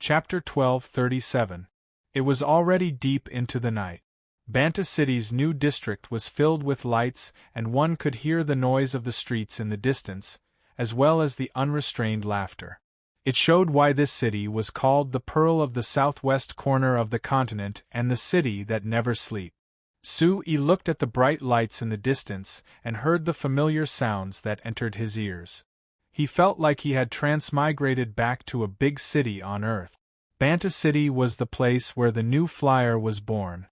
Chapter 1237. It was already deep into the night. Banta City's new district was filled with lights, and one could hear the noise of the streets in the distance, as well as the unrestrained laughter. It showed why this city was called the Pearl of the southwest corner of the continent and the city that never sleeps. Sui looked at the bright lights in the distance and heard the familiar sounds that entered his ears. He felt like he had transmigrated back to a big city on Earth. Banta City was the place where the new flyer was born.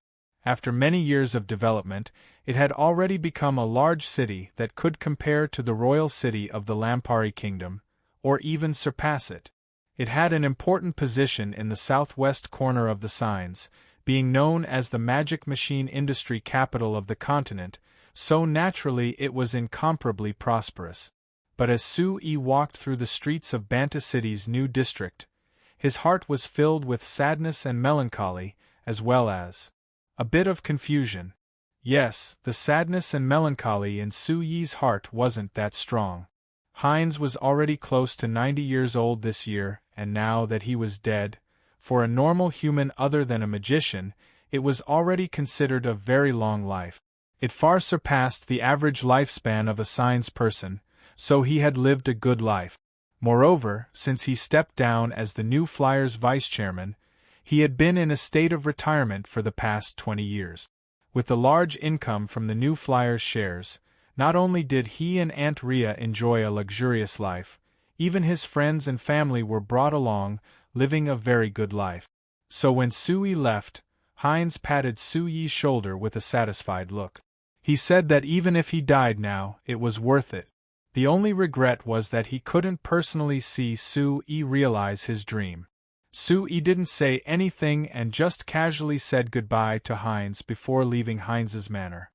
After many years of development, it had already become a large city that could compare to the royal city of the Lampari Kingdom, or even surpass it. It had an important position in the southwest corner of the signs, being known as the magic machine industry capital of the continent, so naturally it was incomparably prosperous. But as Sui walked through the streets of Banta City's new district, his heart was filled with sadness and melancholy, as well as a bit of confusion. Yes, the sadness and melancholy in Sui's heart wasn't that strong. Heinz was already close to 90 years old this year, and now that he was dead, for a normal human other than a magician, it was already considered a very long life. It far surpassed the average lifespan of a signs person, so he had lived a good life. Moreover, since he stepped down as the new Flyer's vice-chairman, he had been in a state of retirement for the past 20 years. With the large income from the new Flyer's shares, not only did he and Aunt Rhea enjoy a luxurious life, even his friends and family were brought along, living a very good life. So when Sui left, Heinz patted Sui's shoulder with a satisfied look. He said that even if he died now, it was worth it. The only regret was that he couldn't personally see Sui realize his dream. Sui didn't say anything and just casually said goodbye to Heinz before leaving Heinz's manor.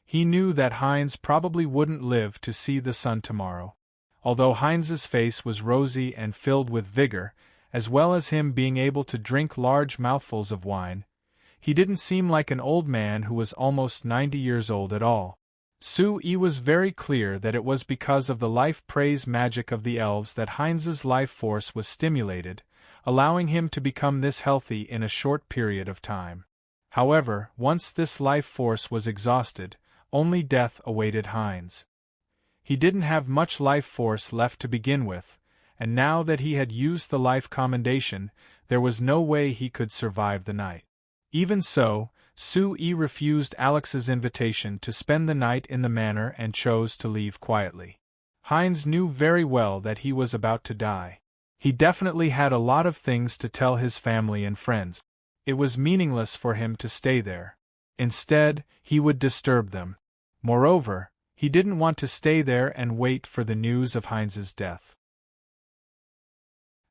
He knew that Heinz probably wouldn't live to see the sun tomorrow. Although Heinz's face was rosy and filled with vigor, as well as him being able to drink large mouthfuls of wine, he didn't seem like an old man who was almost 90 years old at all. Sui was very clear that it was because of the life-praise magic of the elves that Heinz's life force was stimulated, allowing him to become this healthy in a short period of time. However, once this life force was exhausted, only death awaited Heinz. He didn't have much life force left to begin with, and now that he had used the life commendation, there was no way he could survive the night. Even so, Sui refused Alex's invitation to spend the night in the manor and chose to leave quietly. Heinz knew very well that he was about to die. He definitely had a lot of things to tell his family and friends. It was meaningless for him to stay there. Instead, he would disturb them. Moreover, he didn't want to stay there and wait for the news of Heinz's death.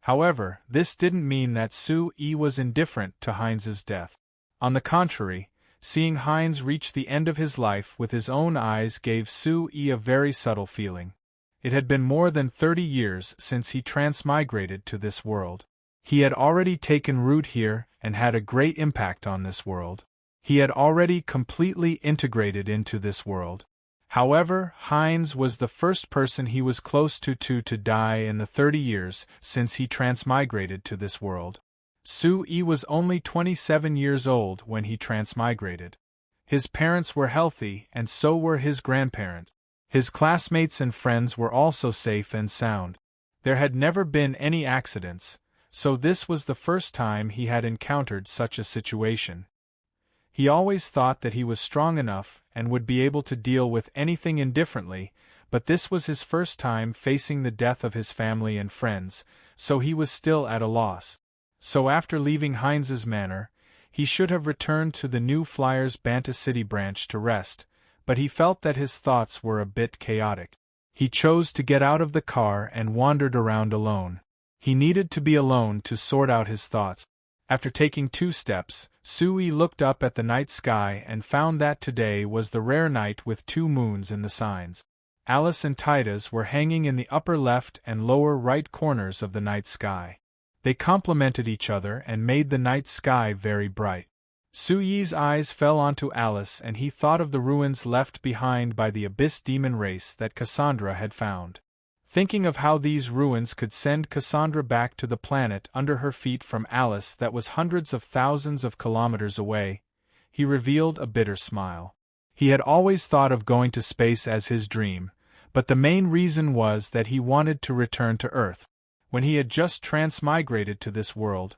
However, this didn't mean that Sui was indifferent to Heinz's death. On the contrary, seeing Heinz reach the end of his life with his own eyes gave Sui a very subtle feeling. It had been more than 30 years since he transmigrated to this world. He had already taken root here and had a great impact on this world. He had already completely integrated into this world. However, Heinz was the first person he was close to die in the 30 years since he transmigrated to this world. Sui was only 27 years old when he transmigrated. His parents were healthy and so were his grandparents. His classmates and friends were also safe and sound. There had never been any accidents, so this was the first time he had encountered such a situation. He always thought that he was strong enough and would be able to deal with anything indifferently, but this was his first time facing the death of his family and friends, so he was still at a loss. So after leaving Heinz's manor, he should have returned to the new Flyer's Banta City branch to rest, but he felt that his thoughts were a bit chaotic. He chose to get out of the car and wandered around alone. He needed to be alone to sort out his thoughts. After taking 2 steps, Sui looked up at the night sky and found that today was the rare night with 2 moons in the signs. Alice and Titus were hanging in the upper left and lower right corners of the night sky. They complemented each other and made the night sky very bright. Sui's eyes fell onto Alice and he thought of the ruins left behind by the Abyss demon race that Cassandra had found. Thinking of how these ruins could send Cassandra back to the planet under her feet from Alice that was hundreds of thousands of kilometers away, he revealed a bitter smile. He had always thought of going to space as his dream, but the main reason was that he wanted to return to Earth. When he had just transmigrated to this world,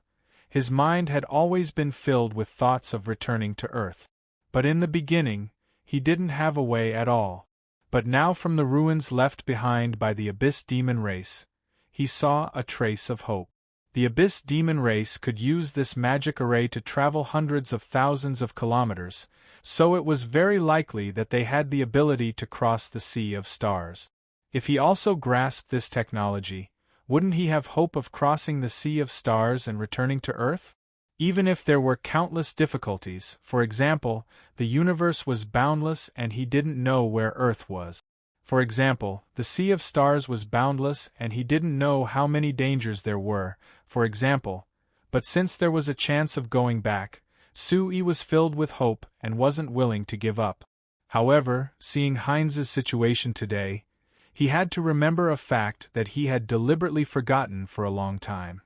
his mind had always been filled with thoughts of returning to Earth. But in the beginning, he didn't have a way at all. But now from the ruins left behind by the Abyss Demon race, he saw a trace of hope. The Abyss Demon race could use this magic array to travel hundreds of thousands of kilometers, so it was very likely that they had the ability to cross the Sea of Stars. If he also grasped this technology, wouldn't he have hope of crossing the Sea of Stars and returning to Earth? Even if there were countless difficulties, for example, the universe was boundless and he didn't know where Earth was. For example, the Sea of Stars was boundless and he didn't know how many dangers there were, for example, but since there was a chance of going back, Sui was filled with hope and wasn't willing to give up. However, seeing Heinz's situation today, he had to remember a fact that he had deliberately forgotten for a long time.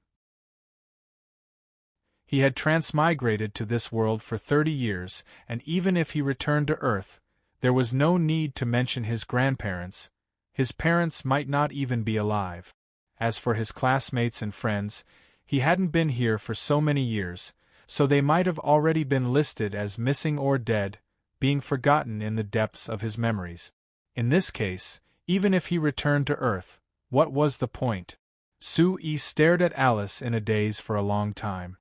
He had transmigrated to this world for 30 years, and even if he returned to Earth, there was no need to mention his grandparents. His parents might not even be alive. As for his classmates and friends, he hadn't been here for so many years, so they might have already been listed as missing or dead, being forgotten in the depths of his memories. In this case, even if he returned to Earth, what was the point? Sui stared at Alice in a daze for a long time.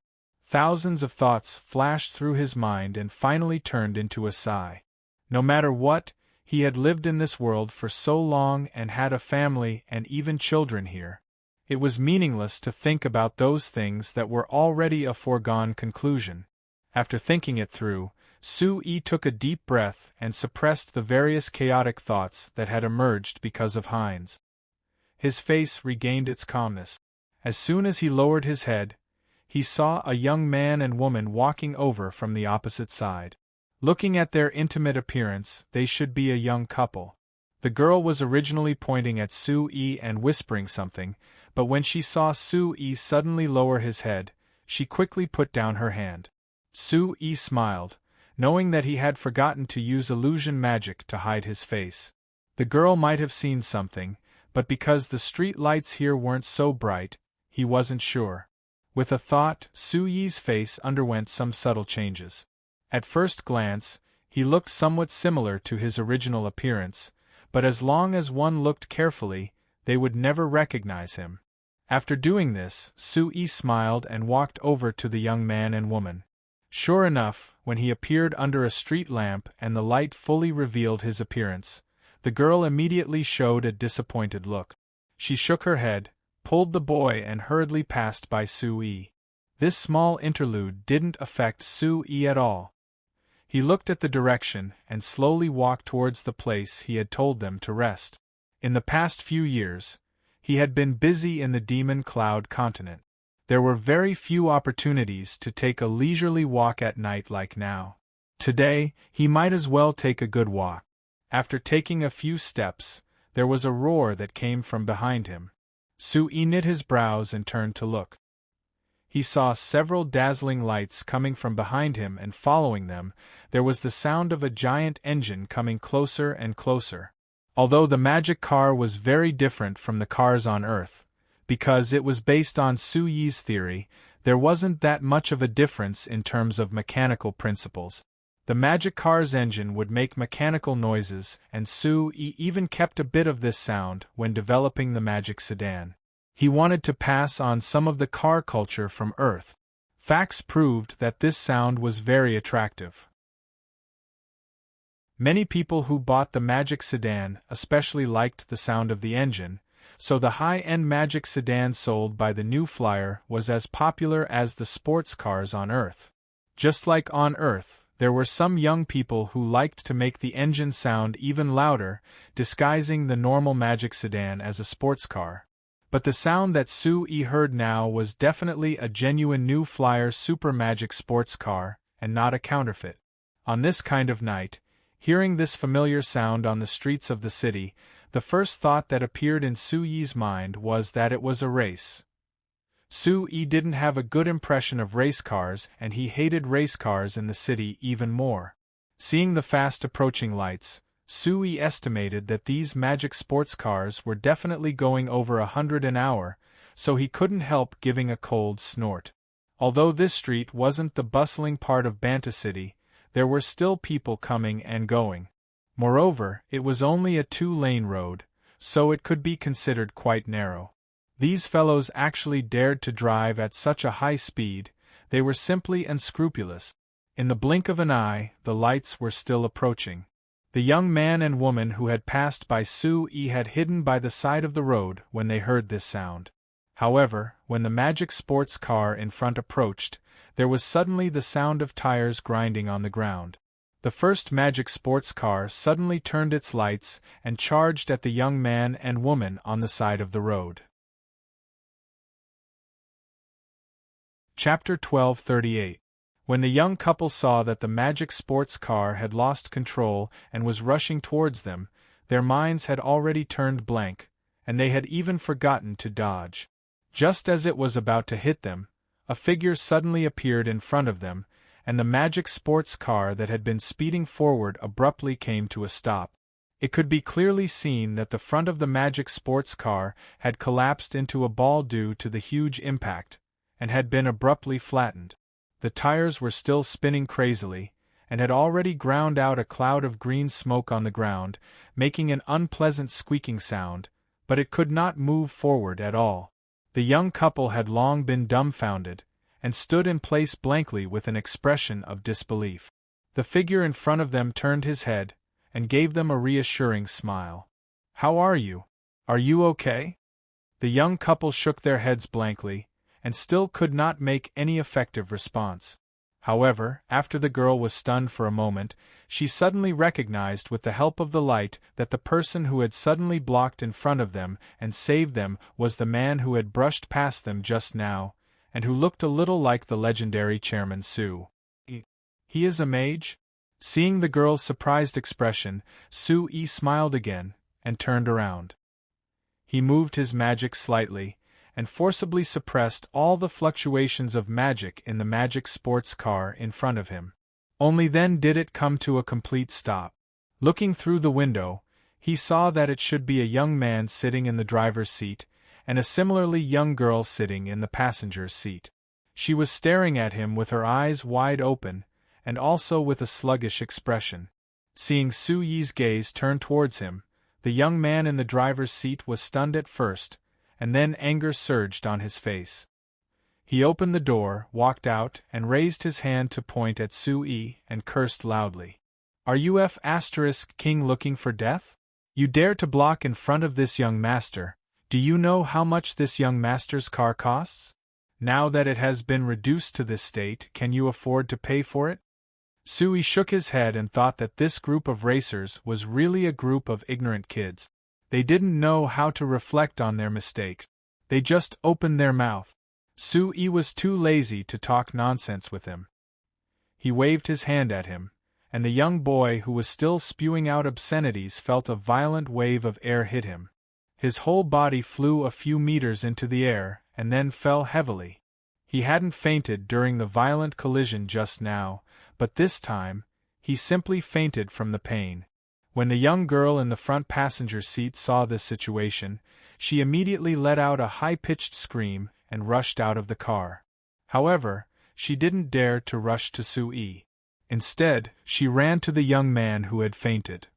Thousands of thoughts flashed through his mind and finally turned into a sigh. No matter what, he had lived in this world for so long and had a family and even children here. It was meaningless to think about those things that were already a foregone conclusion. After thinking it through, Sui took a deep breath and suppressed the various chaotic thoughts that had emerged because of Heinz. His face regained its calmness. As soon as he lowered his head, he saw a young man and woman walking over from the opposite side. Looking at their intimate appearance, they should be a young couple. The girl was originally pointing at Sui and whispering something, but when she saw Sui suddenly lower his head, she quickly put down her hand. Sui smiled, knowing that he had forgotten to use illusion magic to hide his face. The girl might have seen something, but because the street lights here weren't so bright, he wasn't sure. With a thought, Sui's face underwent some subtle changes. At first glance, he looked somewhat similar to his original appearance, but as long as one looked carefully, they would never recognize him. After doing this, Sui smiled and walked over to the young man and woman. Sure enough, when he appeared under a street lamp and the light fully revealed his appearance, the girl immediately showed a disappointed look. She shook her head, pulled the boy and hurriedly passed by Sui. This small interlude didn't affect Sui at all. He looked at the direction and slowly walked towards the place he had told them to rest. In the past few years, he had been busy in the Demon Cloud continent. There were very few opportunities to take a leisurely walk at night like now. Today, he might as well take a good walk. After taking a few steps, there was a roar that came from behind him. Sui knit his brows and turned to look. He saw several dazzling lights coming from behind him, and following them, there was the sound of a giant engine coming closer and closer. Although the magic car was very different from the cars on Earth, because it was based on Sui's theory, there wasn't that much of a difference in terms of mechanical principles. The magic car's engine would make mechanical noises, and Sui even kept a bit of this sound when developing the magic sedan. He wanted to pass on some of the car culture from Earth. Facts proved that this sound was very attractive. Many people who bought the magic sedan especially liked the sound of the engine, so the high-end magic sedan sold by the New Flyer was as popular as the sports cars on Earth. Just like on Earth, there were some young people who liked to make the engine sound even louder, disguising the normal magic sedan as a sports car. But the sound that Sui heard now was definitely a genuine New Flyer super magic sports car, and not a counterfeit. On this kind of night, hearing this familiar sound on the streets of the city, The first thought that appeared in Su-Yi's mind was that it was a race. Su-Yi didn't have a good impression of race cars, and he hated race cars in the city even more. Seeing the fast approaching lights, Su-Yi estimated that these magic sports cars were definitely going over 100 an hour, so he couldn't help giving a cold snort. Although this street wasn't the bustling part of Banta City, there were still people coming and going. Moreover, it was only a 2-lane road, so it could be considered quite narrow. These fellows actually dared to drive at such a high speed, they were simply unscrupulous. In the blink of an eye, the lights were still approaching. The young man and woman who had passed by Su-Yi had hidden by the side of the road when they heard this sound. However, when the magic sports car in front approached, there was suddenly the sound of tires grinding on the ground. The first magic sports car suddenly turned its lights and charged at the young man and woman on the side of the road. Chapter 12:38. When the young couple saw that the magic sports car had lost control and was rushing towards them, their minds had already turned blank, and they had even forgotten to dodge. Just as it was about to hit them, a figure suddenly appeared in front of them, and the magic sports car that had been speeding forward abruptly came to a stop. It could be clearly seen that the front of the magic sports car had collapsed into a ball due to the huge impact, and had been abruptly flattened. The tires were still spinning crazily, and had already ground out a cloud of green smoke on the ground, making an unpleasant squeaking sound, but it could not move forward at all. The young couple had long been dumbfounded, and stood in place blankly with an expression of disbelief. The figure in front of them turned his head, and gave them a reassuring smile. "How are you? Are you okay?" The young couple shook their heads blankly, and still could not make any effective response. However, after the girl was stunned for a moment, she suddenly recognized with the help of the light that the person who had suddenly blocked in front of them and saved them was the man who had brushed past them just now, and who looked a little like the legendary Chairman Su-Yi. "He is a mage?" Seeing the girl's surprised expression, Su-Yi smiled again, and turned around. He moved his magic slightly, and forcibly suppressed all the fluctuations of magic in the magic sports car in front of him. Only then did it come to a complete stop. Looking through the window, he saw that it should be a young man sitting in the driver's seat, and a similarly young girl sitting in the passenger's seat. She was staring at him with her eyes wide open, and also with a sluggish expression. Seeing Su-Yi's gaze turn towards him, the young man in the driver's seat was stunned at first, and then anger surged on his face. He opened the door, walked out, and raised his hand to point at Su-Yi and cursed loudly. "Are you King looking for death? You dare to block in front of this young master? Do you know how much this young master's car costs? Now that it has been reduced to this state, can you afford to pay for it?" Su-Yi shook his head and thought that this group of racers was really a group of ignorant kids. They didn't know how to reflect on their mistakes. They just opened their mouth. Su-Yi was too lazy to talk nonsense with him. He waved his hand at him, and the young boy who was still spewing out obscenities felt a violent wave of air hit him. His whole body flew a few meters into the air, and then fell heavily. He hadn't fainted during the violent collision just now, but this time, he simply fainted from the pain. When the young girl in the front passenger seat saw this situation, she immediately let out a high-pitched scream and rushed out of the car. However, she didn't dare to rush to Su-Yi. Instead, she ran to the young man who had fainted.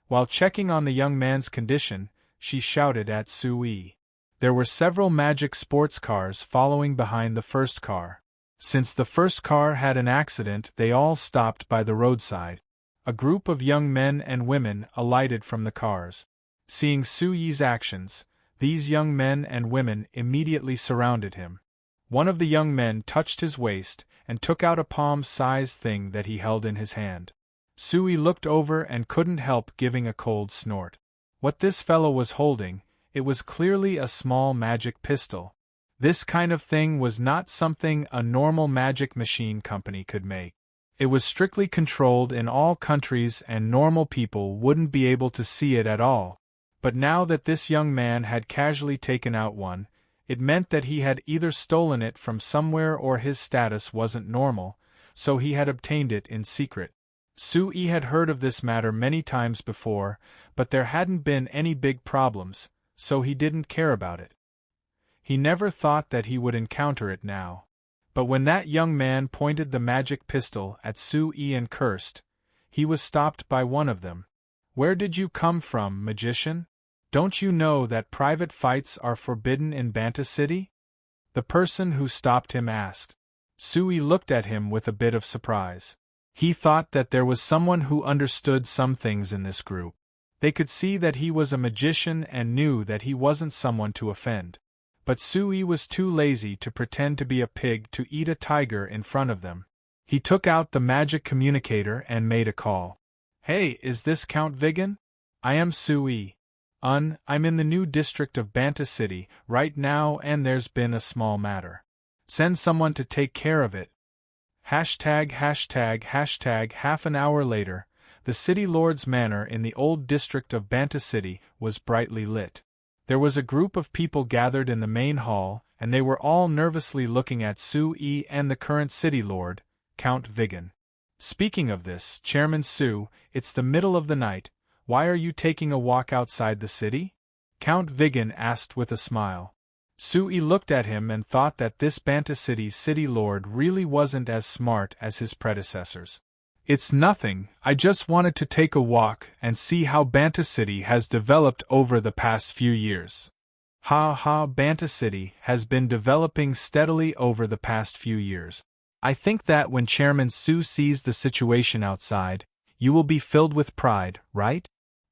While checking on the young man's condition, she shouted at Su-Yi. There were several magic sports cars following behind the first car. Since the first car had an accident, they all stopped by the roadside. A group of young men and women alighted from the cars. Seeing Su-Yi's actions, these young men and women immediately surrounded him. One of the young men touched his waist and took out a palm-sized thing that he held in his hand. Su-Yi looked over and couldn't help giving a cold snort. What this fellow was holding, it was clearly a small magic pistol. This kind of thing was not something a normal magic machine company could make. It was strictly controlled in all countries and normal people wouldn't be able to see it at all. But now that this young man had casually taken out one, it meant that he had either stolen it from somewhere or his status wasn't normal, so he had obtained it in secret. Sui had heard of this matter many times before, but there hadn't been any big problems, so he didn't care about it. He never thought that he would encounter it now. But when that young man pointed the magic pistol at Sui and cursed, he was stopped by one of them. "Where did you come from, magician? Don't you know that private fights are forbidden in Banta City?" the person who stopped him asked. Sui looked at him with a bit of surprise. He thought that there was someone who understood some things in this group. They could see that he was a magician and knew that he wasn't someone to offend. But Sui was too lazy to pretend to be a pig to eat a tiger in front of them. He took out the magic communicator and made a call. "Hey, is this Count Vigan? I am Sui. I'm in the new district of Banta City right now and there's been a small matter. Send someone to take care of it." Hashtag. Half an hour later, the city lord's manor in the old district of Banta City was brightly lit. There was a group of people gathered in the main hall, and they were all nervously looking at Sui and the current city lord, Count Vigan. "Speaking of this, Chairman Su, it's the middle of the night. Why are you taking a walk outside the city?" Count Vigan asked with a smile. Sui looked at him and thought that this Banta City's city lord really wasn't as smart as his predecessors. "It's nothing, I just wanted to take a walk and see how Banta City has developed over the past few years." Banta City has been developing steadily over the past few years. I think that when Chairman Su sees the situation outside, you will be filled with pride, right?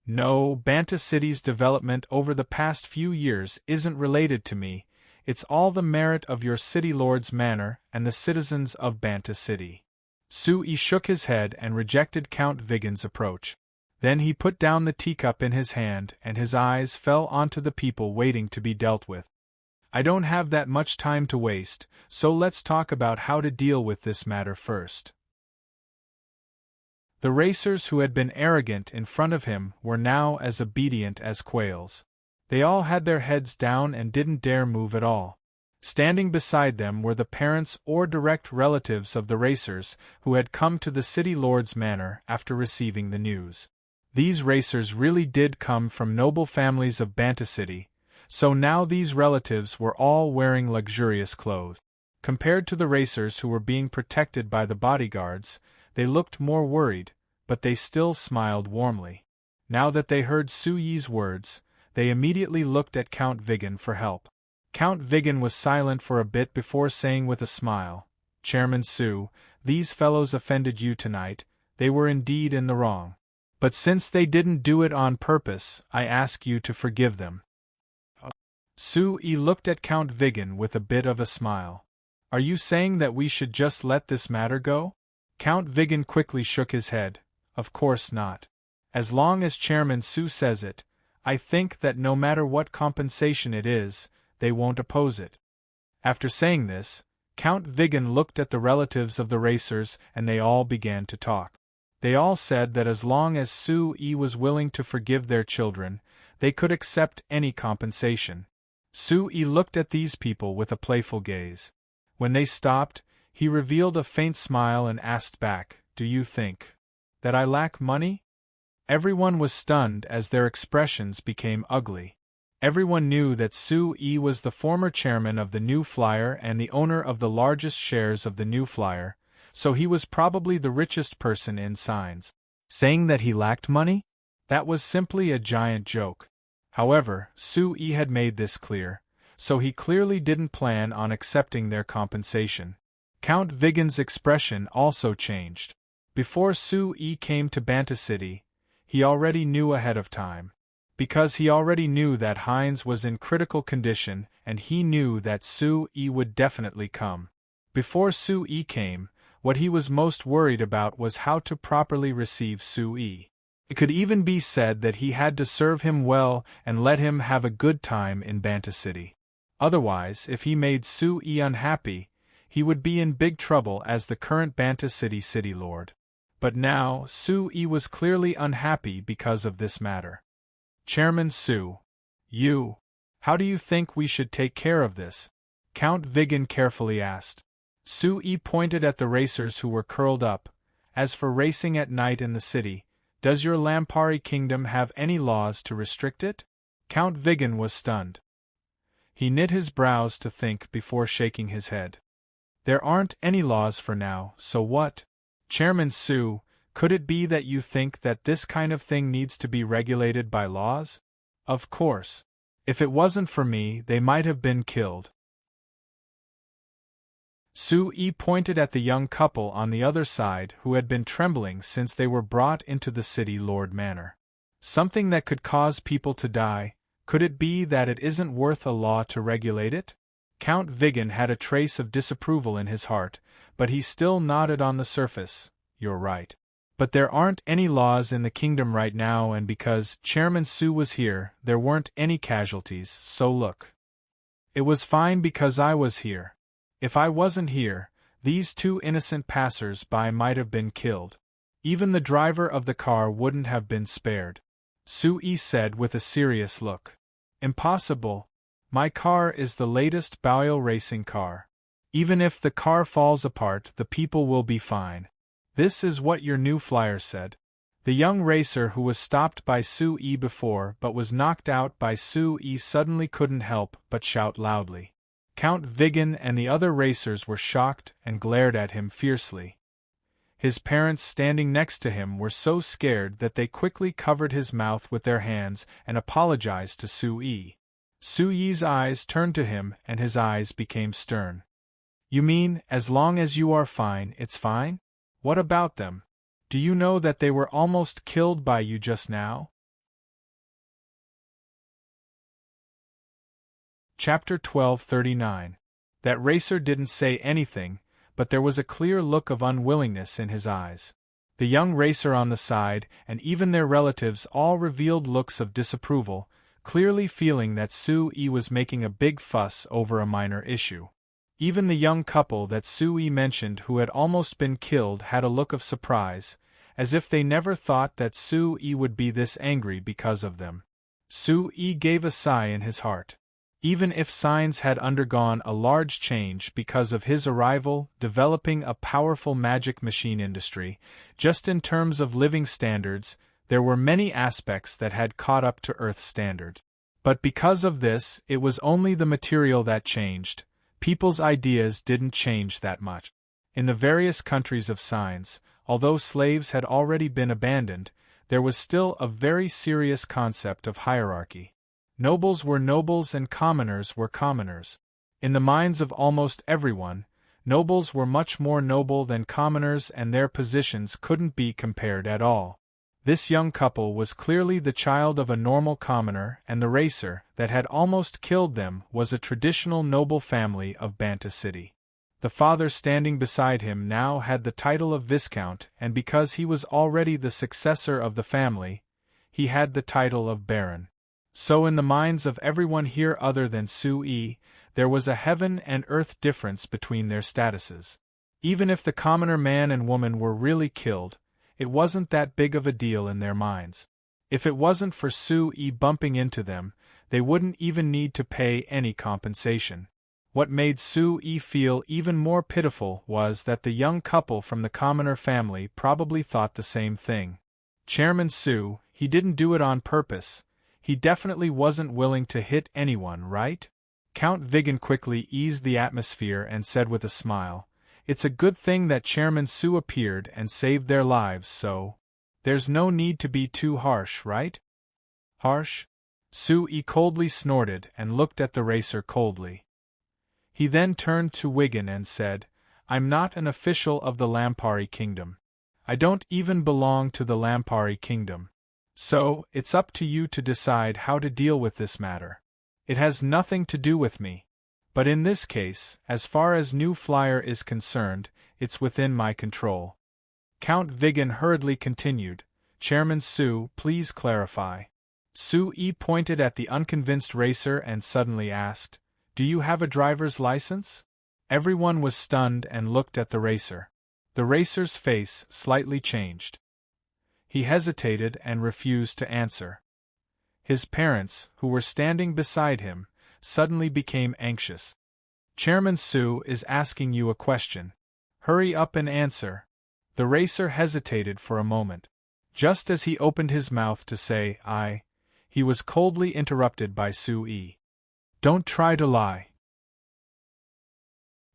No, Banta City's development over the past few years isn't related to me, it's all the merit of your city lord's manor and the citizens of Banta City. Sui shook his head and rejected Count Vigan's approach. Then he put down the teacup in his hand and his eyes fell onto the people waiting to be dealt with. "I don't have that much time to waste, so let's talk about how to deal with this matter first." The racers who had been arrogant in front of him were now as obedient as quails. They all had their heads down and didn't dare move at all. Standing beside them were the parents or direct relatives of the racers who had come to the city lord's manor after receiving the news. These racers really did come from noble families of Banta City, so now these relatives were all wearing luxurious clothes. Compared to the racers who were being protected by the bodyguards, they looked more worried, but they still smiled warmly. Now that they heard Sui's words, they immediately looked at Count Vigan for help. Count Vigan was silent for a bit before saying with a smile, "Chairman Su, these fellows offended you tonight, they were indeed in the wrong. But since they didn't do it on purpose, I ask you to forgive them." Sui looked at Count Vigan with a bit of a smile. "Are you saying that we should just let this matter go?" Count Vigan quickly shook his head. "Of course not. As long as Chairman Su says it, I think that no matter what compensation it is, they won't oppose it." After saying this, Count Vigan looked at the relatives of the racers and they all began to talk. They all said that as long as Sui was willing to forgive their children, they could accept any compensation. Sui looked at these people with a playful gaze. When they stopped, he revealed a faint smile and asked back, "Do you think that I lack money?" Everyone was stunned as their expressions became ugly. Everyone knew that Sui was the former chairman of the New Flyer and the owner of the largest shares of the New Flyer, so he was probably the richest person in Signs. Saying that he lacked money? That was simply a giant joke. However, Sui had made this clear, so he clearly didn't plan on accepting their compensation. Count Vigan's expression also changed. Before Sui came to Banta City, he already knew ahead of time. Because he already knew that Heinz was in critical condition and he knew that Sui would definitely come. Before Sui came, what he was most worried about was how to properly receive Sui. It could even be said that he had to serve him well and let him have a good time in Banta City. Otherwise, if he made Sui unhappy, he would be in big trouble as the current Banta city lord. But now, Sue was clearly unhappy because of this matter. Chairman Sue. How do you think we should take care of this? Count Vigan carefully asked. Sue pointed at the racers who were curled up. As for racing at night in the city, does your Lampari kingdom have any laws to restrict it? Count Vigan was stunned. He knit his brows to think before shaking his head. There aren't any laws for now, so what? Chairman Sue, could it be that you think that this kind of thing needs to be regulated by laws? Of course. If it wasn't for me, they might have been killed. Sue pointed at the young couple on the other side who had been trembling since they were brought into the city lord manor. Something that could cause people to die, could it be that it isn't worth a law to regulate it? Count Vigan had a trace of disapproval in his heart, but he still nodded on the surface. You're right. But there aren't any laws in the kingdom right now, and because Chairman Sue was here, there weren't any casualties, so look. It was fine because I was here. If I wasn't here, these two innocent passers-by might have been killed. Even the driver of the car wouldn't have been spared. Sue said with a serious look. Impossible. My car is the latest Bowel racing car. Even if the car falls apart, the people will be fine. This is what your new flyer said. The young racer who was stopped by Sue before but was knocked out by Sue suddenly couldn't help but shout loudly. Count Vigan and the other racers were shocked and glared at him fiercely. His parents standing next to him were so scared that they quickly covered his mouth with their hands and apologized to Sue. Sue's eyes turned to him and his eyes became stern. You mean, as long as you are fine, it's fine? What about them? Do you know that they were almost killed by you just now? Chapter 1239. That racer didn't say anything, but there was a clear look of unwillingness in his eyes. The young racer on the side, and even their relatives, all revealed looks of disapproval, clearly feeling that Sue was making a big fuss over a minor issue. Even the young couple that Sue mentioned who had almost been killed had a look of surprise, as if they never thought that Sue would be this angry because of them. Sue gave a sigh in his heart. Even if science had undergone a large change because of his arrival, developing a powerful magic machine industry, just in terms of living standards, there were many aspects that had caught up to Earth standard. But because of this, it was only the material that changed. People's ideas didn't change that much. In the various countries of science, although slaves had already been abandoned, there was still a very serious concept of hierarchy. Nobles were nobles and commoners were commoners. In the minds of almost everyone, nobles were much more noble than commoners and their positions couldn't be compared at all. This young couple was clearly the child of a normal commoner, and the racer that had almost killed them was a traditional noble family of Banta City. The father standing beside him now had the title of Viscount, and because he was already the successor of the family, he had the title of Baron. So in the minds of everyone here other than Sue, there was a heaven and earth difference between their statuses. Even if the commoner man and woman were really killed, it wasn't that big of a deal in their minds. If it wasn't for Sue bumping into them, they wouldn't even need to pay any compensation. What made Sue feel even more pitiful was that the young couple from the commoner family probably thought the same thing. Chairman Sue, he didn't do it on purpose. He definitely wasn't willing to hit anyone, right? Count Vigan quickly eased the atmosphere and said with a smile, "It's a good thing that Chairman Sue appeared and saved their lives, so there's no need to be too harsh, right?" Harsh? Sue coldly snorted and looked at the racer coldly. He then turned to Wigan and said, "I'm not an official of the Lampari Kingdom. I don't even belong to the Lampari Kingdom. So, it's up to you to decide how to deal with this matter. It has nothing to do with me. But in this case, as far as New Flyer is concerned, it's within my control." Count Vigan hurriedly continued, "Chairman Sue, please clarify." Sue pointed at the unconvinced racer and suddenly asked, "Do you have a driver's license?" Everyone was stunned and looked at the racer. The racer's face slightly changed. He hesitated and refused to answer. His parents, who were standing beside him, suddenly became anxious. Chairman Su is asking you a question. Hurry up and answer. The racer hesitated for a moment. Just as he opened his mouth to say, he was coldly interrupted by Su-yi. Don't try to lie.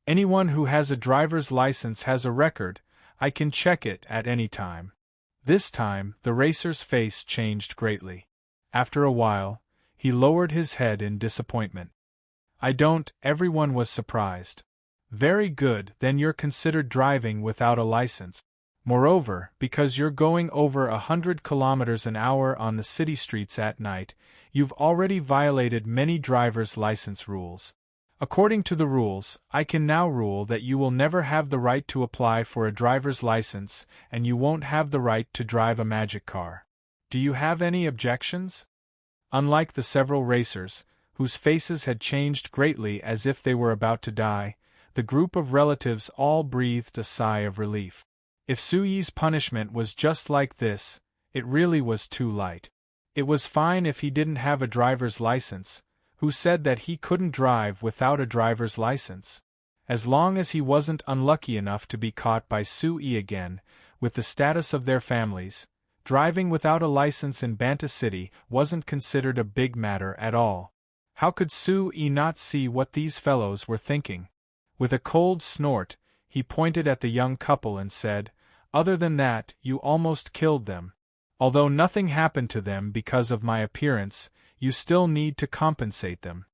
Anyone who has a driver's license has a record, I can check it at any time. This time, the racer's face changed greatly. After a while, he lowered his head in disappointment. I don't, everyone was surprised. Very good, then you're considered driving without a license. Moreover, because you're going over 100 kilometers an hour on the city streets at night, you've already violated many driver's license rules. According to the rules, I can now rule that you will never have the right to apply for a driver's license, and you won't have the right to drive a magic car. Do you have any objections? Unlike the several racers, whose faces had changed greatly as if they were about to die, the group of relatives all breathed a sigh of relief. If Su-yi's punishment was just like this, it really was too light. It was fine if he didn't have a driver's license. Who said that he couldn't drive without a driver's license? As long as he wasn't unlucky enough to be caught by Su-yi again, with the status of their families, driving without a license in Banta City wasn't considered a big matter at all. How could Su-yi not see what these fellows were thinking? With a cold snort, he pointed at the young couple and said, "Other than that, you almost killed them. Although nothing happened to them because of my appearance, you still need to compensate them."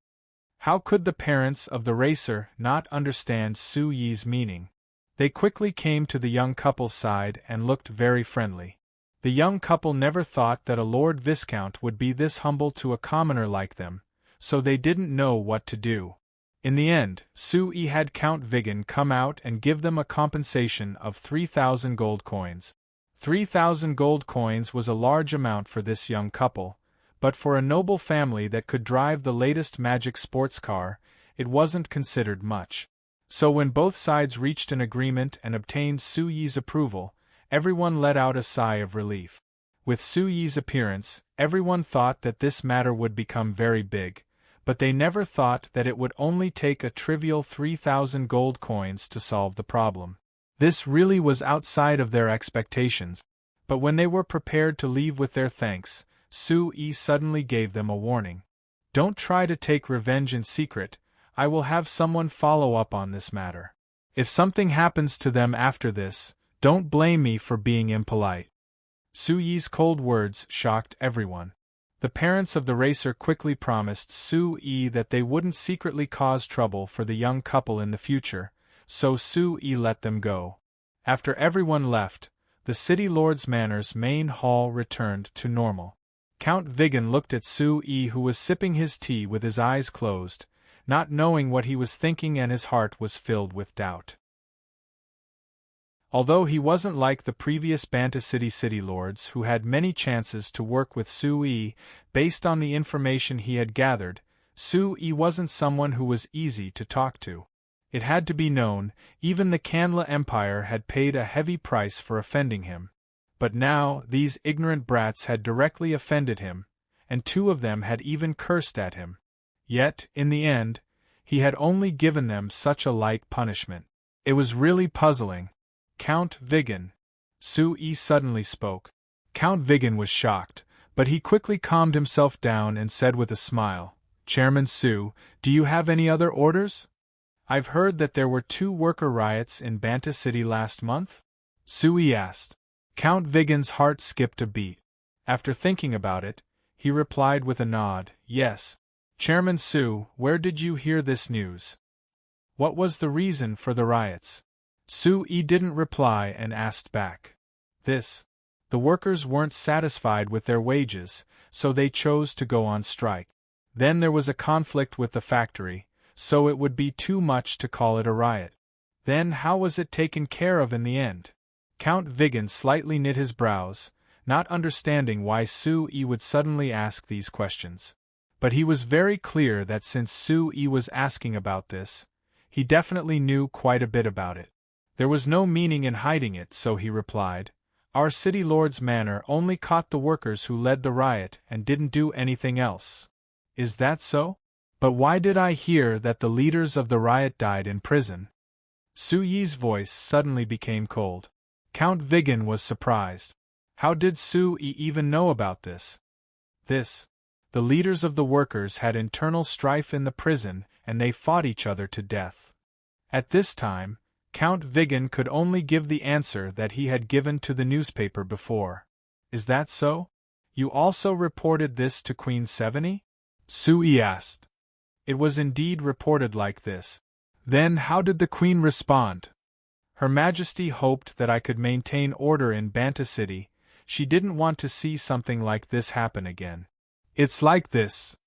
How could the parents of the racer not understand Su-yi's meaning? They quickly came to the young couple's side and looked very friendly. The young couple never thought that a Lord Viscount would be this humble to a commoner like them, so they didn't know what to do. In the end, Su-yi had Count Vigan come out and give them a compensation of 3,000 gold coins. 3,000 gold coins was a large amount for this young couple, but for a noble family that could drive the latest magic sports car, it wasn't considered much. So when both sides reached an agreement and obtained Su-yi's approval, everyone let out a sigh of relief. With Su-yi's appearance, everyone thought that this matter would become very big, but they never thought that it would only take a trivial 3,000 gold coins to solve the problem. This really was outside of their expectations, but when they were prepared to leave with their thanks, Su-yi suddenly gave them a warning. Don't try to take revenge in secret, I will have someone follow up on this matter. If something happens to them after this, don't blame me for being impolite. Su-yi's cold words shocked everyone. The parents of the racer quickly promised Su-yi that they wouldn't secretly cause trouble for the young couple in the future, so Su-yi let them go. After everyone left, the city lord's manor's main hall returned to normal. Count Vigan looked at Su-yi, who was sipping his tea with his eyes closed, not knowing what he was thinking, and his heart was filled with doubt. Although he wasn't like the previous Banta city lords who had many chances to work with Su-yi based on the information he had gathered, Su-yi wasn't someone who was easy to talk to. It had to be known, even the Kanla Empire had paid a heavy price for offending him. But now, these ignorant brats had directly offended him, and 2 of them had even cursed at him. Yet, in the end, he had only given them such a light punishment. It was really puzzling. Count Vigan. Su-yi suddenly spoke. Count Vigan was shocked, but he quickly calmed himself down and said with a smile, "Chairman Su, do you have any other orders? I've heard that there were 2 worker riots in Banta City last month?" Su-yi asked. Count Vigan's heart skipped a beat. After thinking about it, he replied with a nod, "Yes. Chairman Su, where did you hear this news? What was the reason for the riots?" Su-yi didn't reply and asked back. "This. The workers weren't satisfied with their wages, so they chose to go on strike. Then there was a conflict with the factory, so it would be too much to call it a riot. Then how was it taken care of in the end?" Count Vigan slightly knit his brows, not understanding why Su-yi would suddenly ask these questions. But he was very clear that since Su-yi was asking about this, He definitely knew quite a bit about it. There was no meaning in hiding it, so he replied, "Our city lord's manor only caught the workers who led the riot and didn't do anything else." "Is that so? But why did I hear that the leaders of the riot died in prison?" Su Yi's voice suddenly became cold. Count Vigan was surprised. How did Su Yi even know about this? The leaders of the workers had internal strife in the prison and they fought each other to death. At this time, Count Vigan could only give the answer that he had given to the newspaper before. "Is that so? You also reported this to Queen Seveni?" Su Yi asked. "It was indeed reported like this." "Then how did the Queen respond?" "Her Majesty hoped that I could maintain order in Banta City. She didn't want to see something like this happen again." "It's like this."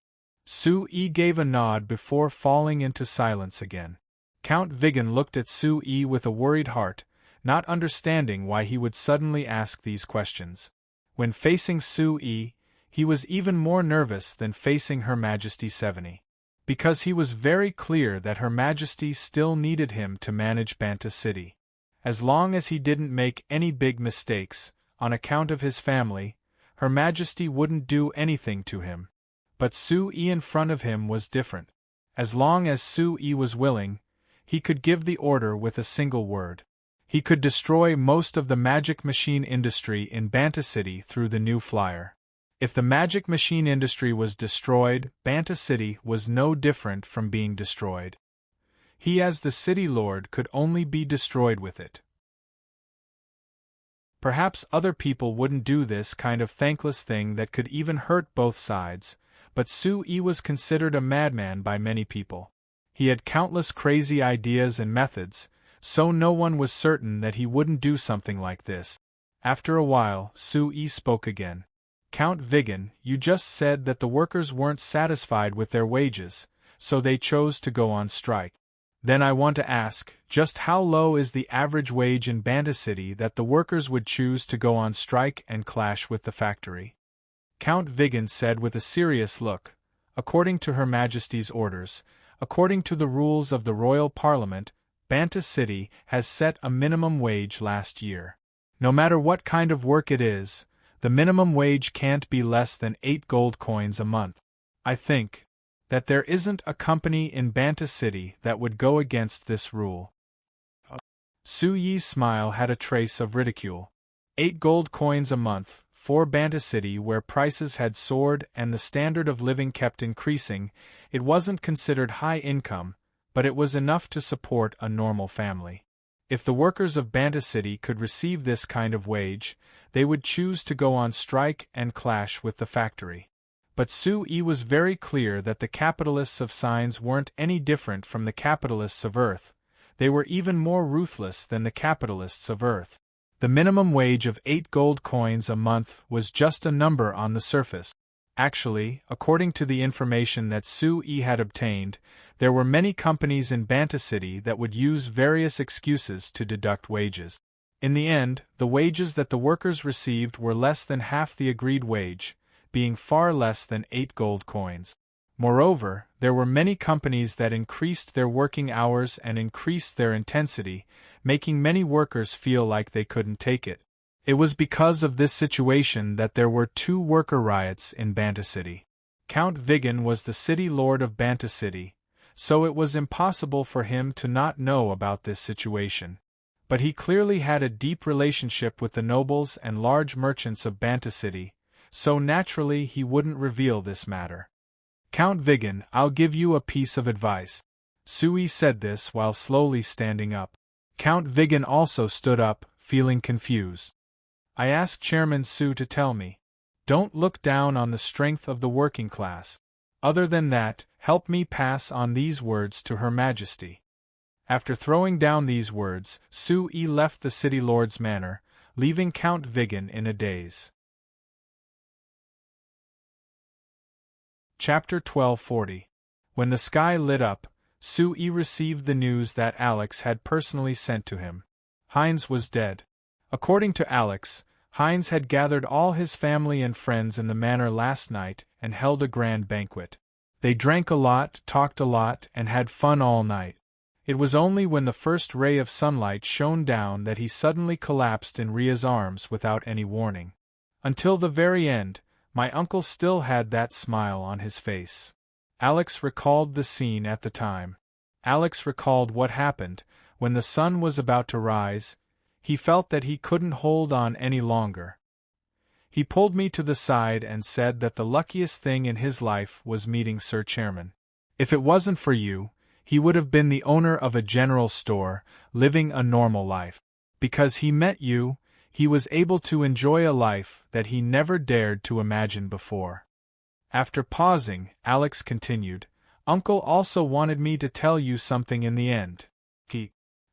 Su Yi gave a nod before falling into silence again. Count Vigan looked at Su Yi with a worried heart, not understanding why he would suddenly ask these questions. When facing Su Yi, he was even more nervous than facing Her Majesty Seveni. Because he was very clear that Her Majesty still needed him to manage Banta City. As long as he didn't make any big mistakes, on account of his family, Her Majesty wouldn't do anything to him. But Su Yi in front of him was different. As long as Su Yi was willing, he could give the order with a single word. He could destroy most of the magic machine industry in Banta City through the new flyer. If the magic machine industry was destroyed, Banta City was no different from being destroyed. He as the city lord could only be destroyed with it. Perhaps other people wouldn't do this kind of thankless thing that could even hurt both sides, but Su Yi was considered a madman by many people. He had countless crazy ideas and methods, so no one was certain that he wouldn't do something like this. After a while, Su Yi spoke again. "Count Vigan, you just said that the workers weren't satisfied with their wages, so they chose to go on strike. Then I want to ask, just how low is the average wage in Banta City that the workers would choose to go on strike and clash with the factory?" Count Vigan said with a serious look, "According to Her Majesty's orders, according to the rules of the Royal Parliament, Banta City has set a minimum wage last year. No matter what kind of work it is, the minimum wage can't be less than 8 gold coins a month. I think that there isn't a company in Banta City that would go against this rule." Su Yi's smile had a trace of ridicule. 8 gold coins a month, for Banta City where prices had soared and the standard of living kept increasing, it wasn't considered high income, but it was enough to support a normal family. If the workers of Banta City could receive this kind of wage, they would choose to go on strike and clash with the factory. But Su Yi was very clear that the capitalists of Signs weren't any different from the capitalists of Earth. They were even more ruthless than the capitalists of Earth. The minimum wage of 8 gold coins a month was just a number on the surface. Actually, according to the information that Su Yi had obtained, there were many companies in Banta City that would use various excuses to deduct wages. In the end, the wages that the workers received were less than half the agreed wage, being far less than 8 gold coins. Moreover, there were many companies that increased their working hours and increased their intensity, making many workers feel like they couldn't take it. It was because of this situation that there were 2 worker riots in Banta City. Count Vigan was the city lord of Banta City, so it was impossible for him to not know about this situation. But he clearly had a deep relationship with the nobles and large merchants of Banta City, so naturally he wouldn't reveal this matter. "Count Vigan, I'll give you a piece of advice." Su Yi said this while slowly standing up. Count Vigan also stood up, feeling confused. "I asked Chairman Su to tell me. Don't look down on the strength of the working class. Other than that, help me pass on these words to Her Majesty." After throwing down these words, Su Yi left the city lord's manor, leaving Count Vigan in a daze. Chapter 1240. When the sky lit up, Su Yi received the news that Alex had personally sent to him. Heinz was dead. According to Alex, Heinz had gathered all his family and friends in the manor last night and held a grand banquet. They drank a lot, talked a lot, and had fun all night. It was only when the first ray of sunlight shone down that he suddenly collapsed in Ria's arms without any warning. Until the very end, my uncle still had that smile on his face. Alex recalled the scene at the time. Alex recalled what happened when the sun was about to rise. He felt that he couldn't hold on any longer. He pulled me to the side and said that the luckiest thing in his life was meeting Sir Chairman. If it wasn't for you, he would have been the owner of a general store, living a normal life. Because he met you, he was able to enjoy a life that he never dared to imagine before. After pausing, Alex continued, Uncle also wanted me to tell you something in the end.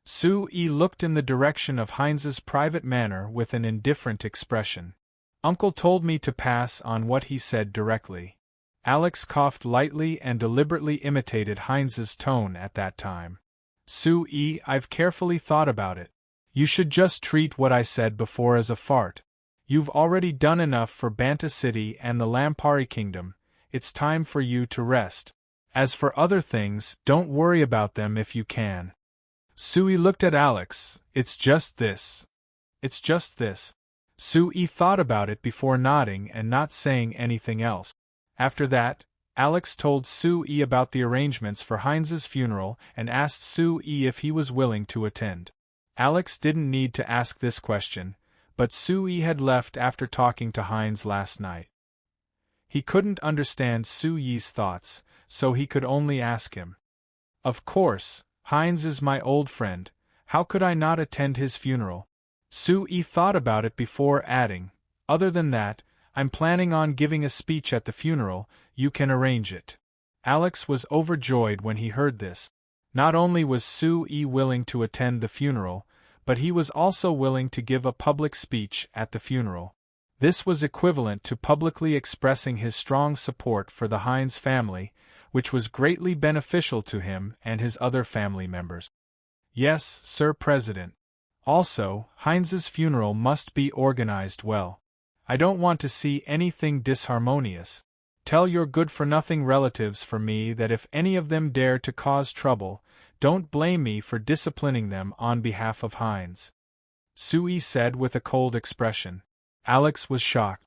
Sue-E looked in the direction of Heinz's private manor with an indifferent expression. Uncle told me to pass on what he said directly. Alex coughed lightly and deliberately imitated Heinz's tone at that time. Sue-E, I've carefully thought about it. You should just treat what I said before as a fart. You've already done enough for Banta City and the Lampari Kingdom. It's time for you to rest. As for other things, don't worry about them if you can. Sue-E looked at Alex. It's just this. It's just this. Sue-E thought about it before nodding and not saying anything else. After that, Alex told Sue-E about the arrangements for Heinz's funeral and asked Sue-E if he was willing to attend. Alex didn't need to ask this question, but Sue-E had left after talking to Heinz last night. He couldn't understand Sue-Yi's thoughts, so he could only ask him. Of course, Heinz is my old friend. How could I not attend his funeral? Sue-E thought about it before adding, other than that, I'm planning on giving a speech at the funeral. You can arrange it. Alex was overjoyed when he heard this. Not only was Sue-E willing to attend the funeral, but he was also willing to give a public speech at the funeral. This was equivalent to publicly expressing his strong support for the Heinz family, which was greatly beneficial to him and his other family members. Yes, Sir President. Also, Heinz's funeral must be organized well. I don't want to see anything disharmonious. Tell your good-for-nothing relatives for me that if any of them dare to cause trouble, don't blame me for disciplining them on behalf of Heinz. Sue-E said with a cold expression. Alex was shocked.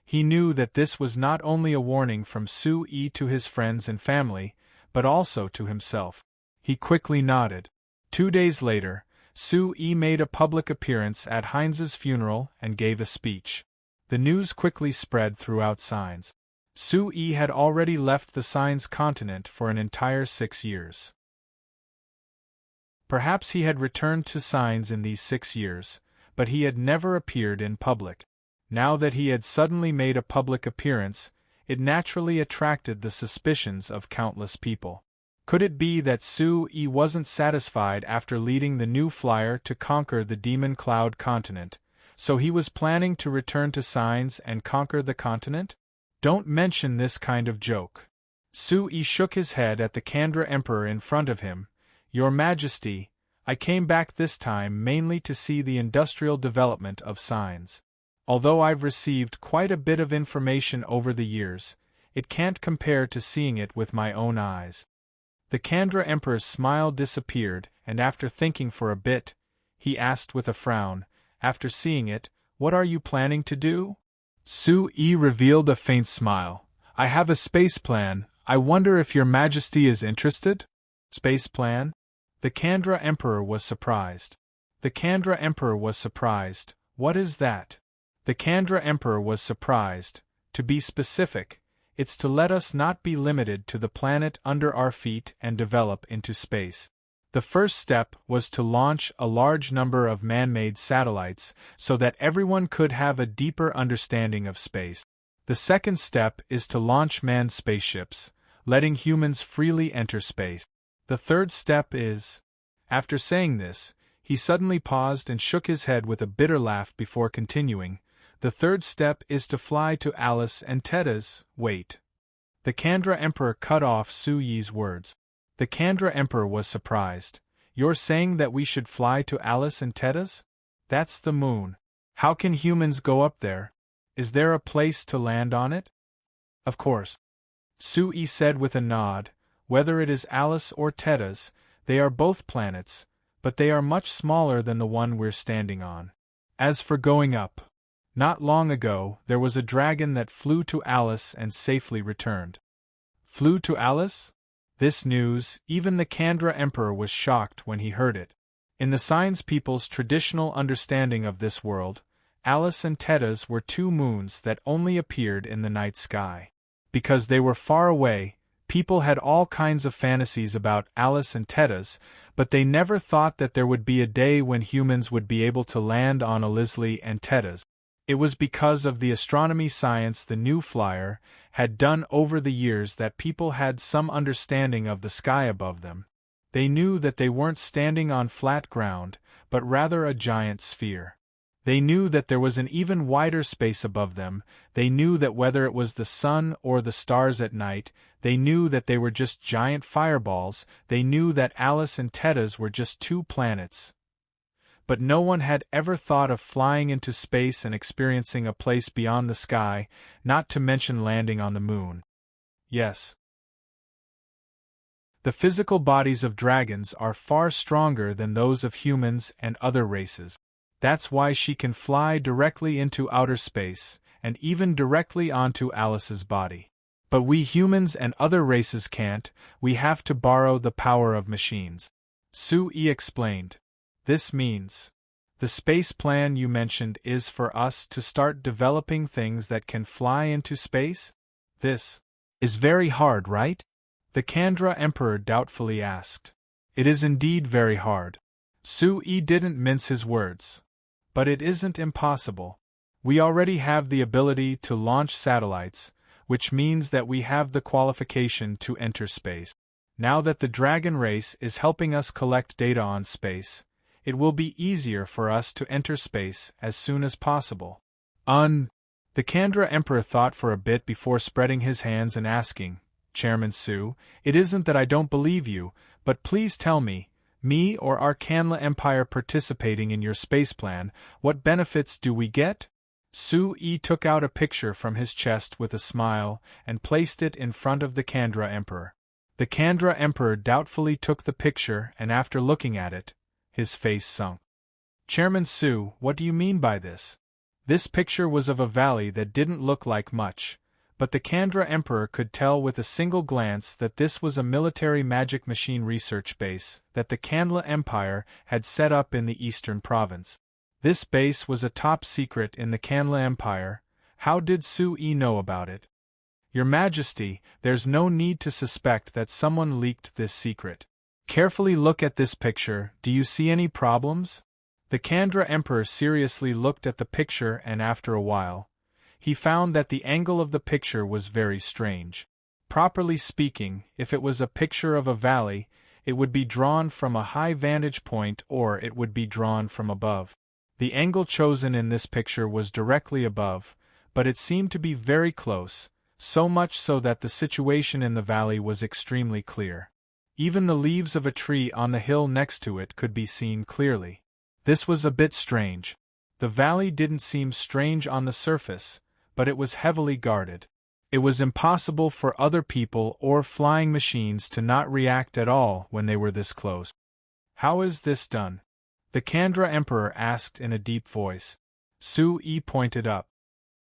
He knew that this was not only a warning from Sue-E to his friends and family, but also to himself. He quickly nodded. 2 days later, Sue-E made a public appearance at Heinz's funeral and gave a speech. The news quickly spread throughout Signs. Sue-E had already left the Signs continent for an entire 6 years. Perhaps he had returned to Signs in these 6 years, but he had never appeared in public. Now that he had suddenly made a public appearance, it naturally attracted the suspicions of countless people. Could it be that Sue-E wasn't satisfied after leading the new flyer to conquer the Demon Cloud continent, so he was planning to return to Signs and conquer the continent? Don't mention this kind of joke. Sue-E shook his head at the Kandra Emperor in front of him. Your Majesty, I came back this time mainly to see the industrial development of Signs. Although I've received quite a bit of information over the years, it can't compare to seeing it with my own eyes. The Kandra Emperor's smile disappeared, and after thinking for a bit, he asked with a frown, after seeing it, what are you planning to do? Sue-E revealed a faint smile. I have a space plan. I wonder if your Majesty is interested? Space plan? The Kandra Emperor was surprised. The Kandra Emperor was surprised. What is that? The Kandra Emperor was surprised. To be specific, it's to let us not be limited to the planet under our feet and develop into space. The first step was to launch a large number of man-made satellites so that everyone could have a deeper understanding of space. The second step is to launch manned spaceships, letting humans freely enter space. The third step is... After saying this, he suddenly paused and shook his head with a bitter laugh before continuing. The third step is to fly to Alice and Teda's. Wait. The Kandra Emperor cut off Sue-Yi's words. The Kandra Emperor was surprised. You're saying that we should fly to Alice and Teda's? That's the moon. How can humans go up there? Is there a place to land on it? Of course. Sue-Yi said with a nod. Whether it is Alice or Teda's, They are both planets, but they are much smaller than the one we're standing on. As for going up, not long ago there was a dragon that flew to Alice and safely returned. Flew to Alice? This news, even the Kandra Emperor was shocked when he heard it. In the Signs people's traditional understanding of this world, Alice and Tethys were two moons that only appeared in the night sky. Because they were far away, people had all kinds of fantasies about Alice and Tethys, but they never thought that there would be a day when humans would be able to land on Alisley and Tethys. It was because of the astronomy science the new flyer had done over the years that people had some understanding of the sky above them. They knew that they weren't standing on flat ground, but rather a giant sphere. They knew that there was an even wider space above them. They knew that whether it was the sun or the stars at night, they knew that they were just giant fireballs. They knew that Alice and Tethys were just two planets. But no one had ever thought of flying into space and experiencing a place beyond the sky, not to mention landing on the moon. Yes. The physical bodies of dragons are far stronger than those of humans and other races. That's why she can fly directly into outer space, and even directly onto Alice's body. But we humans and other races can't. We have to borrow the power of machines. Sue-E explained. This means, the space plan you mentioned is for us to start developing things that can fly into space? This is very hard, right? The Kandra Emperor doubtfully asked. It is indeed very hard. Sue-E didn't mince his words. But it isn't impossible. We already have the ability to launch satellites, which means that we have the qualification to enter space. Now that the dragon race is helping us collect data on space, it will be easier for us to enter space as soon as possible. The Kandra Emperor thought for a bit before spreading his hands and asking, Chairman Sue, it isn't that I don't believe you, but please tell me or Arcane Empire participating in your space plan, what benefits do we get? Sue-E took out a picture from his chest with a smile and placed it in front of the Kandra Emperor. The Kandra Emperor doubtfully took the picture and after looking at it, his face sunk. Chairman Sue, what do you mean by this? This picture was of a valley that didn't look like much, but the Kandra Emperor could tell with a single glance that this was a military magic machine research base that the Kandla Empire had set up in the eastern province. This base was a top secret in the Kandla Empire. How did Sue-E know about it? Your Majesty, there's no need to suspect that someone leaked this secret. Carefully look at this picture. Do you see any problems? The Kandra Emperor seriously looked at the picture and after a while, he found that the angle of the picture was very strange. Properly speaking, if it was a picture of a valley, it would be drawn from a high vantage point or it would be drawn from above. The angle chosen in this picture was directly above, but it seemed to be very close, so much so that the situation in the valley was extremely clear. Even the leaves of a tree on the hill next to it could be seen clearly. This was a bit strange. The valley didn't seem strange on the surface, but it was heavily guarded. It was impossible for other people or flying machines to not react at all when they were this close. How is this done? The Kandra Emperor asked in a deep voice. Sue-E pointed up.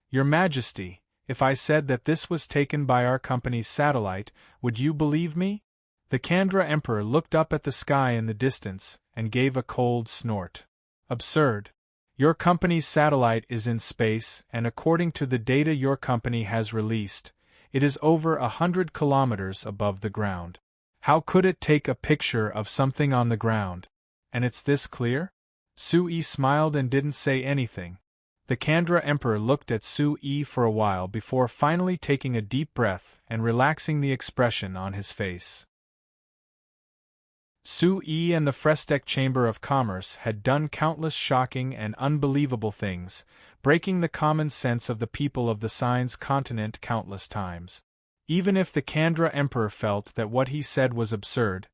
Your Majesty, if I said that this was taken by our company's satellite, would you believe me? The Kandra Emperor looked up at the sky in the distance and gave a cold snort. Absurd. Your company's satellite is in space, and according to the data your company has released, it is over 100 kilometers above the ground. How could it take a picture of something on the ground? And it's this clear? Sue-E smiled and didn't say anything. The Kandra Emperor looked at Sue-E for a while before finally taking a deep breath and relaxing the expression on his face. Sue-E and the Frestec Chamber of Commerce had done countless shocking and unbelievable things, breaking the common sense of the people of the Signs continent countless times. Even if the Kandra Emperor felt that what he said was absurd,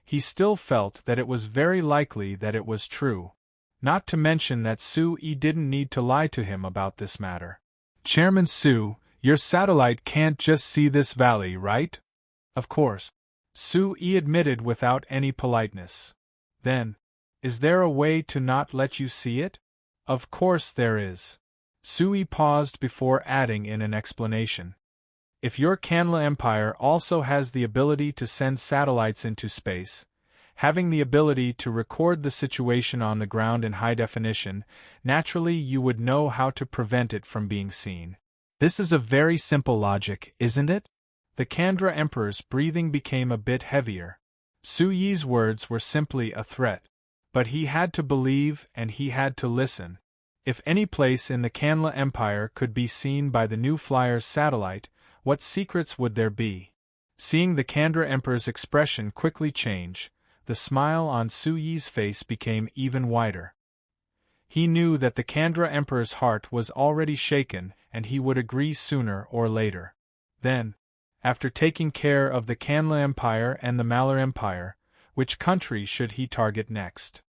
he still felt that it was very likely that it was true. Not to mention that Sue-E didn't need to lie to him about this matter. Chairman Sue, your satellite can't just see this valley, right? Of course. Su-yi admitted without any politeness. Then, is there a way to not let you see it? Of course there is. Su-yi paused before adding in an explanation. If your Kanla Empire also has the ability to send satellites into space, having the ability to record the situation on the ground in high definition, naturally you would know how to prevent it from being seen. This is a very simple logic, isn't it? The Kandra Emperor's breathing became a bit heavier. Su-yi's words were simply a threat. But he had to believe and he had to listen. If any place in the Kanla Empire could be seen by the new flyer's satellite, what secrets would there be? Seeing the Kandra Emperor's expression quickly change, the smile on Su-yi's face became even wider. He knew that the Kandra Emperor's heart was already shaken and he would agree sooner or later. Then, after taking care of the Kanla Empire and the Malar Empire, which country should he target next?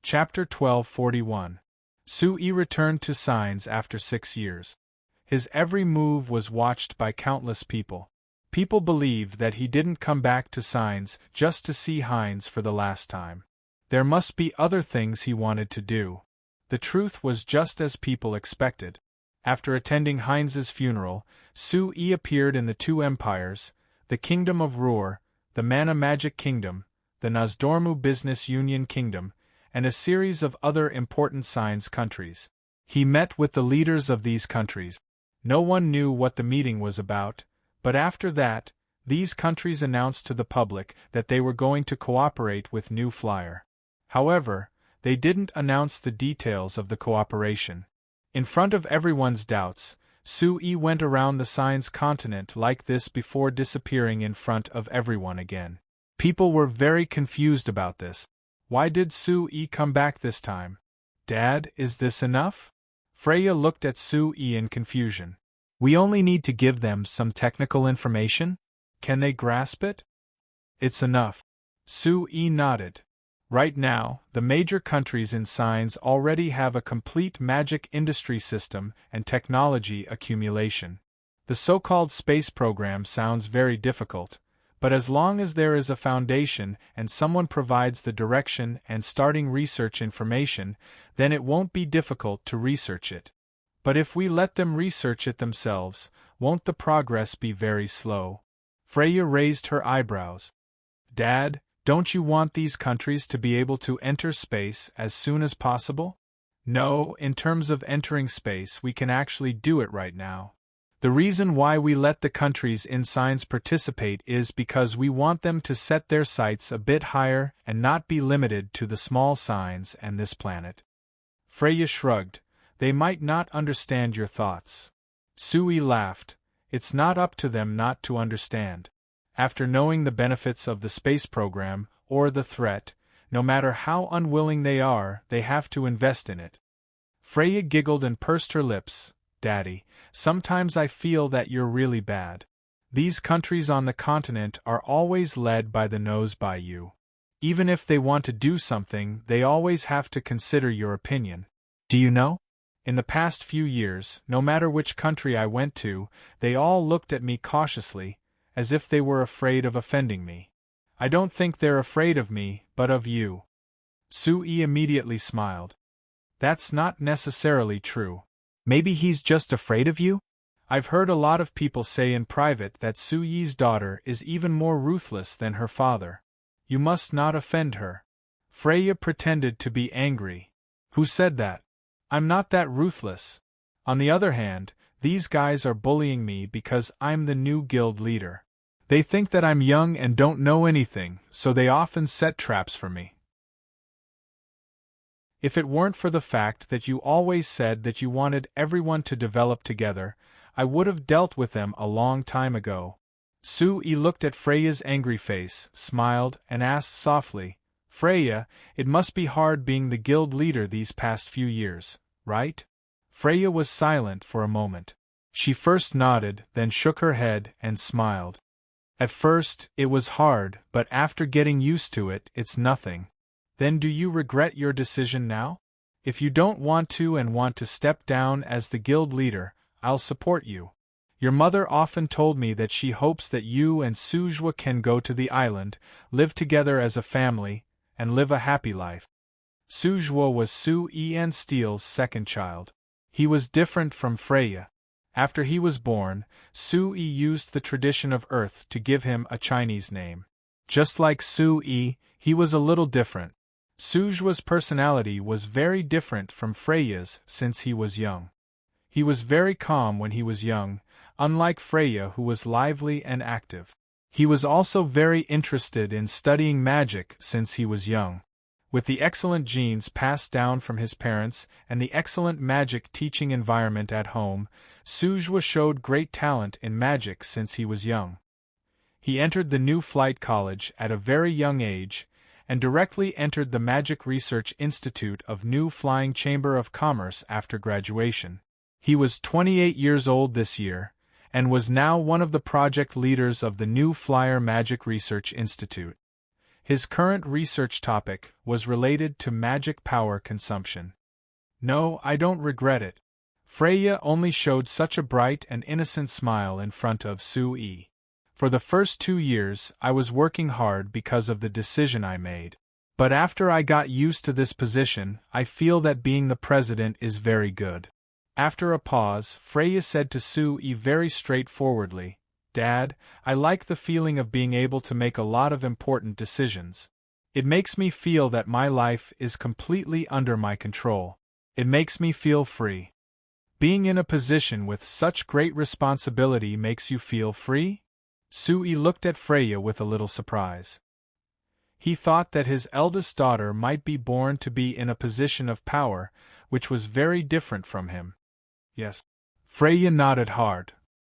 Chapter 1241. Su-yi returned to Signs after 6 years. His every move was watched by countless people. People believed that he didn't come back to Signs just to see Heinz for the last time. There must be other things he wanted to do. The truth was just as people expected. After attending Heinz's funeral, Su-yi appeared in the two empires, the Kingdom of Ruhr, the Mana Magic Kingdom, the Nozdormu Business Union Kingdom, and a series of other important Signs countries. He met with the leaders of these countries. No one knew what the meeting was about, but after that, these countries announced to the public that they were going to cooperate with New Flyer. However, they didn't announce the details of the cooperation. In front of everyone's doubts, Su-yi went around the Signs continent like this before disappearing in front of everyone again. People were very confused about this. Why did Su-yi come back this time? Dad, is this enough? Freya looked at Su-yi in confusion. We only need to give them some technical information? Can they grasp it? It's enough. Su-yi nodded. Right now, the major countries in Signs already have a complete magic industry system and technology accumulation. The so-called space program sounds very difficult, but as long as there is a foundation and someone provides the direction and starting research information, then it won't be difficult to research it. But if we let them research it themselves, won't the progress be very slow? Freya raised her eyebrows. Dad, don't you want these countries to be able to enter space as soon as possible? No, in terms of entering space, we can actually do it right now. The reason why we let the countries in Signs participate is because we want them to set their sights a bit higher and not be limited to the small Signs and this planet. Freya shrugged. They might not understand your thoughts. Su-yi laughed. It's not up to them not to understand. After knowing the benefits of the space program, or the threat, no matter how unwilling they are, they have to invest in it. Freya giggled and pursed her lips. Daddy, sometimes I feel that you're really bad. These countries on the continent are always led by the nose by you. Even if they want to do something, they always have to consider your opinion. Do you know? In the past few years, no matter which country I went to, they all looked at me cautiously, as if they were afraid of offending me. I don't think they're afraid of me, but of you. Su-yi immediately smiled. That's not necessarily true. Maybe he's just afraid of you? I've heard a lot of people say in private that Su-yi's daughter is even more ruthless than her father. You must not offend her. Freya pretended to be angry. Who said that? I'm not that ruthless. On the other hand, these guys are bullying me because I'm the new guild leader. They think that I'm young and don't know anything, so they often set traps for me. If it weren't for the fact that you always said that you wanted everyone to develop together, I would have dealt with them a long time ago. Su-yi looked at Freya's angry face, smiled, and asked softly, Freya, it must be hard being the guild leader these past few years, right? Freya was silent for a moment. She first nodded, then shook her head and smiled. At first, it was hard, but after getting used to it, it's nothing. Then do you regret your decision now? If you don't want to and want to step down as the guild leader, I'll support you. Your mother often told me that she hopes that you and Sujwa can go to the island, live together as a family, and live a happy life. Sujwa was Su-En Steele's second child. He was different from Freya. After he was born, Su-E used the tradition of Earth to give him a Chinese name. Just like Su-E, he was a little different. Sujwa's personality was very different from Freya's since he was young. He was very calm when he was young, unlike Freya, who was lively and active. He was also very interested in studying magic since he was young. With the excellent genes passed down from his parents and the excellent magic teaching environment at home, Sujwa showed great talent in magic since he was young. He entered the New Flight College at a very young age, and directly entered the Magic Research Institute of New Flying Chamber of Commerce after graduation. He was 28 years old this year, and was now one of the project leaders of the New Flyer Magic Research Institute. His current research topic was related to magic power consumption. No, I don't regret it. Freya only showed such a bright and innocent smile in front of Su-E. For the first 2 years, I was working hard because of the decision I made. But after I got used to this position, I feel that being the president is very good. After a pause, Freya said to Su-E very straightforwardly, "Dad, I like the feeling of being able to make a lot of important decisions. It makes me feel that my life is completely under my control. It makes me feel free." Being in a position with such great responsibility makes you feel free? Su-E looked at Freya with a little surprise. He thought that his eldest daughter might be born to be in a position of power, which was very different from him. Yes. Freya nodded hard.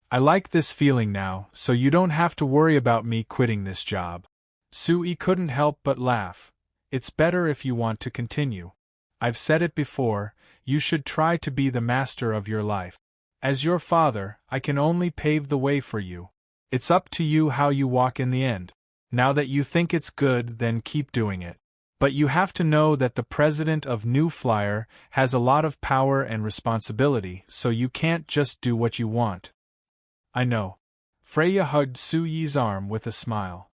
"I like this feeling now, so you don't have to worry about me quitting this job." Su-E couldn't help but laugh. "It's better if you want to continue. I've said it before, you should try to be the master of your life. As your father, I can only pave the way for you. It's up to you how you walk in the end. Now that you think it's good, then keep doing it. But you have to know that the president of New Flyer has a lot of power and responsibility, so you can't just do what you want." "I know." Freya hugged Su-Ye's arm with a smile.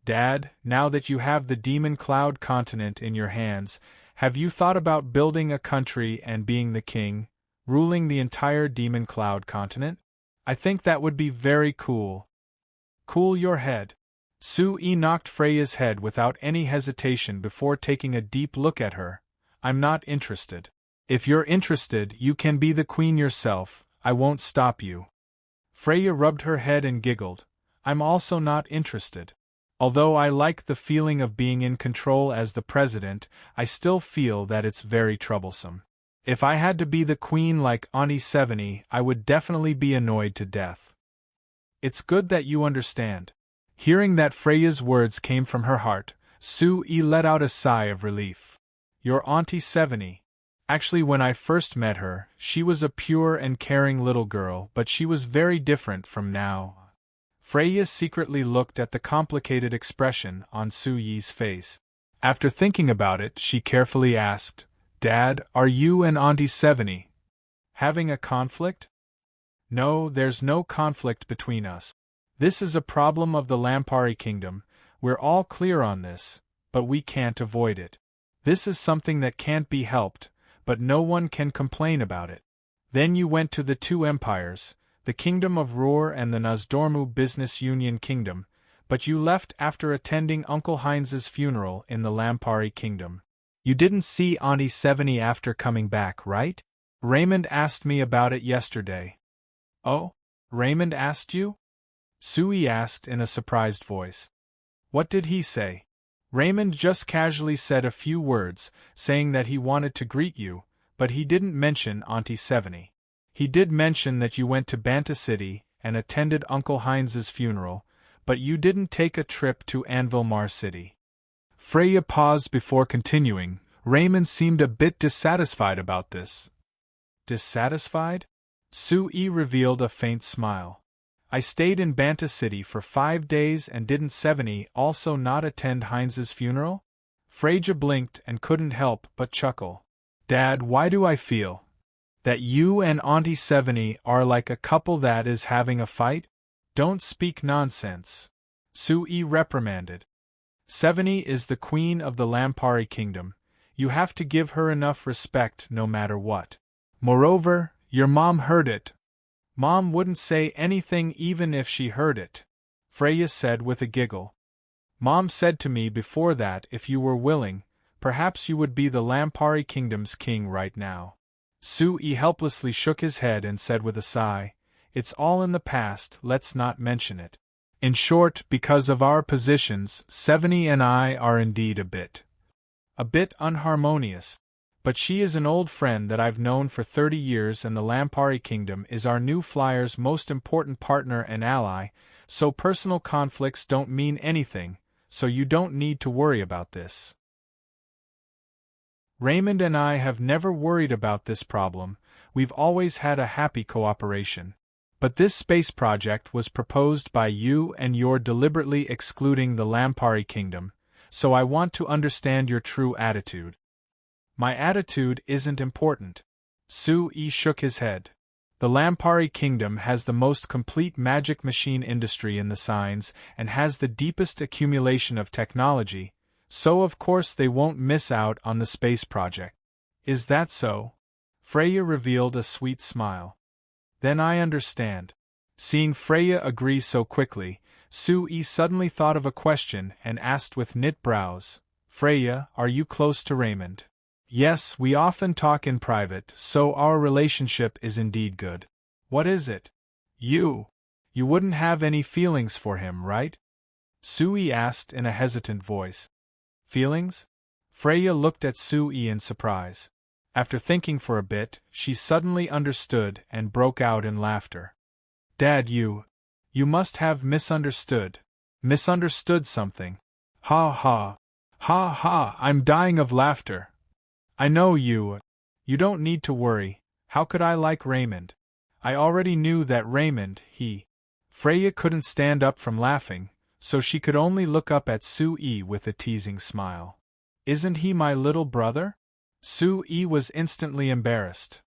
"Dad, now that you have the Demon Cloud continent in your hands, have you thought about building a country and being the king, ruling the entire Demon Cloud continent? I think that would be very cool." "Cool your head." Su-E knocked Freya's head without any hesitation before taking a deep look at her. "I'm not interested. If you're interested, you can be the queen yourself, I won't stop you." Freya rubbed her head and giggled. "I'm also not interested. Although I like the feeling of being in control as the president, I still feel that it's very troublesome. If I had to be the queen like Auntie Seveni, I would definitely be annoyed to death." "It's good that you understand." Hearing that Freya's words came from her heart, Su-E let out a sigh of relief. "Your Auntie Seveni. Actually, when I first met her, she was a pure and caring little girl, but she was very different from now." Freya secretly looked at the complicated expression on Su-Ye's face. After thinking about it, she carefully asked, "Dad, are you and Auntie Seveni having a conflict?" "No, there's no conflict between us. This is a problem of the Lampari Kingdom, we're all clear on this, but we can't avoid it. This is something that can't be helped, but no one can complain about it. Then you went to the two empires, the Kingdom of Roer and the Nozdormu Business Union Kingdom, but you left after attending Uncle Heinz's funeral in the Lampari Kingdom. You didn't see Auntie Seveni after coming back, right? Raymond asked me about it yesterday." "Oh? Raymond asked you?" Su-E asked in a surprised voice. "What did he say?" "Raymond just casually said a few words, saying that he wanted to greet you, but he didn't mention Auntie Seveni. He did mention that you went to Banta City and attended Uncle Heinz's funeral, but you didn't take a trip to Anvilmar City." Freya paused before continuing. Raymond seemed a bit dissatisfied about this. "Dissatisfied?" Su-E revealed a faint smile. "I stayed in Banta City for 5 days and didn't Seveni also not attend Heinz's funeral?" Freya blinked and couldn't help but chuckle. "Dad, why do I feel That you and Auntie Seveny are like a couple that is having a fight? Don't speak nonsense, Sui reprimanded. Seveny is the queen of the Lampari kingdom. You have to give her enough respect no matter what. Moreover, your mom heard it. Mom wouldn't say anything even if she heard it, Freya said with a giggle. Mom said to me before that if you were willing, perhaps you would be the Lampari kingdom's king right now. Sui helplessly shook his head and said with a sigh, It's all in the past, let's not mention it. In short, because of our positions, Seveny and I are indeed a bit unharmonious. But she is an old friend that I've known for 30 years and the Lampari kingdom is our new flyer's most important partner and ally, so personal conflicts don't mean anything, so you don't need to worry about this. Raymond and I have never worried about this problem, we've always had a happy cooperation. But this space project was proposed by you and you're deliberately excluding the Lampari kingdom, so I want to understand your true attitude. My attitude isn't important. Sui shook his head. The Lampari kingdom has the most complete magic machine industry in the signs and has the deepest accumulation of technology, so of course they won't miss out on the space project. Is that so? Freya revealed a sweet smile. Then I understand. Seeing Freya agree so quickly, Sui suddenly thought of a question and asked with knit brows, Freya, are you close to Raymond? Yes, we often talk in private, so our relationship is indeed good. What is it? You wouldn't have any feelings for him, right? Sui asked in a hesitant voice. Feelings? Freya looked at Sui in surprise. After thinking for a bit, she suddenly understood and broke out in laughter. Dad, you must have misunderstood something. Ha ha. Ha ha, I'm dying of laughter. I know you don't need to worry, how could I like Raymond? I already knew that Raymond, Freya couldn't stand up from laughing, so she could only look up at Sui with a teasing smile. Isn't he my little brother? Sui was instantly embarrassed.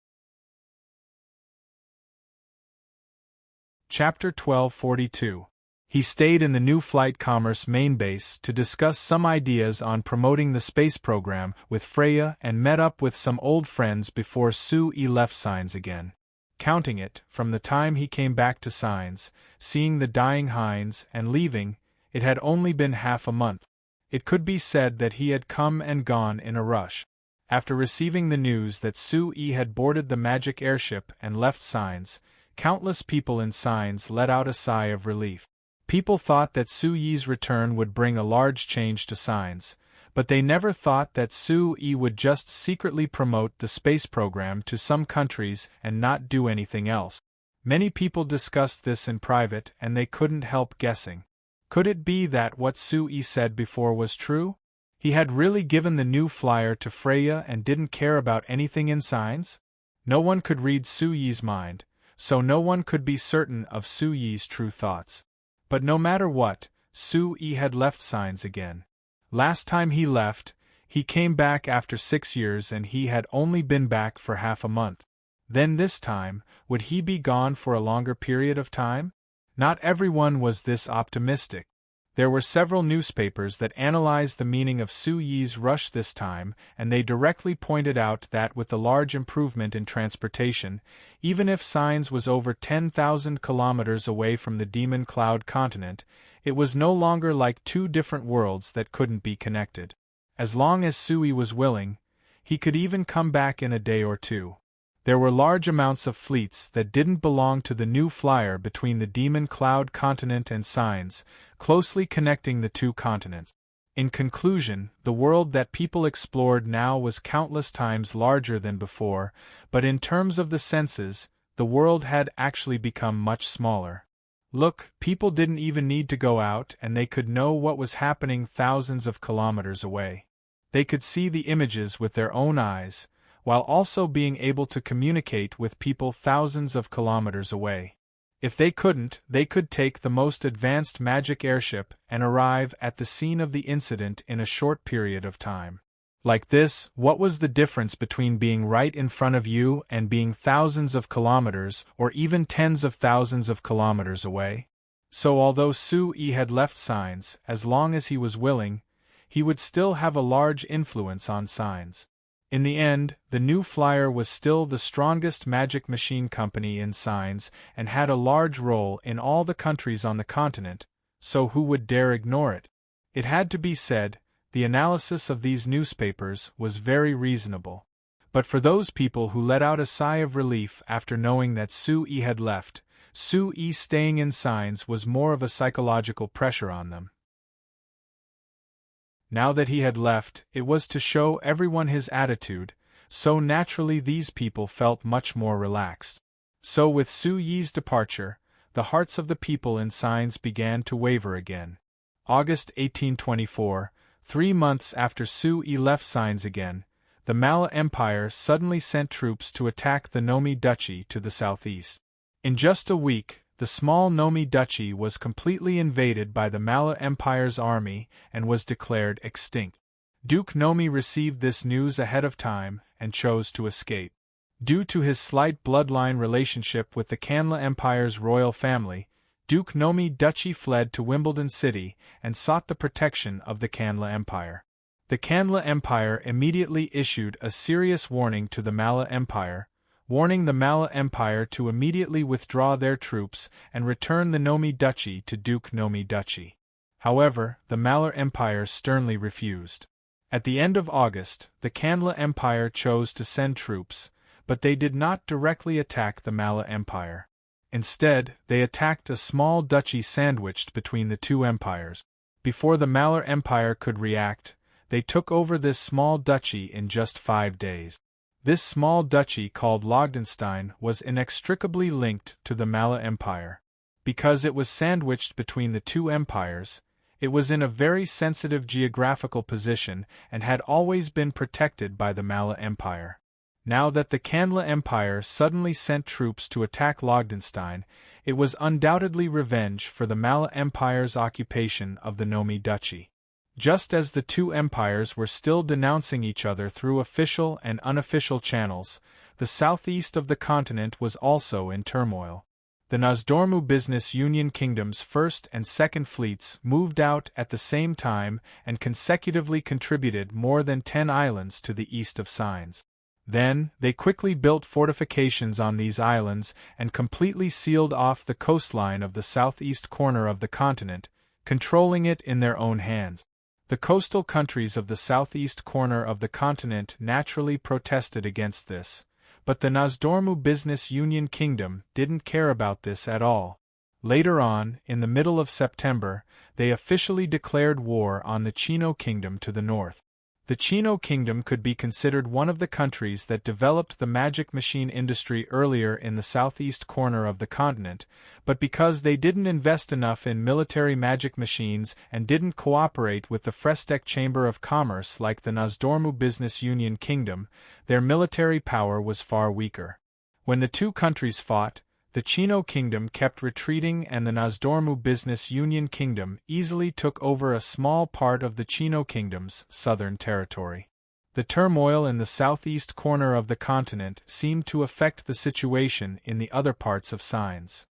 Chapter 1242. He stayed in the New Flight Commerce main base to discuss some ideas on promoting the space program with Freya and met up with some old friends before Sui left Signs again. Counting it, from the time he came back to Signs, seeing the dying Hines and leaving, it had only been half a month. It could be said that he had come and gone in a rush. After receiving the news that Sui had boarded the magic airship and left Signs, countless people in Signs let out a sigh of relief. People thought that Sui's return would bring a large change to Signs, but they never thought that Sui would just secretly promote the space program to some countries and not do anything else. Many people discussed this in private and they couldn't help guessing. Could it be that what Sui said before was true? He had really given the new flyer to Freya and didn't care about anything in Signs? No one could read Sui's mind, so no one could be certain of Sui's true thoughts. But no matter what, Sui had left Signs again. Last time he left, he came back after 6 years and he had only been back for half a month. Then this time, would he be gone for a longer period of time? Not everyone was this optimistic. There were several newspapers that analyzed the meaning of Sui's rush this time, and they directly pointed out that with the large improvement in transportation, even if Signs was over 10,000 kilometers away from the Demon Cloud continent, it was no longer like two different worlds that couldn't be connected. As long as Sui was willing, he could even come back in a day or two. There were large amounts of fleets that didn't belong to the new flyer between the Demon Cloud continent and Signs, closely connecting the two continents. In conclusion, the world that people explored now was countless times larger than before, but in terms of the senses, the world had actually become much smaller. Look, people didn't even need to go out and they could know what was happening thousands of kilometers away. They could see the images with their own eyes, while also being able to communicate with people thousands of kilometers away. If they couldn't, they could take the most advanced magic airship and arrive at the scene of the incident in a short period of time. Like this, what was the difference between being right in front of you and being thousands of kilometers or even tens of thousands of kilometers away? So although Sui had left signs, as long as he was willing, he would still have a large influence on signs. In the end, the new flyer was still the strongest magic machine company in signs and had a large role in all the countries on the continent, so who would dare ignore it? It had to be said, the analysis of these newspapers was very reasonable. But for those people who let out a sigh of relief after knowing that Sui had left, Sui staying in signs was more of a psychological pressure on them. Now that he had left, it was to show everyone his attitude, so naturally these people felt much more relaxed. So with Sui's departure, the hearts of the people in signs began to waver again. August 1824, 3 months after Sui left signs again, the Mala Empire suddenly sent troops to attack the Nomi Duchy to the southeast. In just a week, the small Nomi Duchy was completely invaded by the Mala Empire's army and was declared extinct. Duke Nomi received this news ahead of time and chose to escape. Due to his slight bloodline relationship with the Kanla Empire's royal family, Duke Nomi Duchy fled to Wimbledon City and sought the protection of the Kanla Empire. The Kanla Empire immediately issued a serious warning to the Mala Empire, warning the Mala Empire to immediately withdraw their troops and return the Nomi Duchy to Duke Nomi Duchy. However, the Mala Empire sternly refused. At the end of August, the Kanla Empire chose to send troops, but they did not directly attack the Mala Empire. Instead, they attacked a small duchy sandwiched between the two empires. Before the Mala Empire could react, they took over this small duchy in just 5 days. This small duchy called Logdenstein was inextricably linked to the Mala Empire. Because it was sandwiched between the two empires, it was in a very sensitive geographical position and had always been protected by the Mala Empire. Now that the Kanla Empire suddenly sent troops to attack Logdenstein, it was undoubtedly revenge for the Mala Empire's occupation of the Nomi Duchy. Just as the two empires were still denouncing each other through official and unofficial channels, the southeast of the continent was also in turmoil. The Nozdormu Business Union Kingdom's first and second fleets moved out at the same time and consecutively contributed more than 10 islands to the east of Signs. Then, they quickly built fortifications on these islands and completely sealed off the coastline of the southeast corner of the continent, controlling it in their own hands. The coastal countries of the southeast corner of the continent naturally protested against this, but the Nozdormu Business Union Kingdom didn't care about this at all. Later on, in the middle of September, they officially declared war on the Chino Kingdom to the north. The Chino Kingdom could be considered one of the countries that developed the magic machine industry earlier in the southeast corner of the continent, but because they didn't invest enough in military magic machines and didn't cooperate with the Frestek Chamber of Commerce like the Nozdormu Business Union Kingdom, their military power was far weaker. When the two countries fought, the Chino Kingdom kept retreating and the Nozdormu Business Union Kingdom easily took over a small part of the Chino Kingdom's southern territory. The turmoil in the southeast corner of the continent seemed to affect the situation in the other parts of Signs.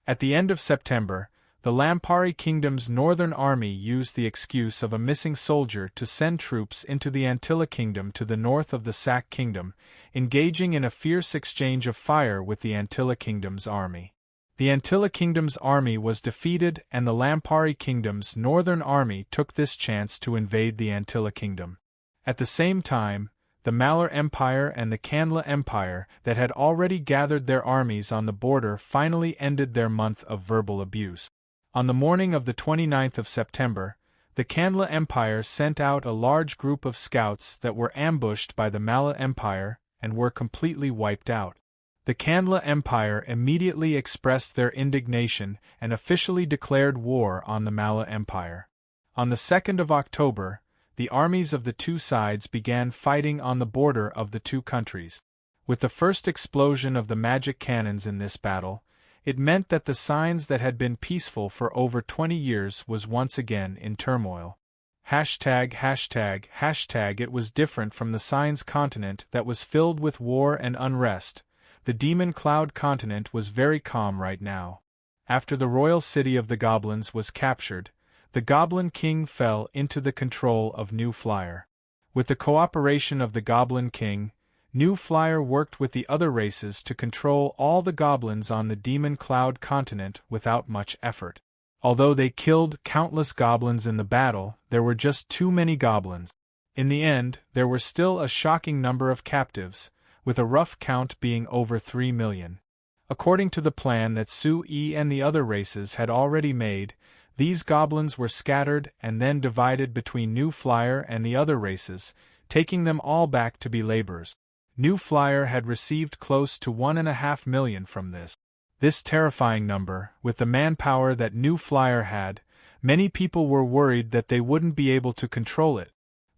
At the end of September, the Lampari Kingdom's northern army used the excuse of a missing soldier to send troops into the Antilla Kingdom to the north of the Sac Kingdom, engaging in a fierce exchange of fire with the Antilla Kingdom's army. The Antilla Kingdom's army was defeated and the Lampari Kingdom's northern army took this chance to invade the Antilla Kingdom. At the same time, the Malar Empire and the Kanla Empire that had already gathered their armies on the border finally ended their month of verbal abuse. On the morning of the 29th of September, the Kanla Empire sent out a large group of scouts that were ambushed by the Mala Empire and were completely wiped out. The Kanla Empire immediately expressed their indignation and officially declared war on the Mala Empire. On the 2nd of October, the armies of the two sides began fighting on the border of the two countries. With the first explosion of the magic cannons in this battle, it meant that the Signs that had been peaceful for over 20 years was once again in turmoil. Hashtag. It was different from the Signs continent that was filled with war and unrest. The Demon Cloud continent was very calm right now. After the royal city of the goblins was captured, the Goblin King fell into the control of New Flyer. With the cooperation of the Goblin King, New Flyer worked with the other races to control all the goblins on the Demon Cloud continent without much effort. Although they killed countless goblins in the battle, there were just too many goblins. In the end, there were still a shocking number of captives, with a rough count being over 3 million. According to the plan that Sui and the other races had already made, these goblins were scattered and then divided between New Flyer and the other races, taking them all back to be laborers. New Flyer had received close to 1.5 million from this. This terrifying number, with the manpower that New Flyer had, many people were worried that they wouldn't be able to control it.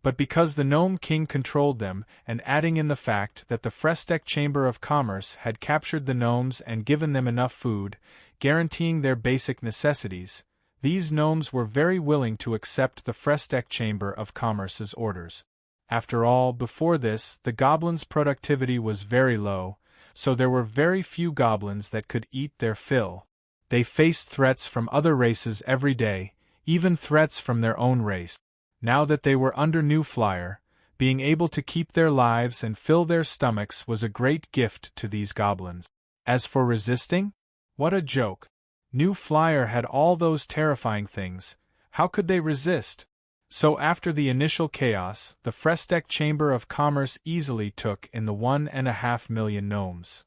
But because the Gnome King controlled them, and adding in the fact that the Frestek Chamber of Commerce had captured the gnomes and given them enough food, guaranteeing their basic necessities, these gnomes were very willing to accept the Frestek Chamber of Commerce's orders. After all, before this, the goblins' productivity was very low, so there were very few goblins that could eat their fill. They faced threats from other races every day, even threats from their own race. Now that they were under New Flyer, being able to keep their lives and fill their stomachs was a great gift to these goblins. As for resisting? What a joke! New Flyer had all those terrifying things, how could they resist? So after the initial chaos, the Frestek Chamber of Commerce easily took in the 1.5 million gnomes.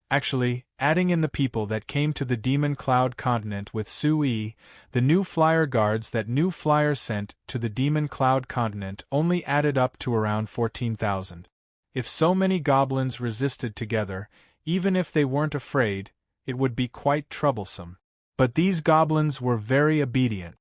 Actually, adding in the people that came to the Demon Cloud continent with Sui, the New Flyer guards that New Flyer sent to the Demon Cloud continent only added up to around 14,000. If so many goblins resisted together, even if they weren't afraid, it would be quite troublesome. But these goblins were very obedient.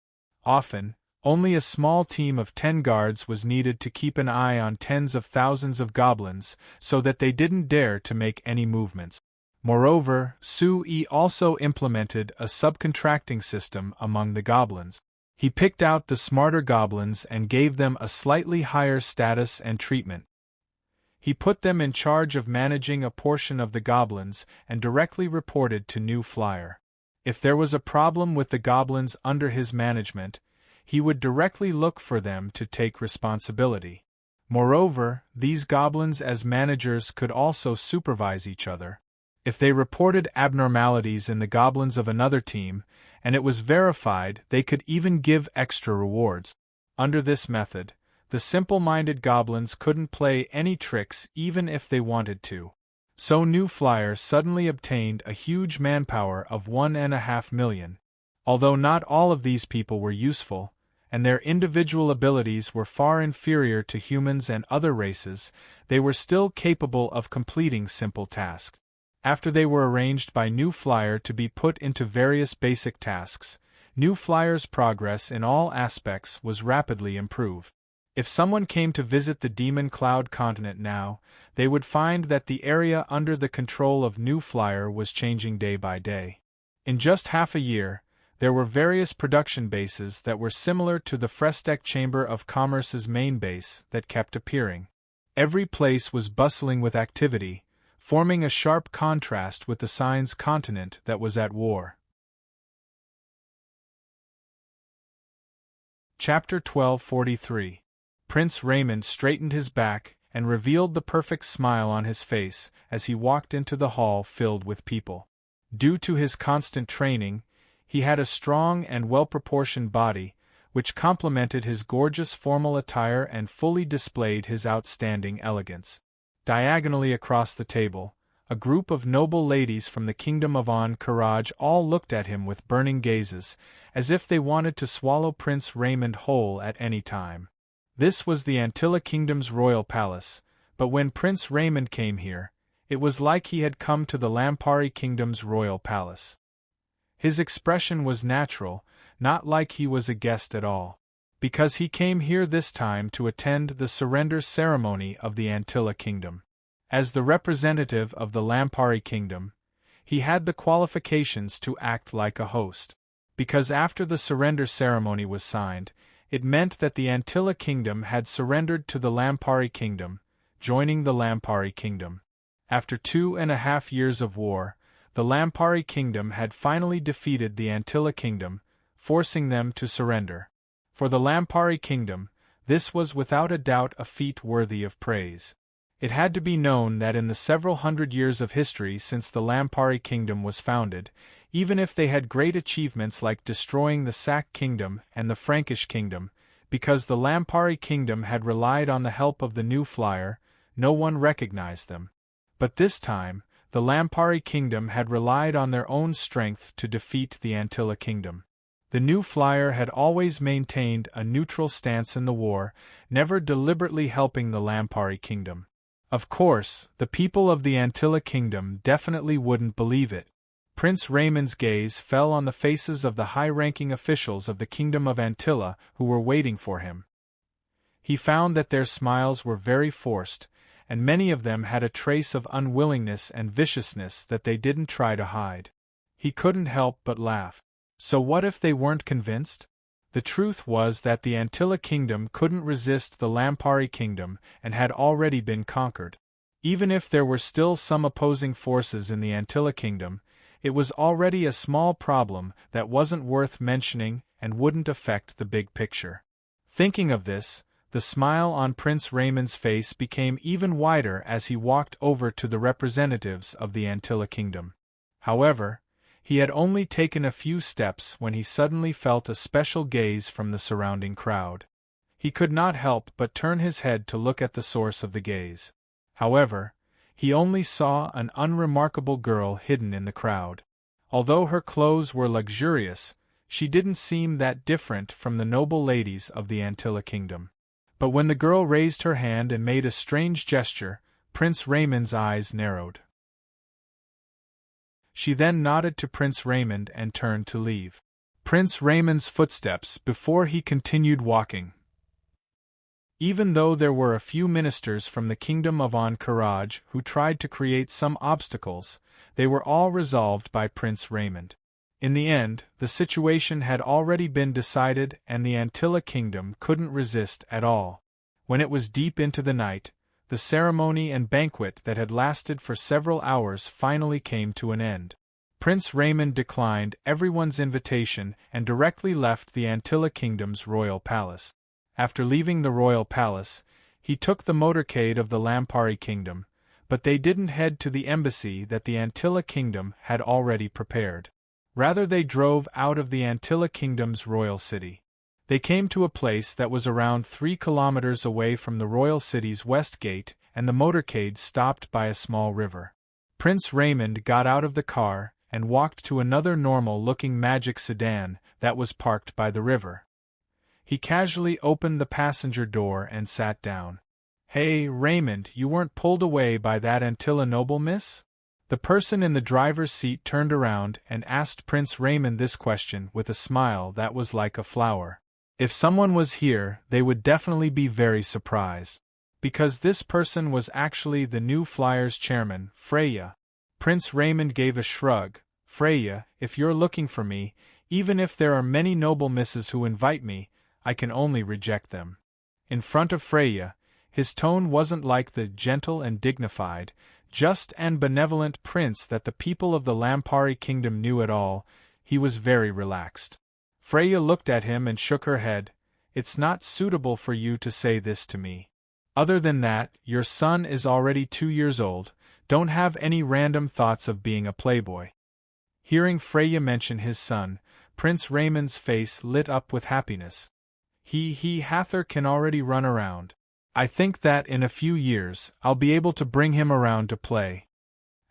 Often, only a small team of 10 guards was needed to keep an eye on tens of thousands of goblins so that they didn't dare to make any movements. Moreover, Sui also implemented a subcontracting system among the goblins. He picked out the smarter goblins and gave them a slightly higher status and treatment. He put them in charge of managing a portion of the goblins and directly reported to New Flyer. If there was a problem with the goblins under his management, he would directly look for them to take responsibility. Moreover, these goblins as managers could also supervise each other. If they reported abnormalities in the goblins of another team, and it was verified, they could even give extra rewards. Under this method, the simple-minded goblins couldn't play any tricks even if they wanted to. So New Flyer suddenly obtained a huge manpower of 1.5 million. Although not all of these people were useful, and their individual abilities were far inferior to humans and other races, they were still capable of completing simple tasks. After they were arranged by New Flyer to be put into various basic tasks, New Flyer's progress in all aspects was rapidly improved. If someone came to visit the Demon Cloud continent now, they would find that the area under the control of New Flyer was changing day by day. In just half a year, there were various production bases that were similar to the Frestek Chamber of Commerce's main base that kept appearing. Every place was bustling with activity, forming a sharp contrast with the Signs continent that was at war. Chapter 1243. Prince Raymond straightened his back and revealed the perfect smile on his face as he walked into the hall filled with people. Due to his constant training, he had a strong and well-proportioned body, which complemented his gorgeous formal attire and fully displayed his outstanding elegance. Diagonally across the table, a group of noble ladies from the kingdom of Ancient all looked at him with burning gazes, as if they wanted to swallow Prince Raymond whole at any time. This was the Antilla Kingdom's royal palace, but when Prince Raymond came here, it was like he had come to the Lampari Kingdom's royal palace. His expression was natural, not like he was a guest at all, because he came here this time to attend the surrender ceremony of the Antilla Kingdom. As the representative of the Lampari Kingdom, he had the qualifications to act like a host. because after the surrender ceremony was signed, it meant that the Antilla kingdom had surrendered to the Lampari kingdom, joining the Lampari kingdom. After 2.5 years of war, the Lampari kingdom had finally defeated the Antilla kingdom, forcing them to surrender. For the Lampari kingdom, this was without a doubt a feat worthy of praise. It had to be known that in the several hundred years of history since the Lampari kingdom was founded, even if they had great achievements like destroying the Sac kingdom and the Frankish kingdom, because the Lampari kingdom had relied on the help of the new flyer, no one recognized them. But this time, the Lampari kingdom had relied on their own strength to defeat the Antilla kingdom. The new flyer had always maintained a neutral stance in the war, never deliberately helping the Lampari kingdom. Of course, the people of the Antilla kingdom definitely wouldn't believe it. Prince Raymond's gaze fell on the faces of the high-ranking officials of the kingdom of Antilla who were waiting for him. He found that their smiles were very forced, and many of them had a trace of unwillingness and viciousness that they didn't try to hide. He couldn't help but laugh. So what if they weren't convinced? The truth was that the Antilla kingdom couldn't resist the Lampari kingdom and had already been conquered. Even if there were still some opposing forces in the Antilla kingdom, it was already a small problem that wasn't worth mentioning and wouldn't affect the big picture. Thinking of this, the smile on Prince Raymond's face became even wider as he walked over to the representatives of the Antilla kingdom. However, he had only taken a few steps when he suddenly felt a special gaze from the surrounding crowd. He could not help but turn his head to look at the source of the gaze. However, he only saw an unremarkable girl hidden in the crowd. Although her clothes were luxurious, she didn't seem that different from the noble ladies of the Antilla kingdom. But when the girl raised her hand and made a strange gesture, Prince Raymond's eyes narrowed. She then nodded to Prince Raymond and turned to leave. Prince Raymond's footsteps before he continued walking. Even though there were a few ministers from the kingdom of Ancharaj who tried to create some obstacles, they were all resolved by Prince Raymond. In the end, the situation had already been decided and the Antilla kingdom couldn't resist at all. When it was deep into the night, the ceremony and banquet that had lasted for several hours finally came to an end. Prince Raymond declined everyone's invitation and directly left the Antilla kingdom's royal palace. After leaving the royal palace, he took the motorcade of the Lampari kingdom, but they didn't head to the embassy that the Antilla kingdom had already prepared. Rather, they drove out of the Antilla kingdom's royal city. They came to a place that was around 3 kilometers away from the royal city's west gate, and the motorcade stopped by a small river. Prince Raymond got out of the car and walked to another normal-looking magic sedan that was parked by the river. He casually opened the passenger door and sat down. "Hey, Raymond, you weren't pulled away by that Antilla noble, miss?" The person in the driver's seat turned around and asked Prince Raymond this question with a smile that was like a flower. If someone was here, they would definitely be very surprised. Because this person was actually the new flyer's chairman, Freya. Prince Raymond gave a shrug. "Freya, if you're looking for me, even if there are many noble misses who invite me, I can only reject them." In front of Freya, his tone wasn't like the gentle and dignified, just and benevolent prince that the people of the Lampari kingdom knew at all. He was very relaxed. Freya looked at him and shook her head. "It's not suitable for you to say this to me. Other than that, your son is already 2 years old. Don't have any random thoughts of being a playboy." Hearing Freya mention his son, Prince Raymond's face lit up with happiness. Hather can already run around. I think that in a few years, I'll be able to bring him around to play.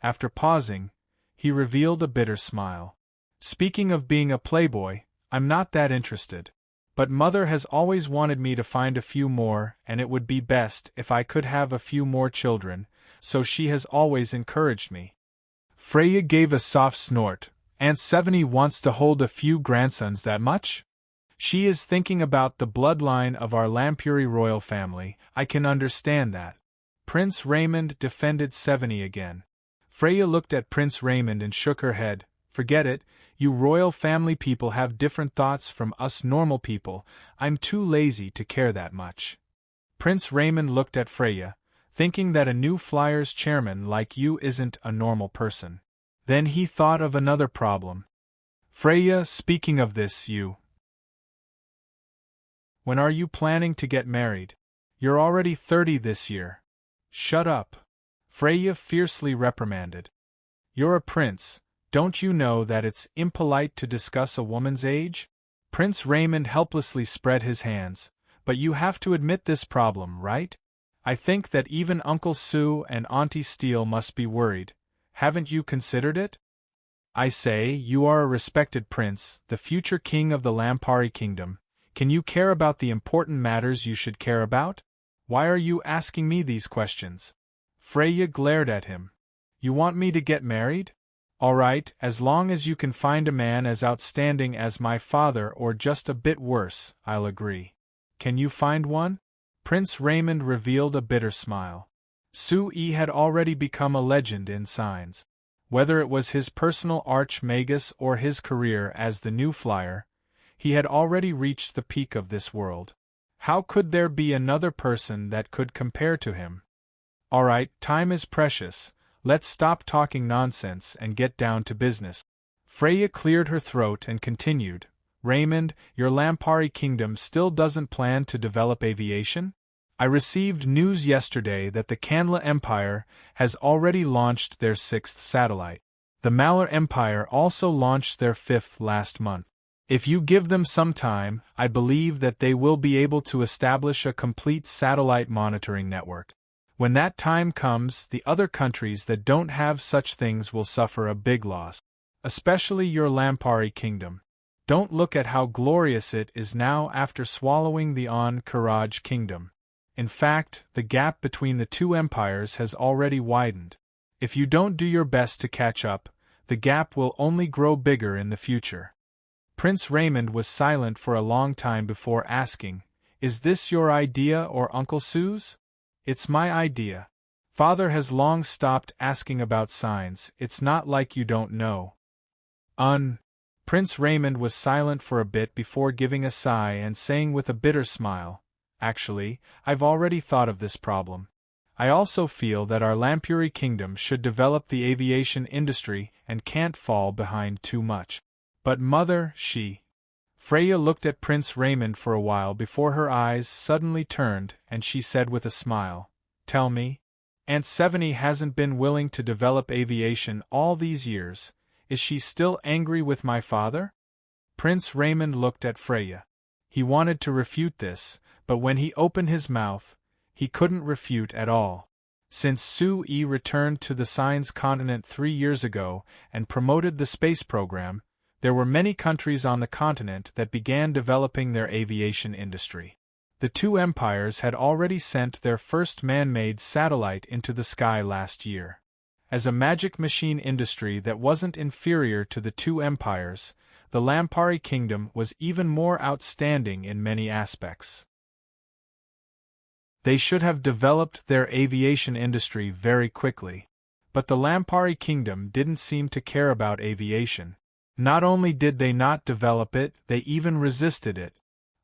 After pausing, he revealed a bitter smile. "Speaking of being a playboy, I'm not that interested. But Mother has always wanted me to find a few more, and it would be best if I could have a few more children, so she has always encouraged me." Freya gave a soft snort. "Aunt Seveni wants to hold a few grandsons that much? She is thinking about the bloodline of our Lampuri royal family. I can understand that." Prince Raymond defended Seveni again. Freya looked at Prince Raymond and shook her head. Forget it, you royal family people have different thoughts from us normal people, I'm too lazy to care that much. Prince Raymond looked at Freya, thinking that a new Flyers chairman like you isn't a normal person. Then he thought of another problem. Freya, speaking of this, when are you planning to get married? You're already 30 this year. Shut up. Freya fiercely reprimanded. You're a prince, don't you know that it's impolite to discuss a woman's age? Prince Raymond helplessly spread his hands. But you have to admit this problem, right? I think that even Uncle Sue and Auntie Steele must be worried. Haven't you considered it? I say, you are a respected prince, the future king of the Lampari kingdom. Can you care about the important matters you should care about? Why are you asking me these questions? Freya glared at him. You want me to get married? All right, as long as you can find a man as outstanding as my father or just a bit worse, I'll agree. Can you find one? Prince Raymond revealed a bitter smile. Sue had already become a legend in signs. Whether it was his personal arch-magus or his career as the new flyer, he had already reached the peak of this world. How could there be another person that could compare to him? All right, time is precious. Let's stop talking nonsense and get down to business. Freya cleared her throat and continued. Raymond, your Lampari kingdom still doesn't plan to develop aviation? I received news yesterday that the Canla Empire has already launched their 6th satellite. The Malar Empire also launched their 5th last month. If you give them some time, I believe that they will be able to establish a complete satellite monitoring network. When that time comes, the other countries that don't have such things will suffer a big loss. Especially your Lampari kingdom. Don't look at how glorious it is now after swallowing the Karaj kingdom. In fact, the gap between the two empires has already widened. If you don't do your best to catch up, the gap will only grow bigger in the future. Prince Raymond was silent for a long time before asking, Is this your idea or Uncle Sue's? It's my idea. Father has long stopped asking about signs, it's not like you don't know. Prince Raymond was silent for a bit before giving a sigh and saying with a bitter smile, Actually, I've already thought of this problem. I also feel that our Lampuri kingdom should develop the aviation industry and can't fall behind too much. But mother, Freya looked at Prince Raymond for a while before her eyes suddenly turned and she said with a smile, Tell me, Aunt Seveny hasn't been willing to develop aviation all these years. Is she still angry with my father? Prince Raymond looked at Freya. He wanted to refute this, but when he opened his mouth, he couldn't refute at all. Since Sue returned to the Signs continent 3 years ago and promoted the space program, there were many countries on the continent that began developing their aviation industry. The two empires had already sent their first man-made satellite into the sky last year. As a magic machine industry that wasn't inferior to the two empires, the Lampari kingdom was even more outstanding in many aspects. They should have developed their aviation industry very quickly. But the Lampari kingdom didn't seem to care about aviation. Not only did they not develop it, they even resisted it.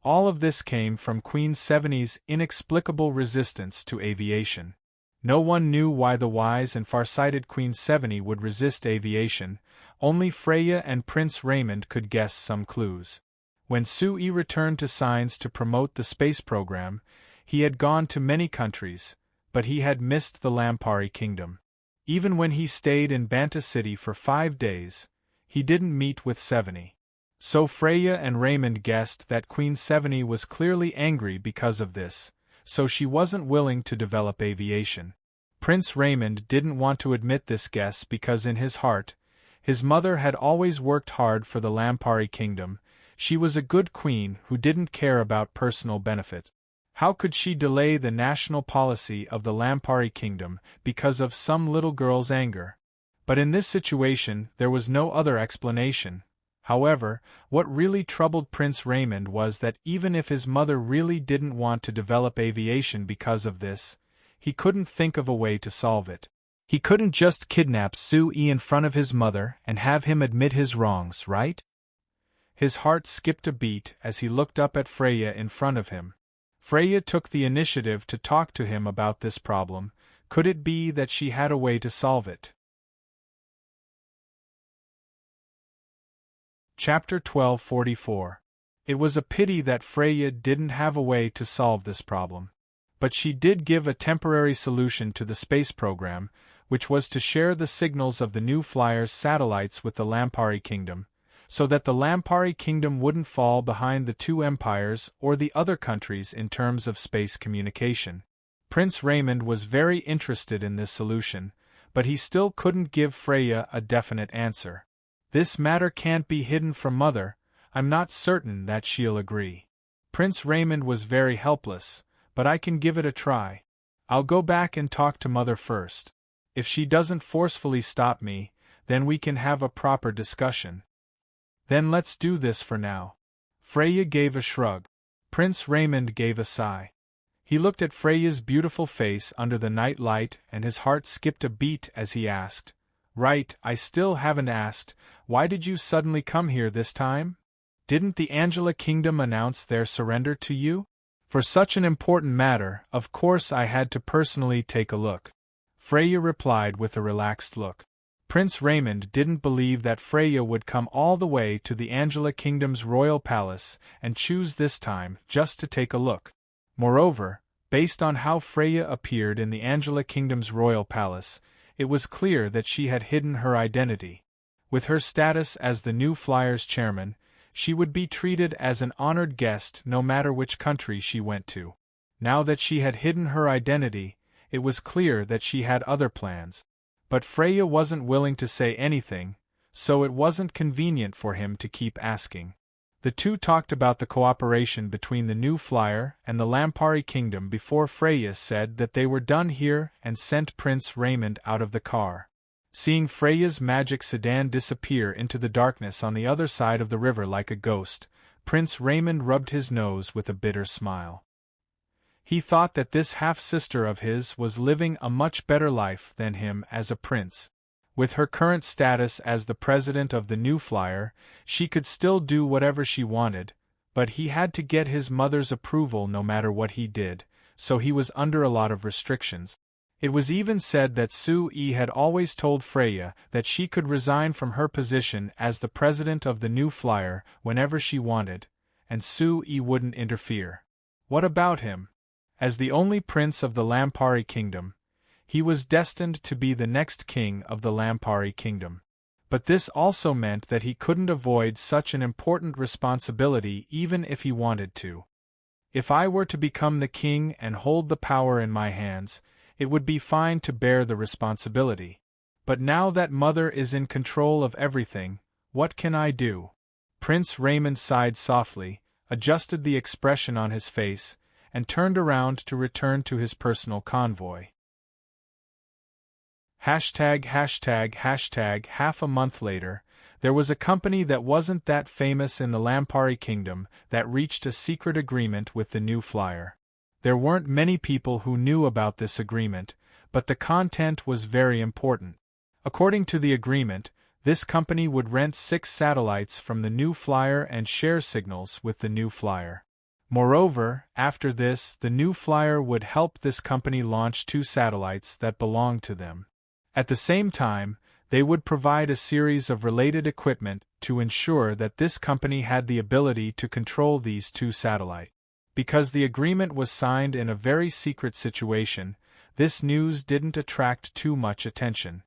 All of this came from Queen Seveny's inexplicable resistance to aviation. No one knew why the wise and farsighted Queen Seveny would resist aviation, only Freya and Prince Raymond could guess some clues. When Sue returned to Signs to promote the space program, he had gone to many countries, but he had missed the Lampari kingdom. Even when he stayed in Banta City for 5 days, he didn't meet with Seveny. So Freya and Raymond guessed that Queen Seveny was clearly angry because of this, so she wasn't willing to develop aviation. Prince Raymond didn't want to admit this guess because in his heart, his mother had always worked hard for the Lampari kingdom. She was a good queen who didn't care about personal benefit. How could she delay the national policy of the Lampari kingdom because of some little girl's anger? But in this situation there was no other explanation. However, what really troubled Prince Raymond was that even if his mother really didn't want to develop aviation because of this, he couldn't think of a way to solve it. He couldn't just kidnap Sue in front of his mother and have him admit his wrongs, right? His heart skipped a beat as he looked up at Freya in front of him. Freya took the initiative to talk to him about this problem. Could it be that she had a way to solve it? Chapter 1244. It was a pity that Freya didn't have a way to solve this problem. But she did give a temporary solution to the space program, which was to share the signals of the new flyer's satellites with the Lampari Kingdom, so that the Lampari Kingdom wouldn't fall behind the two empires or the other countries in terms of space communication. Prince Raymond was very interested in this solution, but he still couldn't give Freya a definite answer. This matter can't be hidden from Mother. I'm not certain that she'll agree. Prince Raymond was very helpless, but I can give it a try. I'll go back and talk to Mother first. If she doesn't forcefully stop me, then we can have a proper discussion. Then let's do this for now. Freya gave a shrug. Prince Raymond gave a sigh. He looked at Freya's beautiful face under the night light and his heart skipped a beat as he asked, "Right, I still haven't asked, why did you suddenly come here this time? Didn't the Angela Kingdom announce their surrender to you? For such an important matter, of course I had to personally take a look." Freya replied with a relaxed look. Prince Raymond didn't believe that Freya would come all the way to the Angela Kingdom's royal palace and choose this time just to take a look. Moreover, based on how Freya appeared in the Angela Kingdom's royal palace, it was clear that she had hidden her identity. With her status as the new Flyers chairman, she would be treated as an honored guest no matter which country she went to. Now that she had hidden her identity, it was clear that she had other plans. But Freya wasn't willing to say anything, so it wasn't convenient for him to keep asking. The two talked about the cooperation between the new Flyer and the Lampari Kingdom before Freya said that they were done here and sent Prince Raymond out of the car. Seeing Freya's magic sedan disappear into the darkness on the other side of the river like a ghost, Prince Raymond rubbed his nose with a bitter smile. He thought that this half-sister of his was living a much better life than him as a prince. With her current status as the president of the New Flyer, she could still do whatever she wanted, but he had to get his mother's approval no matter what he did, so he was under a lot of restrictions. It was even said that Sue-E had always told Freya that she could resign from her position as the president of the New Flyer whenever she wanted, and Sue-E wouldn't interfere. What about him? As the only prince of the Lampari Kingdom, he was destined to be the next king of the Lampari Kingdom. But this also meant that he couldn't avoid such an important responsibility even if he wanted to. If I were to become the king and hold the power in my hands, it would be fine to bear the responsibility. But now that Mother is in control of everything, what can I do? Prince Raymond sighed softly, adjusted the expression on his face, and turned around to return to his personal convoy. Half a month later, there was a company that wasn't that famous in the Lampari Kingdom that reached a secret agreement with the New Flyer. There weren't many people who knew about this agreement, but the content was very important. According to the agreement, this company would rent 6 satellites from the New Flyer and share signals with the New Flyer. Moreover, after this, the New Flyer would help this company launch 2 satellites that belonged to them. At the same time, they would provide a series of related equipment to ensure that this company had the ability to control these 2 satellites. Because the agreement was signed in a very secret situation, this news didn't attract too much attention.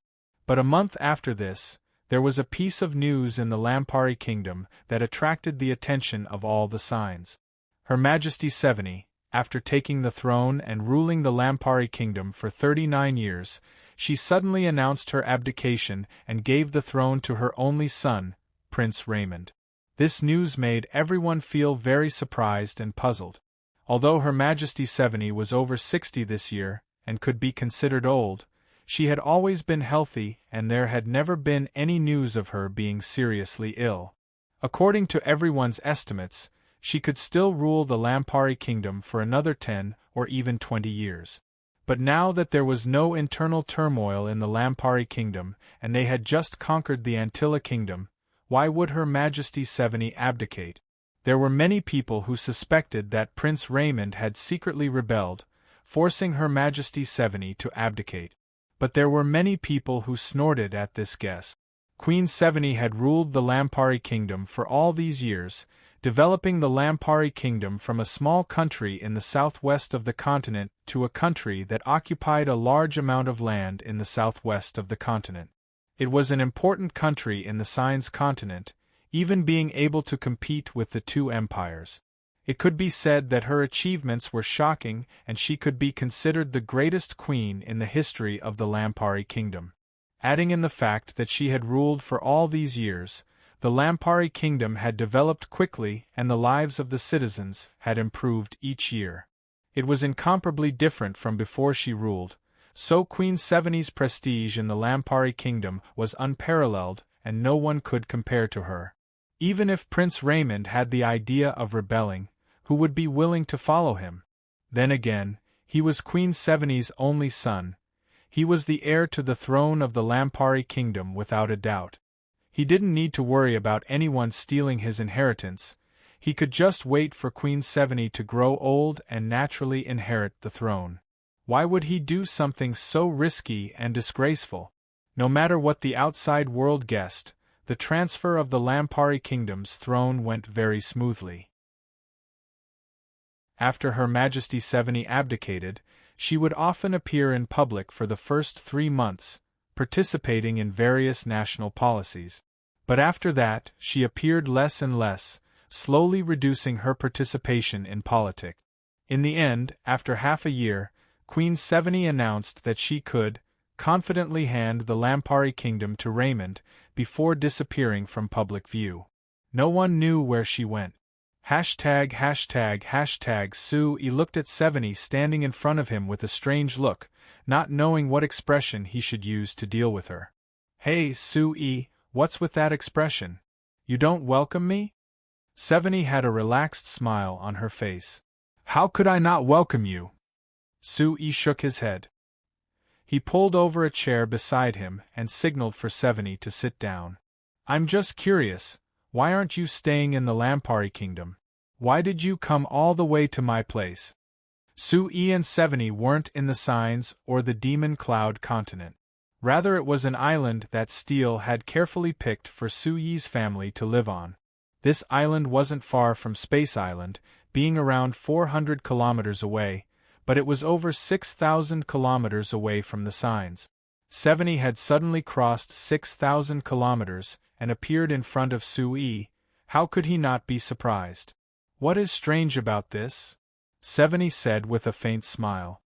But a month after this, there was a piece of news in the Lampari Kingdom that attracted the attention of all the signs. Her Majesty Serene, after taking the throne and ruling the Lampari Kingdom for 39 years, she suddenly announced her abdication and gave the throne to her only son, Prince Raymond. This news made everyone feel very surprised and puzzled. Although Her Majesty Serene was over 60 this year, and could be considered old, she had always been healthy and there had never been any news of her being seriously ill. According to everyone's estimates, she could still rule the Lampari Kingdom for another 10 or even 20 years. But now that there was no internal turmoil in the Lampari kingdom, and they had just conquered the Antilla kingdom, why would Her Majesty Seveni abdicate? There were many people who suspected that Prince Raymond had secretly rebelled, forcing Her Majesty Seveni to abdicate. But there were many people who snorted at this guess. Queen Seveni had ruled the Lampari kingdom for all these years, developing the Lampari kingdom from a small country in the southwest of the continent to a country that occupied a large amount of land in the southwest of the continent. It was an important country in the Signs continent, even being able to compete with the two empires. It could be said that her achievements were shocking, and she could be considered the greatest queen in the history of the Lampari kingdom. Adding in the fact that she had ruled for all these years, the Lampari kingdom had developed quickly and the lives of the citizens had improved each year. It was incomparably different from before she ruled, so Queen Seveni's prestige in the Lampari kingdom was unparalleled and no one could compare to her. Even if Prince Raymond had the idea of rebelling, who would be willing to follow him? Then again, he was Queen Seveni's only son. He was the heir to the throne of the Lampari kingdom without a doubt. He didn't need to worry about anyone stealing his inheritance. He could just wait for Queen Seveni to grow old and naturally inherit the throne. Why would he do something so risky and disgraceful? No matter what the outside world guessed, the transfer of the Lampari kingdom's throne went very smoothly. After Her Majesty Seveni abdicated, she would often appear in public for the first 3 months, participating in various national policies. But after that, she appeared less and less, slowly reducing her participation in politics. In the end, after half a year, Queen Seveni announced that she could confidently hand the Lampari kingdom to Raymond before disappearing from public view. No one knew where she went. ####. Sue-E looked at Seveni standing in front of him with a strange look, not knowing what expression he should use to deal with her. "Hey, Sue-E, what's with that expression? You don't welcome me?" Seveni had a relaxed smile on her face. "How could I not welcome you?" Sue-E shook his head. He pulled over a chair beside him and signaled for Seveni to sit down. "I'm just curious, why aren't you staying in the Lampari kingdom? Why did you come all the way to my place?" Sue-E and Seveni weren't in the Signs or the Demon Cloud continent. Rather, it was an island that Steele had carefully picked for Sue-Yi's family to live on. This island wasn't far from Space Island, being around 400 kilometers away, but it was over 6,000 kilometers away from the Signs. Seveni had suddenly crossed 6,000 kilometers and appeared in front of Sue-E. How could he not be surprised? "What is strange about this?" Seveni said with a faint smile.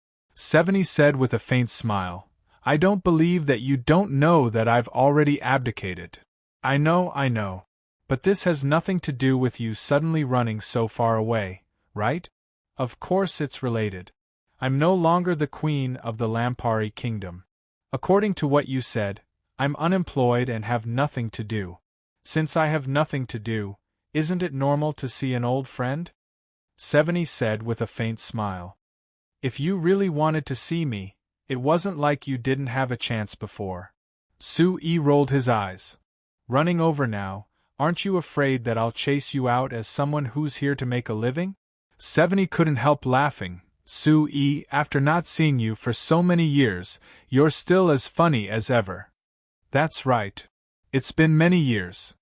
"I don't believe that you don't know that I've already abdicated." I know. But this has nothing to do with you suddenly running so far away, right? Of course it's related. I'm no longer the queen of the Lampari kingdom. According to what you said, I'm unemployed and have nothing to do. Since I have nothing to do, isn't it normal to see an old friend? Seveni said with a faint smile. If you really wanted to see me, it wasn't like you didn't have a chance before. Sue-E rolled his eyes. Running over now, aren't you afraid that I'll chase you out as someone who's here to make a living? Seveni couldn't help laughing. Sue-E, after not seeing you for so many years, you're still as funny as ever. That's right. It's been many years.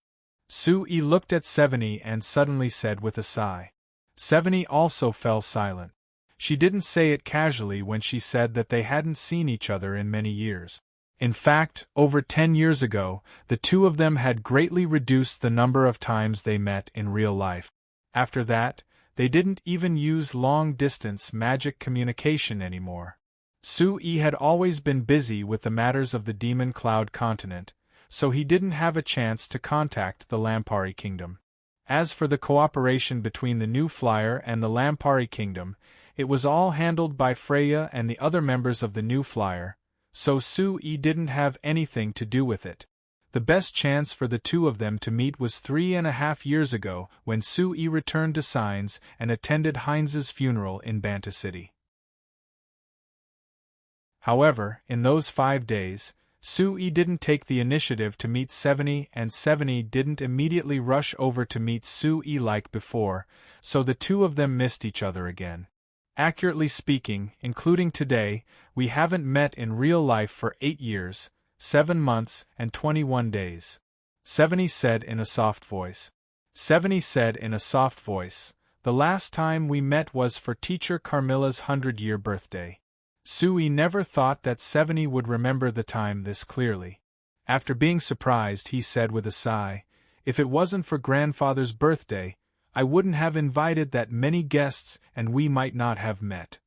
Sue-E looked at Seveni and suddenly said with a sigh. Seveni also fell silent. She didn't say it casually when she said that they hadn't seen each other in many years. In fact, over 10 years ago, the two of them had greatly reduced the number of times they met in real life. After that, they didn't even use long-distance magic communication anymore. Sue-E had always been busy with the matters of the Demon Cloud continent, so he didn't have a chance to contact the Lampari kingdom. As for the cooperation between the New Flyer and the Lampari kingdom, it was all handled by Freya and the other members of the New Flyer, so Sue-E didn't have anything to do with it. The best chance for the two of them to meet was 3.5 years ago when Sue-E returned to Signs and attended Heinz's funeral in Banta City. However, in those 5 days, Sui didn't take the initiative to meet Seveni, and Seveni didn't immediately rush over to meet Sui like before, so the two of them missed each other again. Accurately speaking, including today, we haven't met in real life for 8 years, 7 months, and 21 days. Seveni said in a soft voice. Seveni said in a soft voice, the last time we met was for teacher Carmilla's 100-year birthday. Sui never thought that Seveni would remember the time this clearly. After being surprised, he said with a sigh, if it wasn't for grandfather's birthday, I wouldn't have invited that many guests and we might not have met.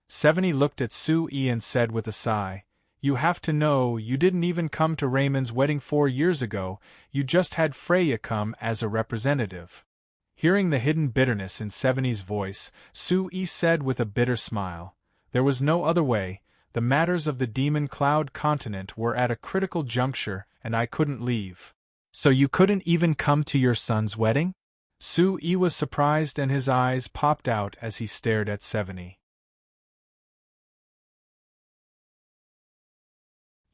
Seveni looked at Sui and said with a sigh, you have to know you didn't even come to Raymond's wedding 4 years ago, you just had Freya come as a representative. Hearing the hidden bitterness in Seveni's voice, Sui said with a bitter smile, there was no other way, the matters of the Demon Cloud continent were at a critical juncture and I couldn't leave. So you couldn't even come to your son's wedding? Sui was surprised and his eyes popped out as he stared at Seveni.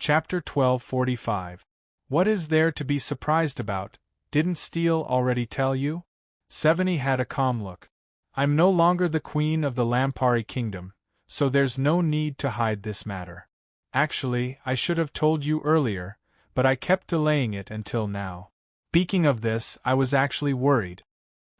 Chapter 1245. What is there to be surprised about? Didn't Steele already tell you? Seveni had a calm look. I'm no longer the queen of the Lampari kingdom, so there's no need to hide this matter. Actually, I should have told you earlier, but I kept delaying it until now. Speaking of this, I was actually worried.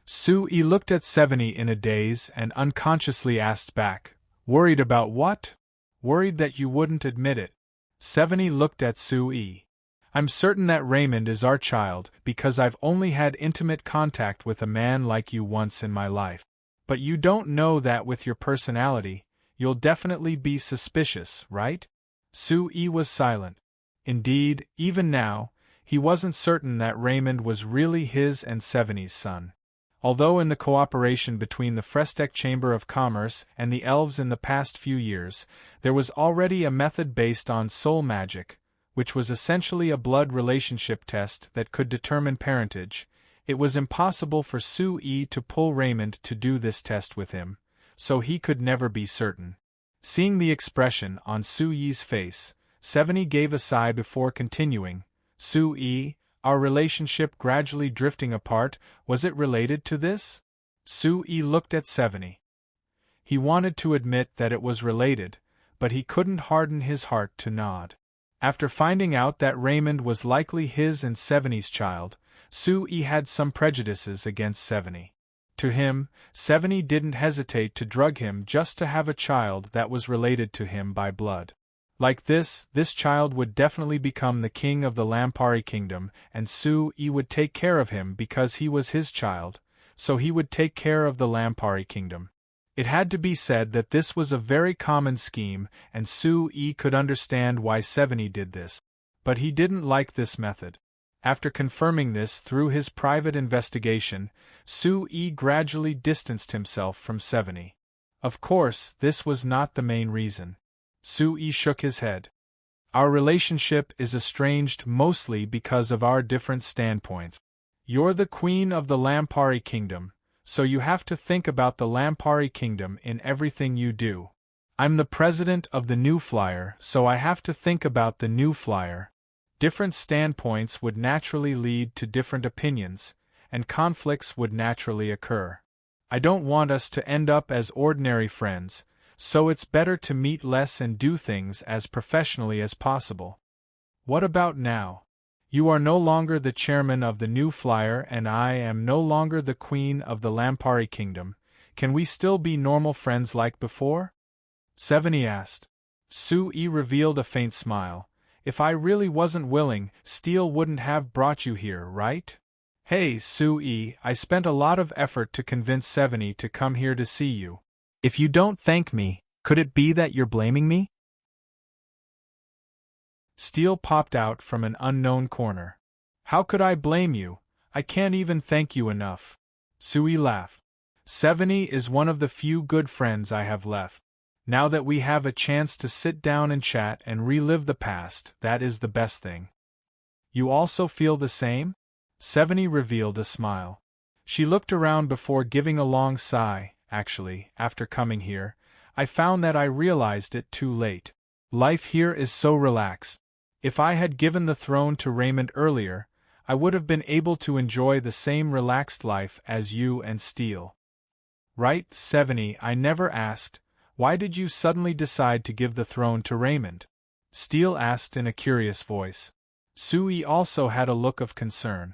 Sui looked at Seveni in a daze and unconsciously asked back, worried about what? Worried that you wouldn't admit it. Seveni looked at Sui. I'm certain that Raymond is our child because I've only had intimate contact with a man like you once in my life. But you don't know that with your personality, you'll definitely be suspicious, right? Sui was silent. Indeed, even now, he wasn't certain that Raymond was really his and Seveni's son. Although in the cooperation between the Frestec Chamber of Commerce and the elves in the past few years, there was already a method based on soul magic, which was essentially a blood relationship test that could determine parentage, it was impossible for Sui to pull Raymond to do this test with him, so he could never be certain. Seeing the expression on Sui's face, Seveni gave a sigh before continuing, Sui, our relationship gradually drifting apart, was it related to this? Sui looked at Seveni. He wanted to admit that it was related, but he couldn't harden his heart to nod. After finding out that Raymond was likely his and Seveni's child, Sui had some prejudices against Seveni. To him, Seveni didn't hesitate to drug him just to have a child that was related to him by blood. Like this child would definitely become the king of the Lampari kingdom, and Sui would take care of him because he was his child, so he would take care of the Lampari kingdom. It had to be said that this was a very common scheme, and Sui could understand why Seveni did this. But he didn't like this method. After confirming this through his private investigation, Sui gradually distanced himself from Seveni. Of course, this was not the main reason. Sui shook his head. Our relationship is estranged mostly because of our different standpoints. You're the queen of the Lampari kingdom, so you have to think about the Lampari kingdom in everything you do. I'm the president of the New Flyer, so I have to think about the New Flyer. Different standpoints would naturally lead to different opinions, and conflicts would naturally occur. I don't want us to end up as ordinary friends, so it's better to meet less and do things as professionally as possible. What about now? You are no longer the chairman of the New Flyer and I am no longer the queen of the Lampari kingdom. Can we still be normal friends like before? Seveni asked. Sui revealed a faint smile. If I really wasn't willing, Steele wouldn't have brought you here, right? Hey, Sui, I spent a lot of effort to convince Seveni to come here to see you. If you don't thank me, could it be that you're blaming me? Steele popped out from an unknown corner. How could I blame you? I can't even thank you enough. Sui laughed. Seveni is one of the few good friends I have left. Now that we have a chance to sit down and chat and relive the past, that is the best thing. You also feel the same? Seveni revealed a smile. She looked around before giving a long sigh. Actually, after coming here, I found that I realized it too late. Life here is so relaxed. If I had given the throne to Raymond earlier, I would have been able to enjoy the same relaxed life as you and Steele. Right, 70. I never asked, why did you suddenly decide to give the throne to Raymond? Steele asked in a curious voice. Sui also had a look of concern.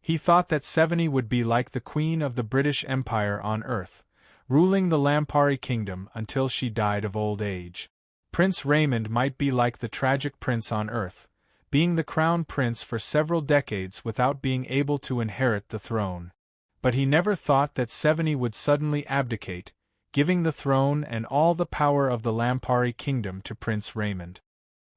He thought that 70 would be like the Queen of the British Empire on Earth, ruling the Lampari Kingdom until she died of old age. Prince Raymond might be like the tragic prince on Earth, being the crown prince for several decades without being able to inherit the throne. But he never thought that 70 would suddenly abdicate, giving the throne and all the power of the Lampari Kingdom to Prince Raymond.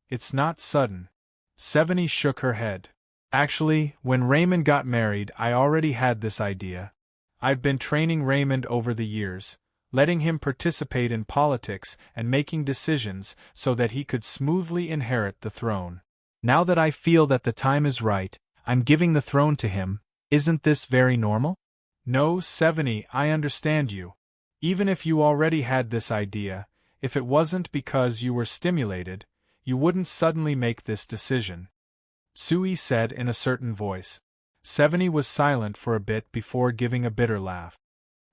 It's not sudden. 70 shook her head. Actually, when Raymond got married, I already had this idea. I've been training Raymond over the years, letting him participate in politics and making decisions so that he could smoothly inherit the throne. Now that I feel that the time is right, I'm giving the throne to him. Isn't this very normal? No, 70, I understand you. Even if you already had this idea, if it wasn't because you were stimulated, you wouldn't suddenly make this decision. Sui said in a certain voice. 70 was silent for a bit before giving a bitter laugh.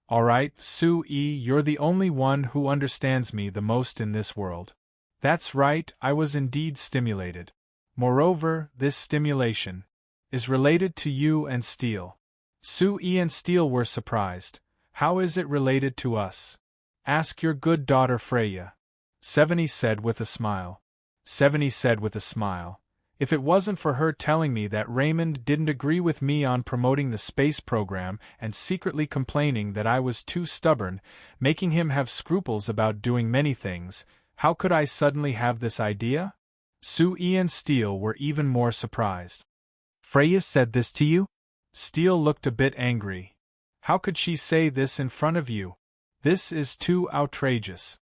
All right, Sui, you're the only one who understands me the most in this world. That's right, I was indeed stimulated. Moreover, this stimulation is related to you and Steele. Sui and Steele were surprised. How is it related to us? Ask your good daughter Freya. 70 said with a smile. 70 said with a smile. If it wasn't for her telling me that Raymond didn't agree with me on promoting the space program and secretly complaining that I was too stubborn, making him have scruples about doing many things, how could I suddenly have this idea? Sui and Steele were even more surprised. Freya said this to you? Steele looked a bit angry. How could she say this in front of you? This is too outrageous.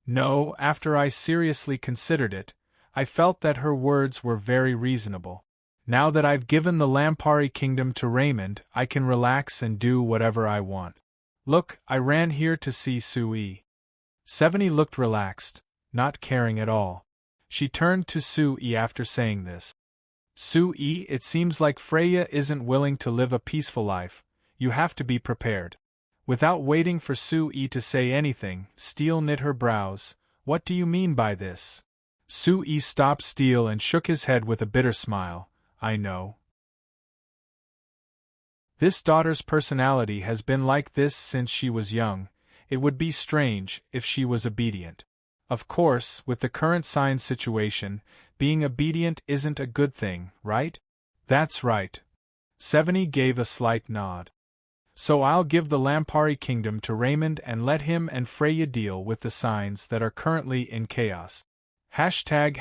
No, after I seriously considered it, I felt that her words were very reasonable. Now that I've given the Lampari Kingdom to Raymond, I can relax and do whatever I want. Look, I ran here to see Sui. 70 looked relaxed, not caring at all. She turned to Sui after saying this. Sui, it seems like Freya isn't willing to live a peaceful life. You have to be prepared. Without waiting for Sui to say anything, Steele knit her brows. What do you mean by this? Sui stopped Steele and shook his head with a bitter smile. I know. This daughter's personality has been like this since she was young. It would be strange if she was obedient. Of course, with the current sign situation, being obedient isn't a good thing, right? That's right. 70 gave a slight nod. So I'll give the Lampari Kingdom to Raymond and let him and Freya deal with the signs that are currently in chaos. Saying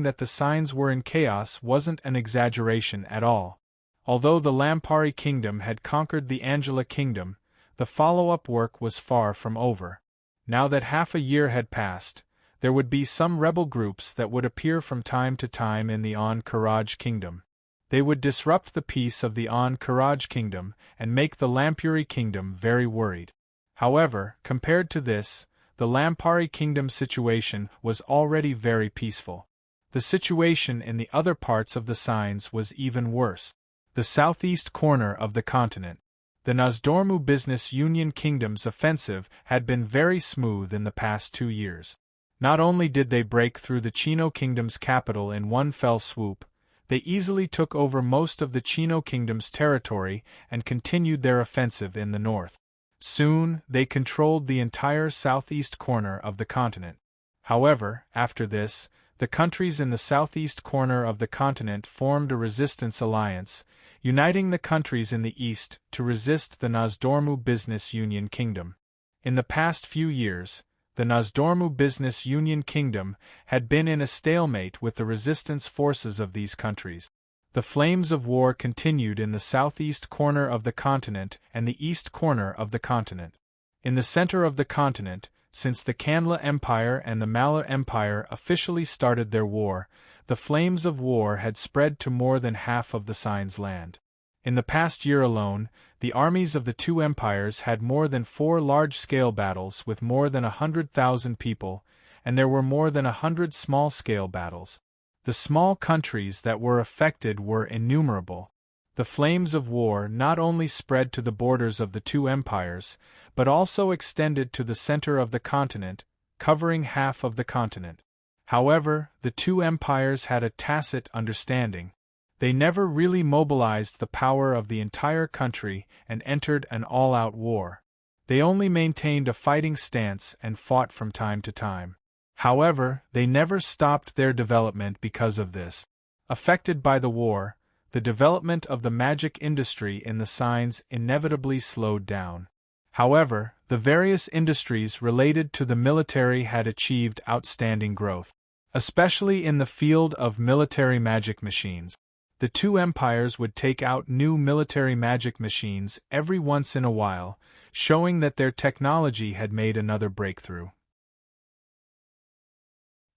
that the signs were in chaos wasn't an exaggeration at all. Although the Lampari Kingdom had conquered the Angela Kingdom, the follow-up work was far from over. Now that half a year had passed, there would be some rebel groups that would appear from time to time in the An-Karaj Kingdom. They would disrupt the peace of the An-Karaj Kingdom and make the Lampuri Kingdom very worried. However, compared to this, the Lampari Kingdom situation was already very peaceful. The situation in the other parts of the signs was even worse. The southeast corner of the continent. The Nozdormu Business Union Kingdom's offensive had been very smooth in the past 2 years. Not only did they break through the Chino Kingdom's capital in one fell swoop, they easily took over most of the Chino Kingdom's territory and continued their offensive in the north. Soon, they controlled the entire southeast corner of the continent. However, after this, the countries in the southeast corner of the continent formed a resistance alliance, uniting the countries in the east to resist the Nozdormu Business Union Kingdom. In the past few years, the Nozdormu Business Union Kingdom had been in a stalemate with the resistance forces of these countries. The flames of war continued in the southeast corner of the continent and the east corner of the continent. In the center of the continent, since the Kanla Empire and the Malar Empire officially started their war, the flames of war had spread to more than half of the Sign's land. In the past year alone, the armies of the two empires had more than 4 large-scale battles with more than 100,000 people, and there were more than 100 small-scale battles. The small countries that were affected were innumerable. The flames of war not only spread to the borders of the two empires, but also extended to the center of the continent, covering half of the continent. However, the two empires had a tacit understanding. They never really mobilized the power of the entire country and entered an all-out war. They only maintained a fighting stance and fought from time to time. However, they never stopped their development because of this. Affected by the war, the development of the magic industry in the signs inevitably slowed down. However, the various industries related to the military had achieved outstanding growth, especially in the field of military magic machines. The two empires would take out new military magic machines every once in a while, showing that their technology had made another breakthrough.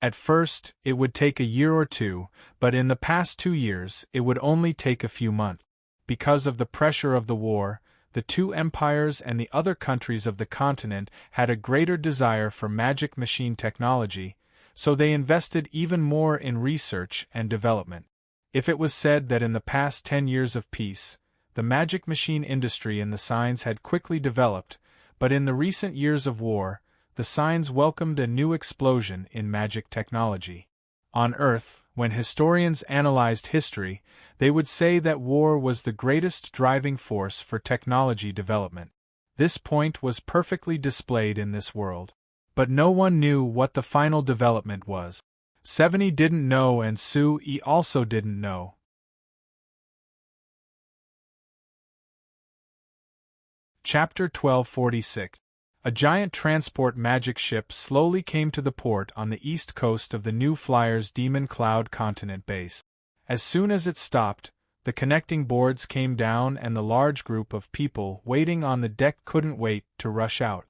At first, it would take a year or two, but in the past 2 years, it would only take a few months. Because of the pressure of the war, the two empires and the other countries of the continent had a greater desire for magic machine technology, so they invested even more in research and development. If it was said that in the past 10 years of peace, the magic machine industry in the signs had quickly developed, but in the recent years of war, the signs welcomed a new explosion in magic technology. On Earth, when historians analyzed history, they would say that war was the greatest driving force for technology development. This point was perfectly displayed in this world. But no one knew what the final development was. Seveni didn't know and Sue-E also didn't know. Chapter 1246. A giant transport magic ship slowly came to the port on the east coast of the New Flyer's Demon Cloud continent base. As soon as it stopped, the connecting boards came down and the large group of people waiting on the deck couldn't wait to rush out.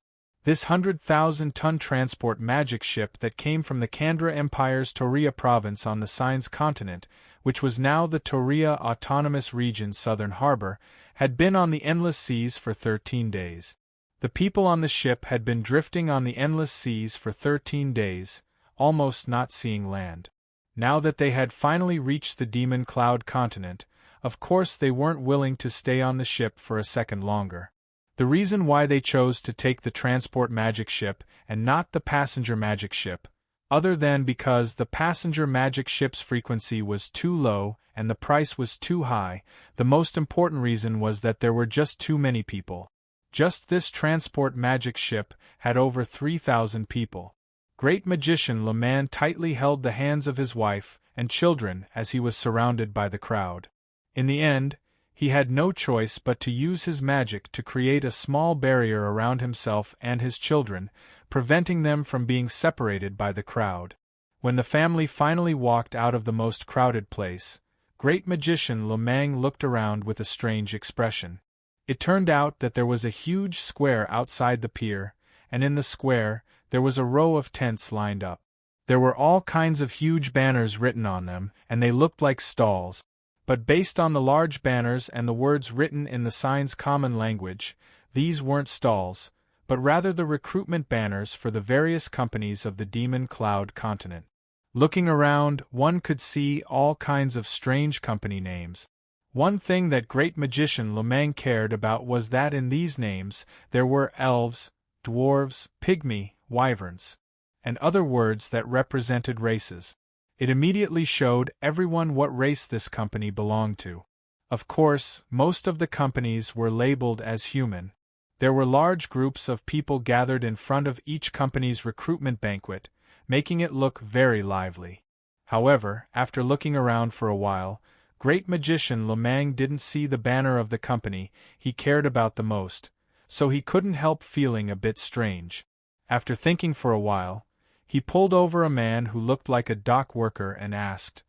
This 100,000-ton transport magic ship that came from the Kandra Empire's Toria province on the Signs continent, which was now the Toria Autonomous Region's southern harbor, had been on the endless seas for 13 days. The people on the ship had been drifting on the endless seas for 13 days, almost not seeing land. Now that they had finally reached the Demon Cloud continent, of course they weren't willing to stay on the ship for a second longer. The reason why they chose to take the transport magic ship and not the passenger magic ship, other than because the passenger magic ship's frequency was too low and the price was too high, the most important reason was that there were just too many people. Just this transport magic ship had over 3,000 people. Great magician Le Man tightly held the hands of his wife and children as he was surrounded by the crowd. In the end, he had no choice but to use his magic to create a small barrier around himself and his children, preventing them from being separated by the crowd. When the family finally walked out of the most crowded place, Great Magician Le Man looked around with a strange expression. It turned out that there was a huge square outside the pier, and in the square, there was a row of tents lined up. There were all kinds of huge banners written on them, and they looked like stalls. But based on the large banners and the words written in the sign's common language, these weren't stalls, but rather the recruitment banners for the various companies of the Demon Cloud continent. Looking around, one could see all kinds of strange company names. One thing that Great Magician Le Man cared about was that in these names there were elves, dwarves, pygmy, wyverns, and other words that represented races. It immediately showed everyone what race this company belonged to. Of course, most of the companies were labeled as human. There were large groups of people gathered in front of each company's recruitment banquet, making it look very lively. However, after looking around for a while, Great Magician Le Man didn't see the banner of the company he cared about the most, so he couldn't help feeling a bit strange. After thinking for a while, he pulled over a man who looked like a dock worker and asked,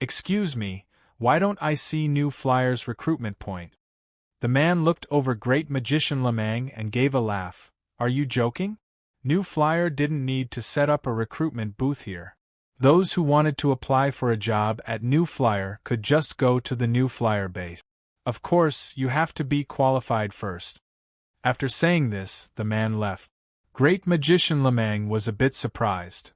"Excuse me, why don't I see New Flyer's recruitment point?" The man looked over Great Magician Le Man and gave a laugh. "Are you joking? New Flyer didn't need to set up a recruitment booth here. Those who wanted to apply for a job at New Flyer could just go to the New Flyer base. Of course, you have to be qualified first." After saying this, the man left. Great Magician Lemang was a bit surprised.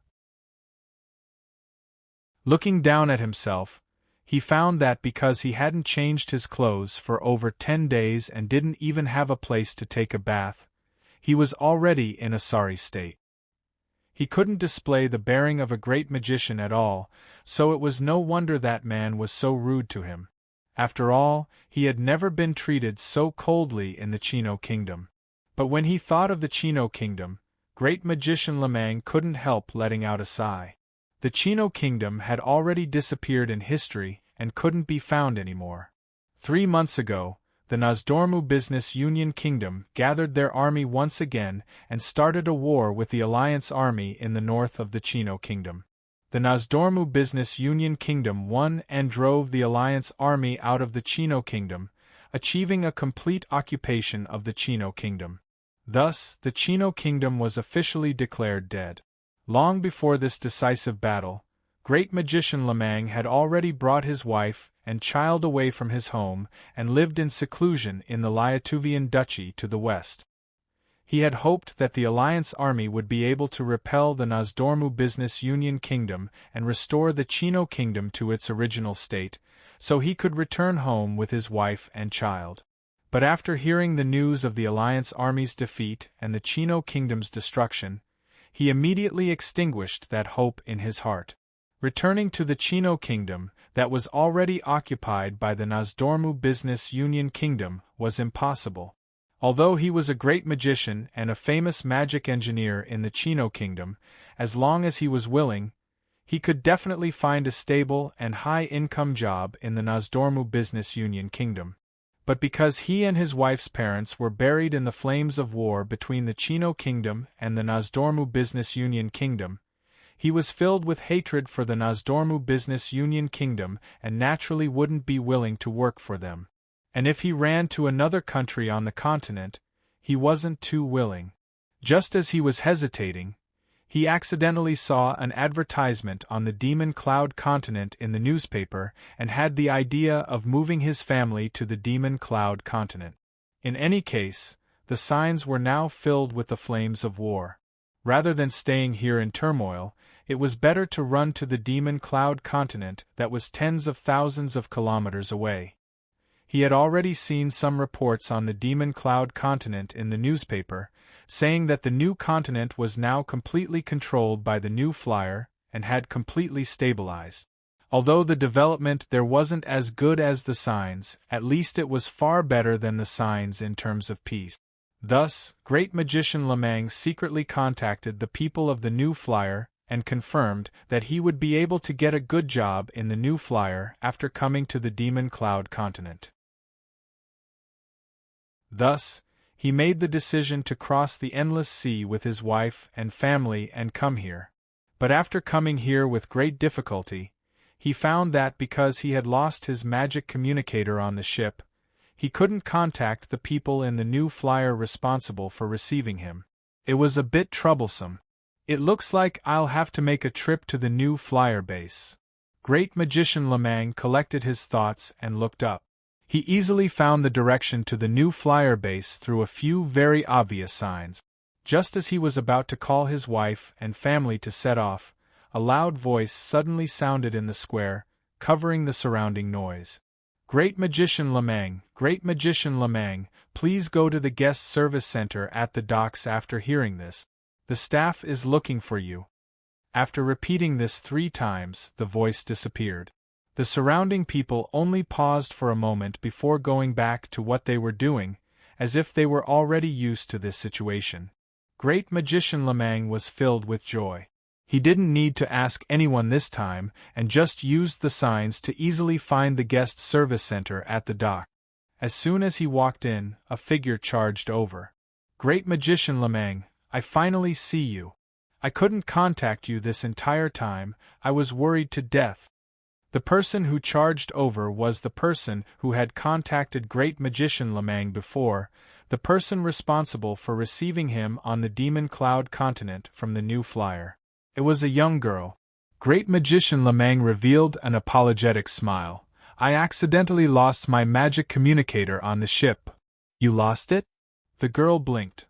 Looking down at himself, he found that because he hadn't changed his clothes for over 10 days and didn't even have a place to take a bath, he was already in a sorry state. He couldn't display the bearing of a great magician at all, so it was no wonder that man was so rude to him. After all, he had never been treated so coldly in the Chino kingdom. But when he thought of the Chino kingdom, Great Magician Lemang couldn't help letting out a sigh. The Chino kingdom had already disappeared in history and couldn't be found anymore. 3 months ago, the Nozdormu Business Union Kingdom gathered their army once again and started a war with the Alliance Army in the north of the Chino Kingdom. The Nozdormu Business Union Kingdom won and drove the Alliance Army out of the Chino Kingdom, achieving a complete occupation of the Chino Kingdom. Thus, the Chino Kingdom was officially declared dead. Long before this decisive battle, Great Magician Lemang had already brought his wife and child away from his home and lived in seclusion in the Liatuvian Duchy to the west. He had hoped that the Alliance Army would be able to repel the Nozdormu Business Union Kingdom and restore the Chino Kingdom to its original state, so he could return home with his wife and child. But after hearing the news of the Alliance Army's defeat and the Chino Kingdom's destruction, he immediately extinguished that hope in his heart. Returning to the Chino Kingdom, that was already occupied by the Nozdormu Business Union Kingdom, was impossible. Although he was a great magician and a famous magic engineer in the Chino Kingdom, as long as he was willing, he could definitely find a stable and high-income job in the Nozdormu Business Union Kingdom. But because he and his wife's parents were buried in the flames of war between the Chino Kingdom and the Nozdormu Business Union Kingdom, he was filled with hatred for the Nozdormu Business Union Kingdom and naturally wouldn't be willing to work for them. And if he ran to another country on the continent, he wasn't too willing. Just as he was hesitating, he accidentally saw an advertisement on the Demon Cloud continent in the newspaper and had the idea of moving his family to the Demon Cloud continent. In any case, the signs were now filled with the flames of war. Rather than staying here in turmoil, it was better to run to the Demon Cloud continent that was tens of thousands of kilometers away. He had already seen some reports on the Demon Cloud continent in the newspaper, saying that the new continent was now completely controlled by the new flyer and had completely stabilized. Although the development there wasn't as good as the signs, at least it was far better than the signs in terms of peace. Thus, Great Magician Lemang secretly contacted the people of the new flyer and confirmed that he would be able to get a good job in the new flyer after coming to the Demon Cloud continent. Thus, he made the decision to cross the endless sea with his wife and family and come here. But after coming here with great difficulty, he found that because he had lost his magic communicator on the ship, he couldn't contact the people in the new flyer responsible for receiving him. It was a bit troublesome. It looks like I'll have to make a trip to the new flyer base. Great Magician Lemang collected his thoughts and looked up. He easily found the direction to the new flyer base through a few very obvious signs. Just as he was about to call his wife and family to set off, a loud voice suddenly sounded in the square, covering the surrounding noise. Great Magician Lemang, Great Magician Lemang, please go to the guest service center at the docks. After hearing this, the staff is looking for you. After repeating this 3 times, the voice disappeared. The surrounding people only paused for a moment before going back to what they were doing, as if they were already used to this situation. Great Magician Lemang was filled with joy. He didn't need to ask anyone this time and just used the signs to easily find the guest service center at the dock. As soon as he walked in, a figure charged over. Great Magician Lemang, I finally see you. I couldn't contact you this entire time, I was worried to death. The person who charged over was the person who had contacted Great Magician Lemang before, the person responsible for receiving him on the Demon Cloud continent from the new flyer. It was a young girl. Great Magician Lemang revealed an apologetic smile. I accidentally lost my magic communicator on the ship. You lost it? The girl blinked.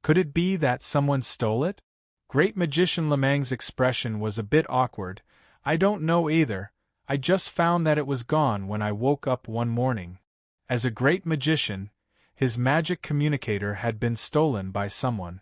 Could it be that someone stole it? Great Magician Lemang's expression was a bit awkward. I don't know either. I just found that it was gone when I woke up one morning. As a great magician, his magic communicator had been stolen by someone.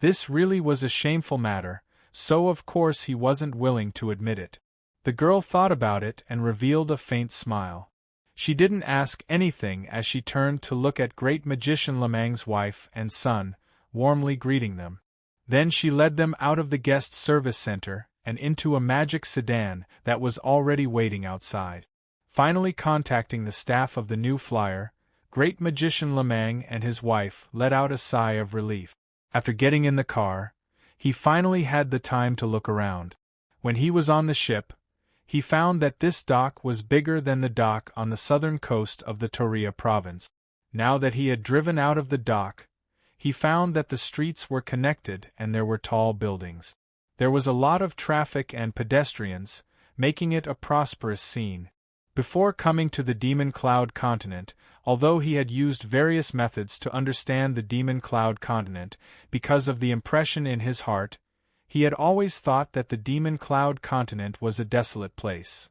This really was a shameful matter, so of course he wasn't willing to admit it. The girl thought about it and revealed a faint smile. She didn't ask anything as she turned to look at Great Magician Lemang's wife and son, warmly greeting them. Then she led them out of the guest service center and into a magic sedan that was already waiting outside. Finally contacting the staff of the new flyer, Great Magician Lemang and his wife let out a sigh of relief. After getting in the car, he finally had the time to look around. When he was on the ship, he found that this dock was bigger than the dock on the southern coast of the Toria province. Now that he had driven out of the dock, he found that the streets were connected and there were tall buildings. There was a lot of traffic and pedestrians, making it a prosperous scene. Before coming to the Demon Cloud continent, although he had used various methods to understand the Demon Cloud continent because of the impression in his heart, he had always thought that the Demon Cloud continent was a desolate place.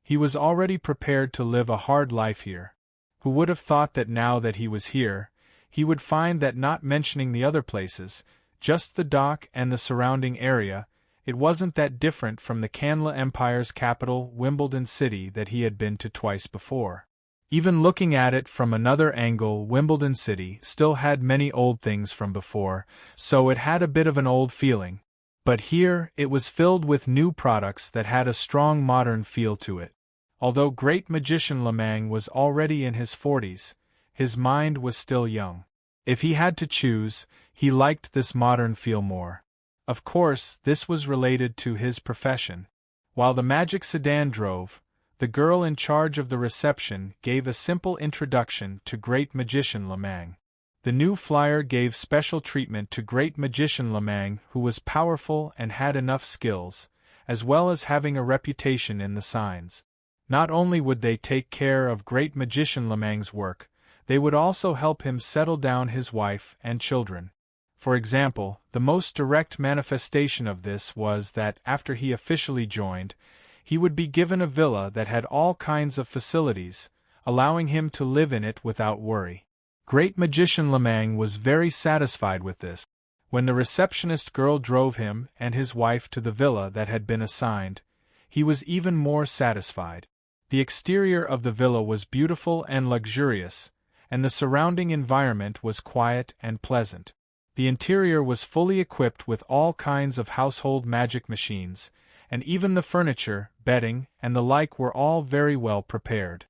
He was already prepared to live a hard life here. Who would have thought that now that he was here, he would find that not mentioning the other places, just the dock and the surrounding area, it wasn't that different from the Canla Empire's capital, Wimbledon City, that he had been to twice before. Even looking at it from another angle, Wimbledon City still had many old things from before, so it had a bit of an old feeling. But here, it was filled with new products that had a strong modern feel to it. Although Great Magician Lemang was already in his 40s, his mind was still young. If he had to choose, he liked this modern feel more. Of course, this was related to his profession. While the magic sedan drove, the girl in charge of the reception gave a simple introduction to Great Magician Lemang. The new flyer gave special treatment to Great Magician Lemang, who was powerful and had enough skills, as well as having a reputation in the signs. Not only would they take care of Great Magician Lemang's work, they would also help him settle down his wife and children. For example, the most direct manifestation of this was that after he officially joined, he would be given a villa that had all kinds of facilities, allowing him to live in it without worry. Great Magician Lemang was very satisfied with this. When the receptionist girl drove him and his wife to the villa that had been assigned, he was even more satisfied. The exterior of the villa was beautiful and luxurious, and the surrounding environment was quiet and pleasant. The interior was fully equipped with all kinds of household magic machines, and even the furniture, bedding, and the like were all very well prepared.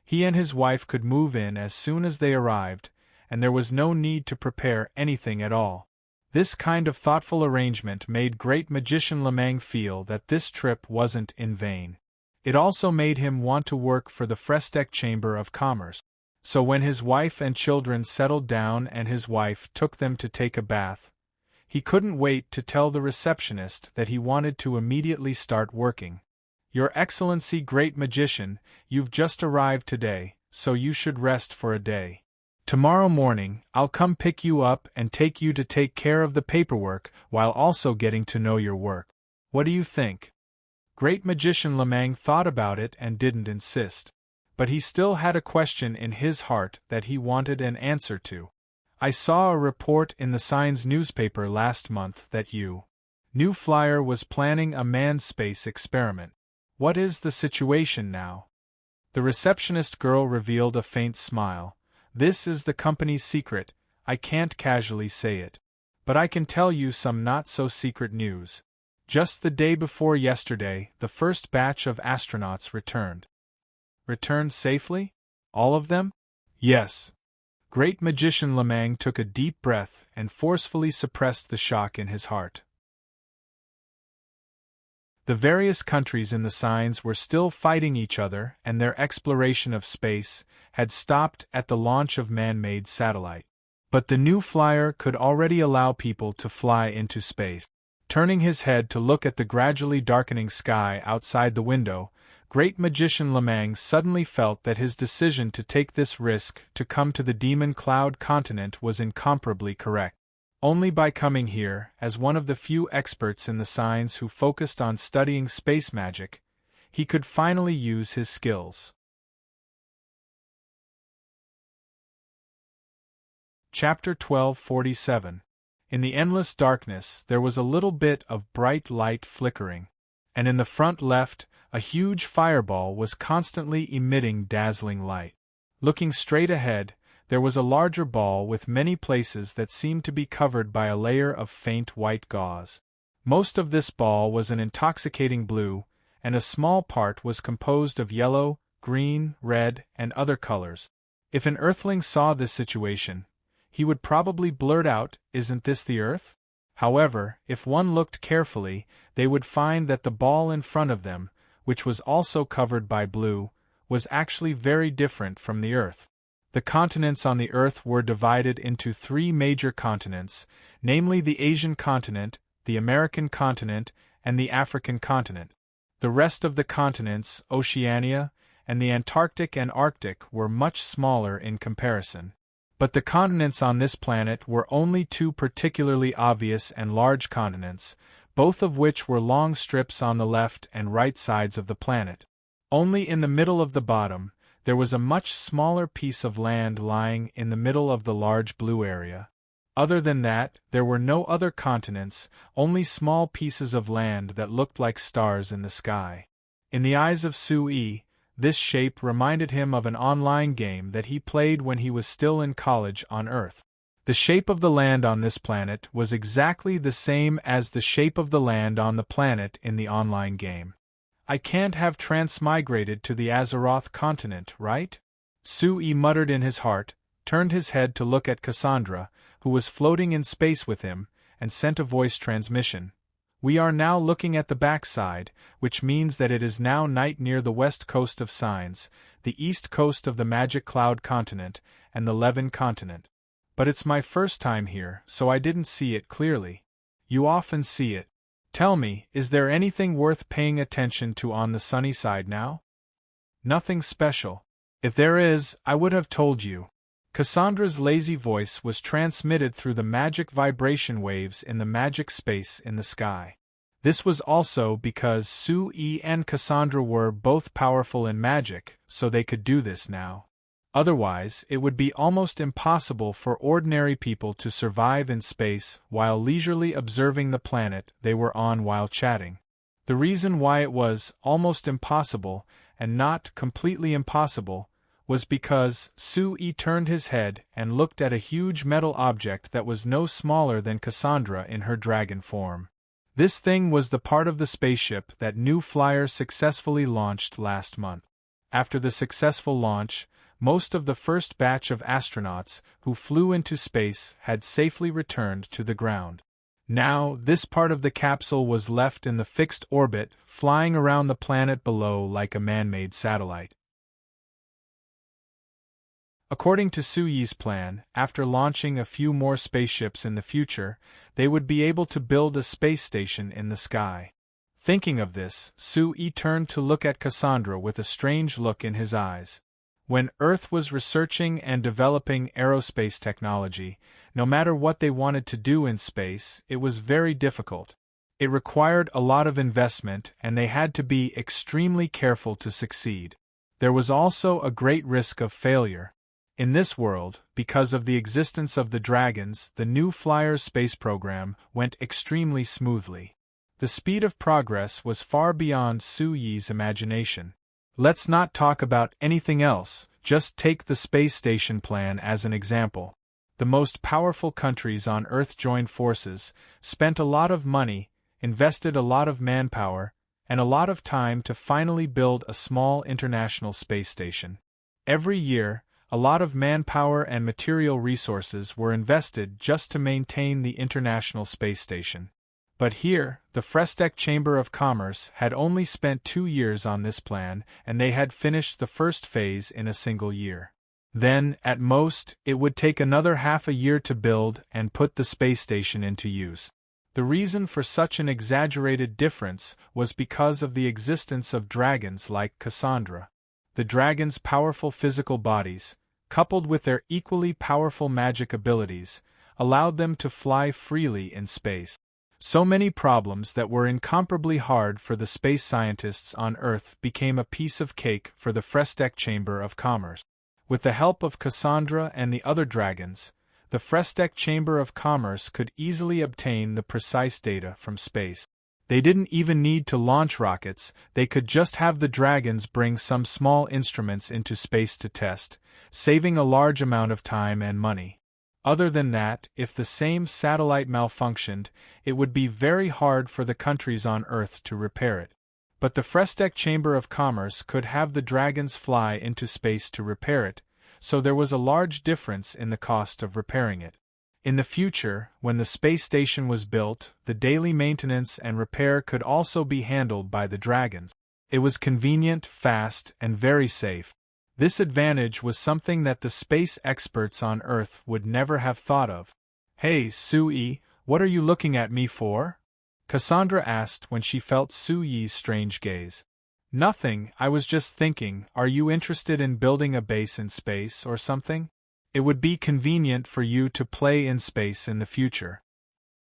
He and his wife could move in as soon as they arrived, and there was no need to prepare anything at all. This kind of thoughtful arrangement made Great Magician Lemang feel that this trip wasn't in vain. It also made him want to work for the Frestek Chamber of Commerce. So when his wife and children settled down and his wife took them to take a bath, he couldn't wait to tell the receptionist that he wanted to immediately start working. "Your Excellency Great Magician, you've just arrived today, so you should rest for a day. Tomorrow morning, I'll come pick you up and take you to take care of the paperwork while also getting to know your work. What do you think?" Great Magician Lemang thought about it and didn't insist. But he still had a question in his heart that he wanted an answer to. "I saw a report in the Signs newspaper last month that you new flyer was planning a manned space experiment. What is the situation now?" The receptionist girl revealed a faint smile. "This is the company's secret, I can't casually say it. But I can tell you some not-so-secret news. Just the day before yesterday, the first batch of astronauts returned." "Returned safely? All of them?" "Yes." Great Magician Lemang took a deep breath and forcefully suppressed the shock in his heart. The various countries in the signs were still fighting each other, and their exploration of space had stopped at the launch of man-made satellite. But the new flyer could already allow people to fly into space. Turning his head to look at the gradually darkening sky outside the window, Great magician Lemang suddenly felt that his decision to take this risk to come to the Demon Cloud continent was incomparably correct. Only by coming here, as one of the few experts in the signs who focused on studying space magic, he could finally use his skills. Chapter 1247. In the endless darkness there was a little bit of bright light flickering, and in the front left, a huge fireball was constantly emitting dazzling light. Looking straight ahead, there was a larger ball with many places that seemed to be covered by a layer of faint white gauze. Most of this ball was an intoxicating blue, and a small part was composed of yellow, green, red, and other colors. If an Earthling saw this situation, he would probably blurt out, "Isn't this the Earth?" However, if one looked carefully, they would find that the ball in front of them, which was also covered by blue, was actually very different from the Earth. The continents on the Earth were divided into 3 major continents, namely the Asian continent, the American continent, and the African continent. The rest of the continents, Oceania, and the Antarctic and Arctic, were much smaller in comparison. But the continents on this planet were only 2 particularly obvious and large continents, both of which were long strips on the left and right sides of the planet. Only in the middle of the bottom, there was a much smaller piece of land lying in the middle of the large blue area. Other than that, there were no other continents, only small pieces of land that looked like stars in the sky. In the eyes of Sui, this shape reminded him of an online game that he played when he was still in college on Earth. The shape of the land on this planet was exactly the same as the shape of the land on the planet in the online game. I can't have transmigrated to the Azeroth continent, right? Sui muttered in his heart, turned his head to look at Cassandra, who was floating in space with him, and sent a voice transmission. "We are now looking at the backside, which means that it is now night near the west coast of Signs, the east coast of the Magic Cloud continent, and the Levin continent. But it's my first time here, so I didn't see it clearly. You often see it. Tell me, is there anything worth paying attention to on the sunny side now?" "Nothing special. If there is, I would have told you." Cassandra's lazy voice was transmitted through the magic vibration waves in the magic space in the sky. This was also because Sui and Cassandra were both powerful in magic, so they could do this now. Otherwise, it would be almost impossible for ordinary people to survive in space while leisurely observing the planet they were on while chatting. The reason why it was almost impossible, and not completely impossible, was because Sui turned his head and looked at a huge metal object that was no smaller than Cassandra in her dragon form. This thing was the part of the spaceship that New Flyer successfully launched last month. After the successful launch, most of the first batch of astronauts who flew into space had safely returned to the ground. Now, this part of the capsule was left in the fixed orbit, flying around the planet below like a man-made satellite. According to Sui's plan, after launching a few more spaceships in the future, they would be able to build a space station in the sky. Thinking of this, Sui turned to look at Cassandra with a strange look in his eyes. When Earth was researching and developing aerospace technology, no matter what they wanted to do in space, it was very difficult. It required a lot of investment, and they had to be extremely careful to succeed. There was also a great risk of failure. In this world, because of the existence of the dragons, the New Flyers space program went extremely smoothly. The speed of progress was far beyond Sui's imagination. Let's not talk about anything else, just take the space station plan as an example. The most powerful countries on Earth joined forces, spent a lot of money, invested a lot of manpower, and a lot of time to finally build a small international space station. Every year, a lot of manpower and material resources were invested just to maintain the International Space Station. But here, the Frestec Chamber of Commerce had only spent 2 years on this plan, and they had finished the first phase in a single year. Then, at most, it would take another half a year to build and put the space station into use. The reason for such an exaggerated difference was because of the existence of dragons like Cassandra. The dragons' powerful physical bodies, coupled with their equally powerful magic abilities, allowed them to fly freely in space. So many problems that were incomparably hard for the space scientists on Earth became a piece of cake for the Frestek Chamber of Commerce. With the help of Cassandra and the other dragons, the Frestek Chamber of Commerce could easily obtain the precise data from space. They didn't even need to launch rockets, they could just have the dragons bring some small instruments into space to test, saving a large amount of time and money. Other than that, if the same satellite malfunctioned, it would be very hard for the countries on Earth to repair it. But the Frestek Chamber of Commerce could have the dragons fly into space to repair it, so there was a large difference in the cost of repairing it. In the future, when the space station was built, the daily maintenance and repair could also be handled by the dragons. It was convenient, fast, and very safe. This advantage was something that the space experts on Earth would never have thought of. "Hey, Sui, what are you looking at me for?" Cassandra asked when she felt Sui's strange gaze. "Nothing, I was just thinking, are you interested in building a base in space or something? It would be convenient for you to play in space in the future."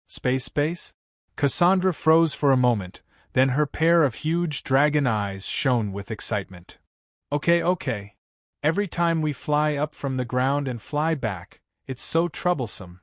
Space? Cassandra froze for a moment, then her pair of huge dragon eyes shone with excitement. Okay. Every time we fly up from the ground and fly back, it's so troublesome.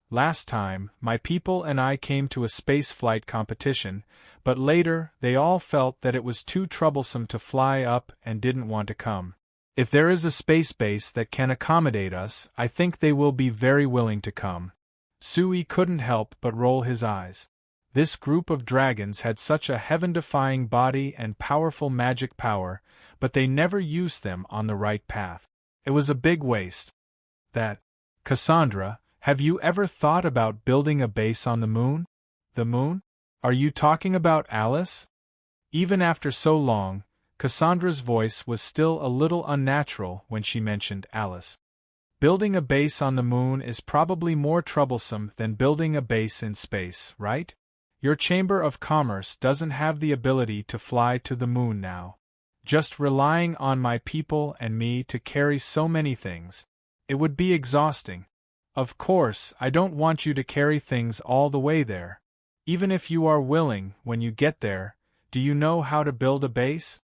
Last time, my people and I came to a space flight competition, but later they all felt that it was too troublesome to fly up and didn't want to come. If there is a space base that can accommodate us, I think they will be very willing to come. Sui couldn't help but roll his eyes. This group of dragons had such a heaven-defying body and powerful magic power, but they never used them on the right path. It was a big waste. Cassandra, have you ever thought about building a base on the moon? The moon? Are you talking about Alice? Even after so long, Cassandra's voice was still a little unnatural when she mentioned Alice. Building a base on the moon is probably more troublesome than building a base in space, right? Your Chamber of Commerce doesn't have the ability to fly to the moon now. Just relying on my people and me to carry so many things. It would be exhausting. Of course, I don't want you to carry things all the way there. Even if you are willing, when you get there, do you know how to build a base?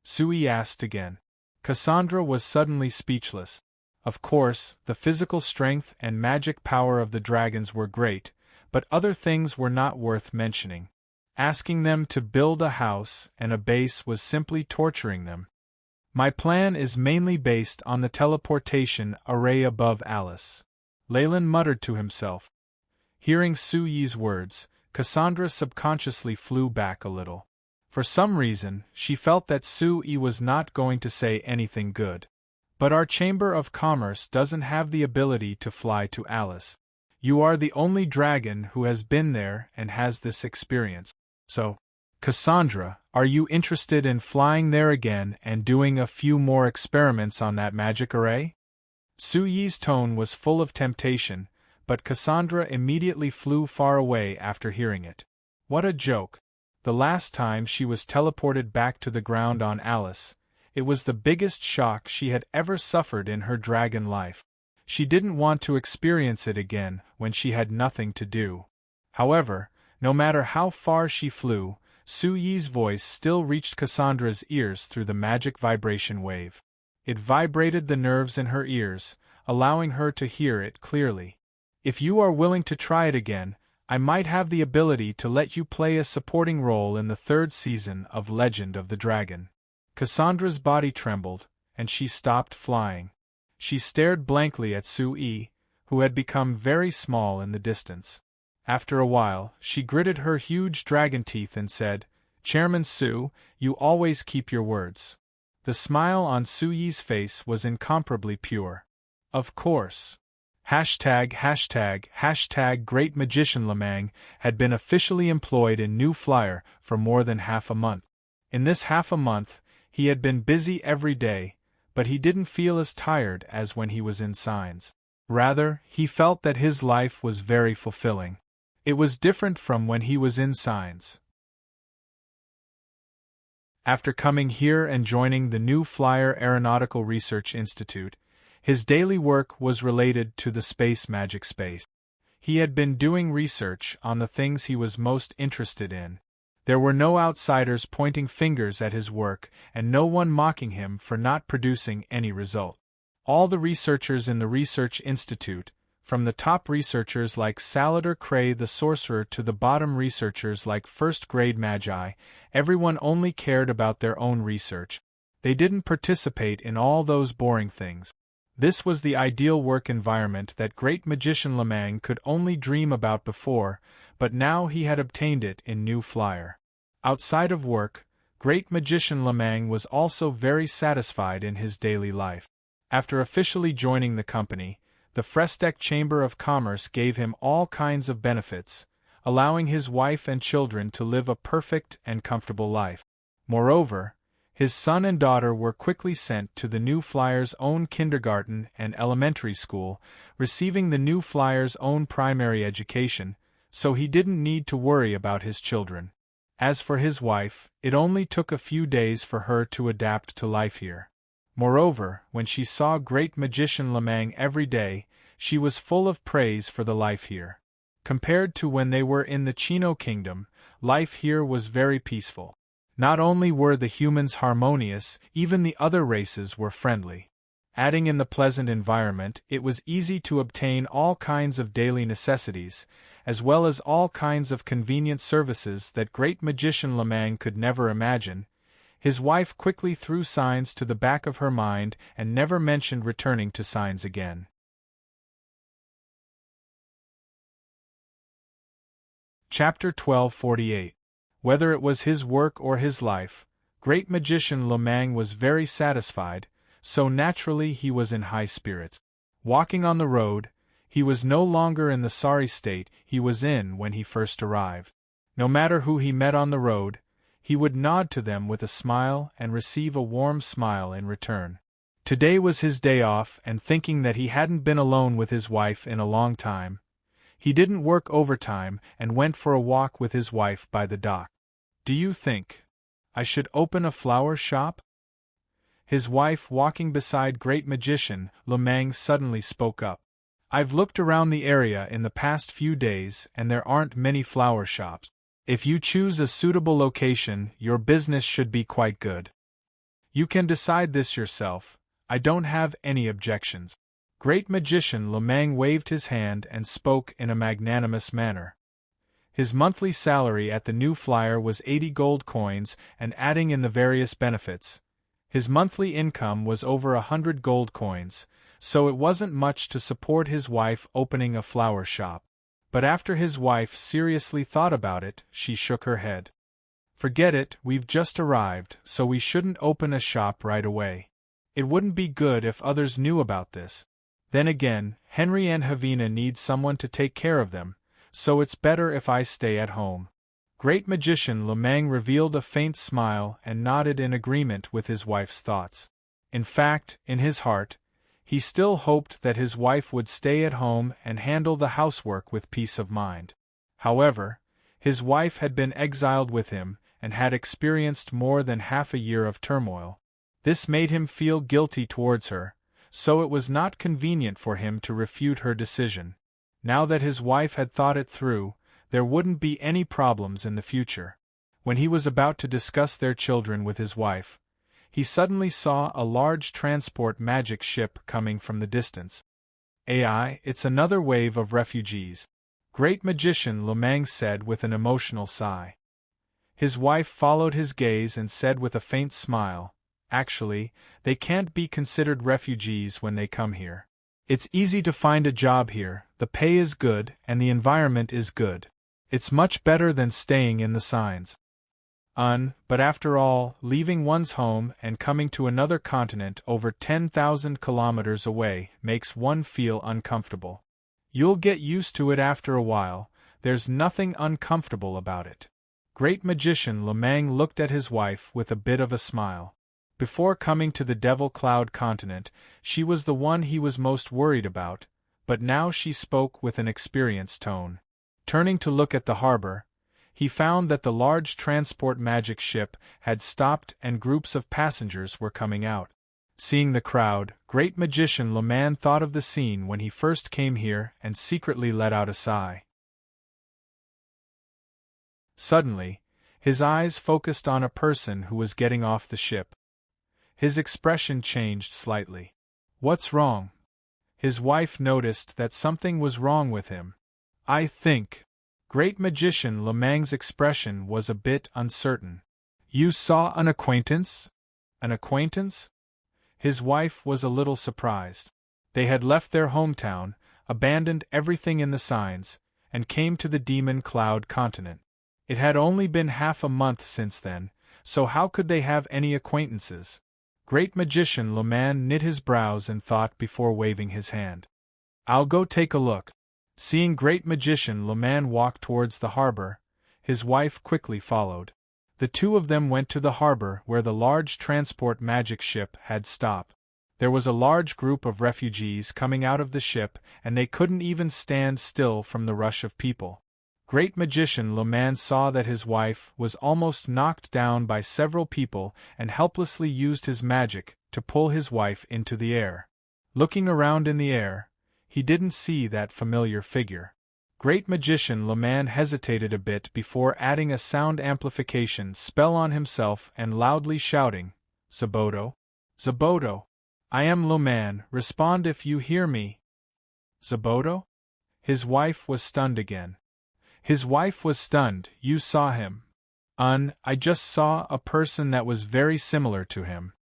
Sui asked again. Cassandra was suddenly speechless. Of course, the physical strength and magic power of the dragons were great, but other things were not worth mentioning. Asking them to build a house and a base was simply torturing them. My plan is mainly based on the teleportation array above Alice. Leyland muttered to himself. Hearing Sui's words, Cassandra subconsciously flew back a little. For some reason, she felt that Sui was not going to say anything good. But our Chamber of Commerce doesn't have the ability to fly to Alice. You are the only dragon who has been there and has this experience. So, Cassandra, are you interested in flying there again and doing a few more experiments on that magic array? Sui's tone was full of temptation, but Cassandra immediately flew far away after hearing it. What a joke! The last time she was teleported back to the ground on Alice, it was the biggest shock she had ever suffered in her dragon life. She didn't want to experience it again when she had nothing to do. However, no matter how far she flew, Sui's voice still reached Cassandra's ears through the magic vibration wave. It vibrated the nerves in her ears, allowing her to hear it clearly. If you are willing to try it again, I might have the ability to let you play a supporting role in the 3rd season of Legend of the Dragon. Cassandra's body trembled, and she stopped flying. She stared blankly at Sui, who had become very small in the distance. After a while, she gritted her huge dragon teeth and said, "Chairman Su, you always keep your words." The smile on Sui's face was incomparably pure. Of course. Hashtag Great Magician Lamang had been officially employed in New Flyer for more than half a month. In this half a month, he had been busy every day, but he didn't feel as tired as when he was in Signs. Rather, he felt that his life was very fulfilling. It was different from when he was in science. After coming here and joining the New Flyer Aeronautical Research Institute, his daily work was related to the space magic space. He had been doing research on the things he was most interested in. There were no outsiders pointing fingers at his work, and no one mocking him for not producing any result. All the researchers in the Research Institute, from the top researchers like Salader Cray the Sorcerer to the bottom researchers like first-grade magi, everyone only cared about their own research. They didn't participate in all those boring things. This was the ideal work environment that great magician Lemang could only dream about before, but now he had obtained it in New Flyer. Outside of work, great magician Lemang was also very satisfied in his daily life. After officially joining the company, the Fresteck Chamber of Commerce gave him all kinds of benefits, allowing his wife and children to live a perfect and comfortable life. Moreover, his son and daughter were quickly sent to the New Flyer's own kindergarten and elementary school, receiving the New Flyer's own primary education, so he didn't need to worry about his children. As for his wife, it only took a few days for her to adapt to life here. Moreover, when she saw great magician Lemang every day, she was full of praise for the life here. Compared to when they were in the Chino Kingdom, life here was very peaceful. Not only were the humans harmonious, even the other races were friendly. Adding in the pleasant environment, it was easy to obtain all kinds of daily necessities, as well as all kinds of convenient services that great magician Lemang could never imagine. His wife quickly threw signs to the back of her mind and never mentioned returning to signs again. Chapter 1248. Whether it was his work or his life, great magician Lemang was very satisfied, so naturally he was in high spirits. Walking on the road, he was no longer in the sorry state he was in when he first arrived. No matter who he met on the road, he would nod to them with a smile and receive a warm smile in return. Today was his day off, and thinking that he hadn't been alone with his wife in a long time, he didn't work overtime and went for a walk with his wife by the dock. "Do you think I should open a flower shop?" His wife, walking beside great magician Lemang, suddenly spoke up. "I've looked around the area in the past few days and there aren't many flower shops. If you choose a suitable location, your business should be quite good. You can decide this yourself. I don't have any objections." Great magician Lemang waved his hand and spoke in a magnanimous manner. His monthly salary at the New Flyer was 80 gold coins, and adding in the various benefits, his monthly income was over 100 gold coins, so it wasn't much to support his wife opening a flower shop. But after his wife seriously thought about it, she shook her head. "Forget it, we've just arrived, so we shouldn't open a shop right away. It wouldn't be good if others knew about this. Then again, Henry and Havina need someone to take care of them, so it's better if I stay at home." Great magician Lemang revealed a faint smile and nodded in agreement with his wife's thoughts. In fact, in his heart, he still hoped that his wife would stay at home and handle the housework with peace of mind. However, his wife had been exiled with him and had experienced more than half a year of turmoil. This made him feel guilty towards her, so it was not convenient for him to refute her decision. Now that his wife had thought it through, there wouldn't be any problems in the future. When he was about to discuss their children with his wife, he suddenly saw a large transport magic ship coming from the distance. "Ai, it's another wave of refugees," great magician Lemang said with an emotional sigh. His wife followed his gaze and said with a faint smile, "Actually, they can't be considered refugees when they come here. It's easy to find a job here, the pay is good, and the environment is good. It's much better than staying in the signs. But after all, leaving one's home and coming to another continent over 10,000 kilometers away makes one feel uncomfortable. You'll get used to it after a while, there's nothing uncomfortable about it." Great magician Lemang looked at his wife with a bit of a smile. Before coming to the Devil Cloud continent, she was the one he was most worried about, but now she spoke with an experienced tone. Turning to look at the harbor, he found that the large transport magic ship had stopped and groups of passengers were coming out. Seeing the crowd, Great Magician Leman thought of the scene when he first came here and secretly let out a sigh. Suddenly, his eyes focused on a person who was getting off the ship. His expression changed slightly. "What's wrong?" His wife noticed that something was wrong with him. "I think." Great Magician Lemang's expression was a bit uncertain. "You saw an acquaintance?" "An acquaintance?" His wife was a little surprised. They had left their hometown, abandoned everything in the signs, and came to the Demon Cloud continent. It had only been half a month since then, so how could they have any acquaintances? Great Magician Leman knit his brows in thought before waving his hand. "I'll go take a look." Seeing Great Magician Leman walk towards the harbor, his wife quickly followed. The two of them went to the harbor where the large transport magic ship had stopped. There was a large group of refugees coming out of the ship, and they couldn't even stand still from the rush of people. Great Magician Leman saw that his wife was almost knocked down by several people and helplessly used his magic to pull his wife into the air. Looking around in the air, he didn't see that familiar figure. Great Magician Leman hesitated a bit before adding a sound amplification spell on himself and loudly shouting, "Zaboto? Zaboto! I am Leman, respond if you hear me." "Zaboto?" His wife was stunned again. His wife was stunned. "You saw him?" I just saw a person that was very similar to him."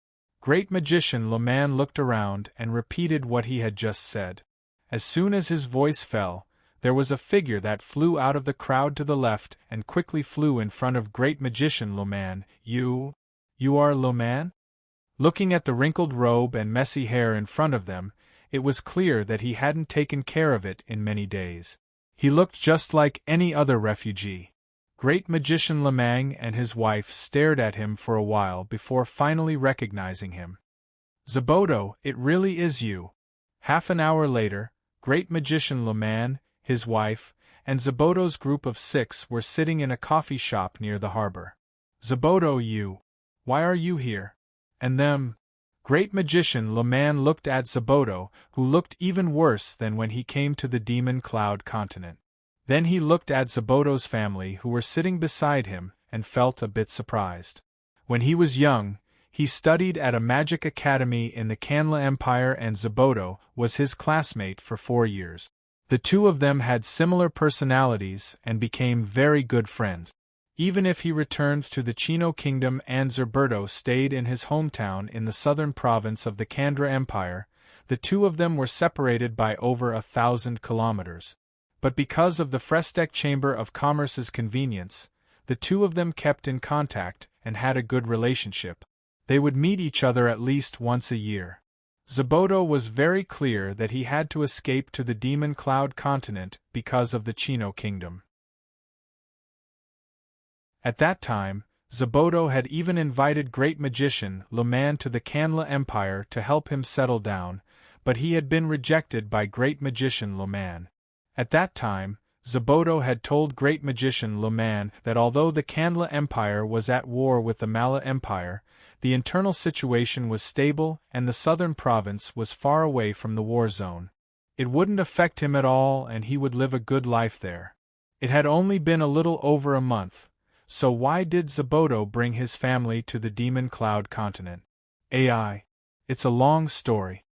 Great Magician Leman looked around and repeated what he had just said. As soon as his voice fell, there was a figure that flew out of the crowd to the left and quickly flew in front of Great Magician Leman. You are Leman?" Looking at the wrinkled robe and messy hair in front of them, it was clear that he hadn't taken care of it in many days. He looked just like any other refugee. Great Magician Lemang and his wife stared at him for a while before finally recognizing him. "Zaboto, it really is you." Half an hour later, Great Magician Leman, his wife, and Zaboto's group of 6 were sitting in a coffee shop near the harbor. "Zaboto, why are you here? And them?" Great Magician Leman looked at Zaboto, who looked even worse than when he came to the Demon Cloud continent. Then he looked at Zaboto's family who were sitting beside him and felt a bit surprised. When he was young, he studied at a magic academy in the Kanla Empire and Zaboto was his classmate for 4 years. The two of them had similar personalities and became very good friends. Even if he returned to the Chino Kingdom and Zerberto stayed in his hometown in the southern province of the Kandra Empire, the two of them were separated by over 1,000 kilometers. But because of the Frestek Chamber of Commerce's convenience, the two of them kept in contact and had a good relationship. They would meet each other at least once a year. Zaboto was very clear that he had to escape to the Demon Cloud continent because of the Chino Kingdom. At that time, Zaboto had even invited Great Magician Leman to the Kanla Empire to help him settle down, but he had been rejected by Great Magician Leman. At that time, Zaboto had told Great Magician Leman that although the Kanla Empire was at war with the Mala Empire, the internal situation was stable and the southern province was far away from the war zone. It wouldn't affect him at all and he would live a good life there. It had only been a little over a month, so why did Zaboto bring his family to the Demon Cloud continent? It's a long story.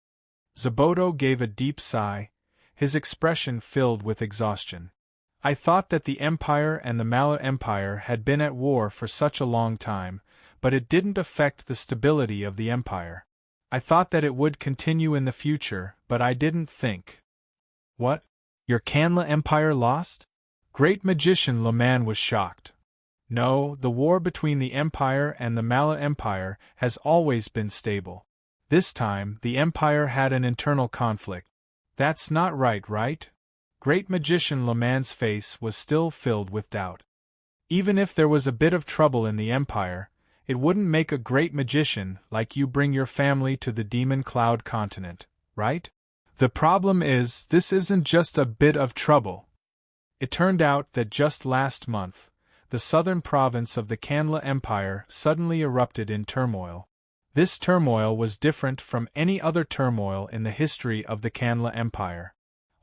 Zaboto gave a deep sigh, his expression filled with exhaustion. I thought that the Empire and the Mala Empire had been at war for such a long time, but it didn't affect the stability of the Empire. I thought that it would continue in the future, but I didn't think. What? Your Kanla Empire lost? Great Magician Leman was shocked. No, the war between the Empire and the Mala Empire has always been stable. This time, the Empire had an internal conflict. That's not right? Great Magician Leman's face was still filled with doubt. Even if there was a bit of trouble in the Empire, it wouldn't make a great magician like you bring your family to the Demon Cloud continent, right? The problem is, this isn't just a bit of trouble. It turned out that just last month, the southern province of the Kanla Empire suddenly erupted in turmoil. This turmoil was different from any other turmoil in the history of the Kanla Empire.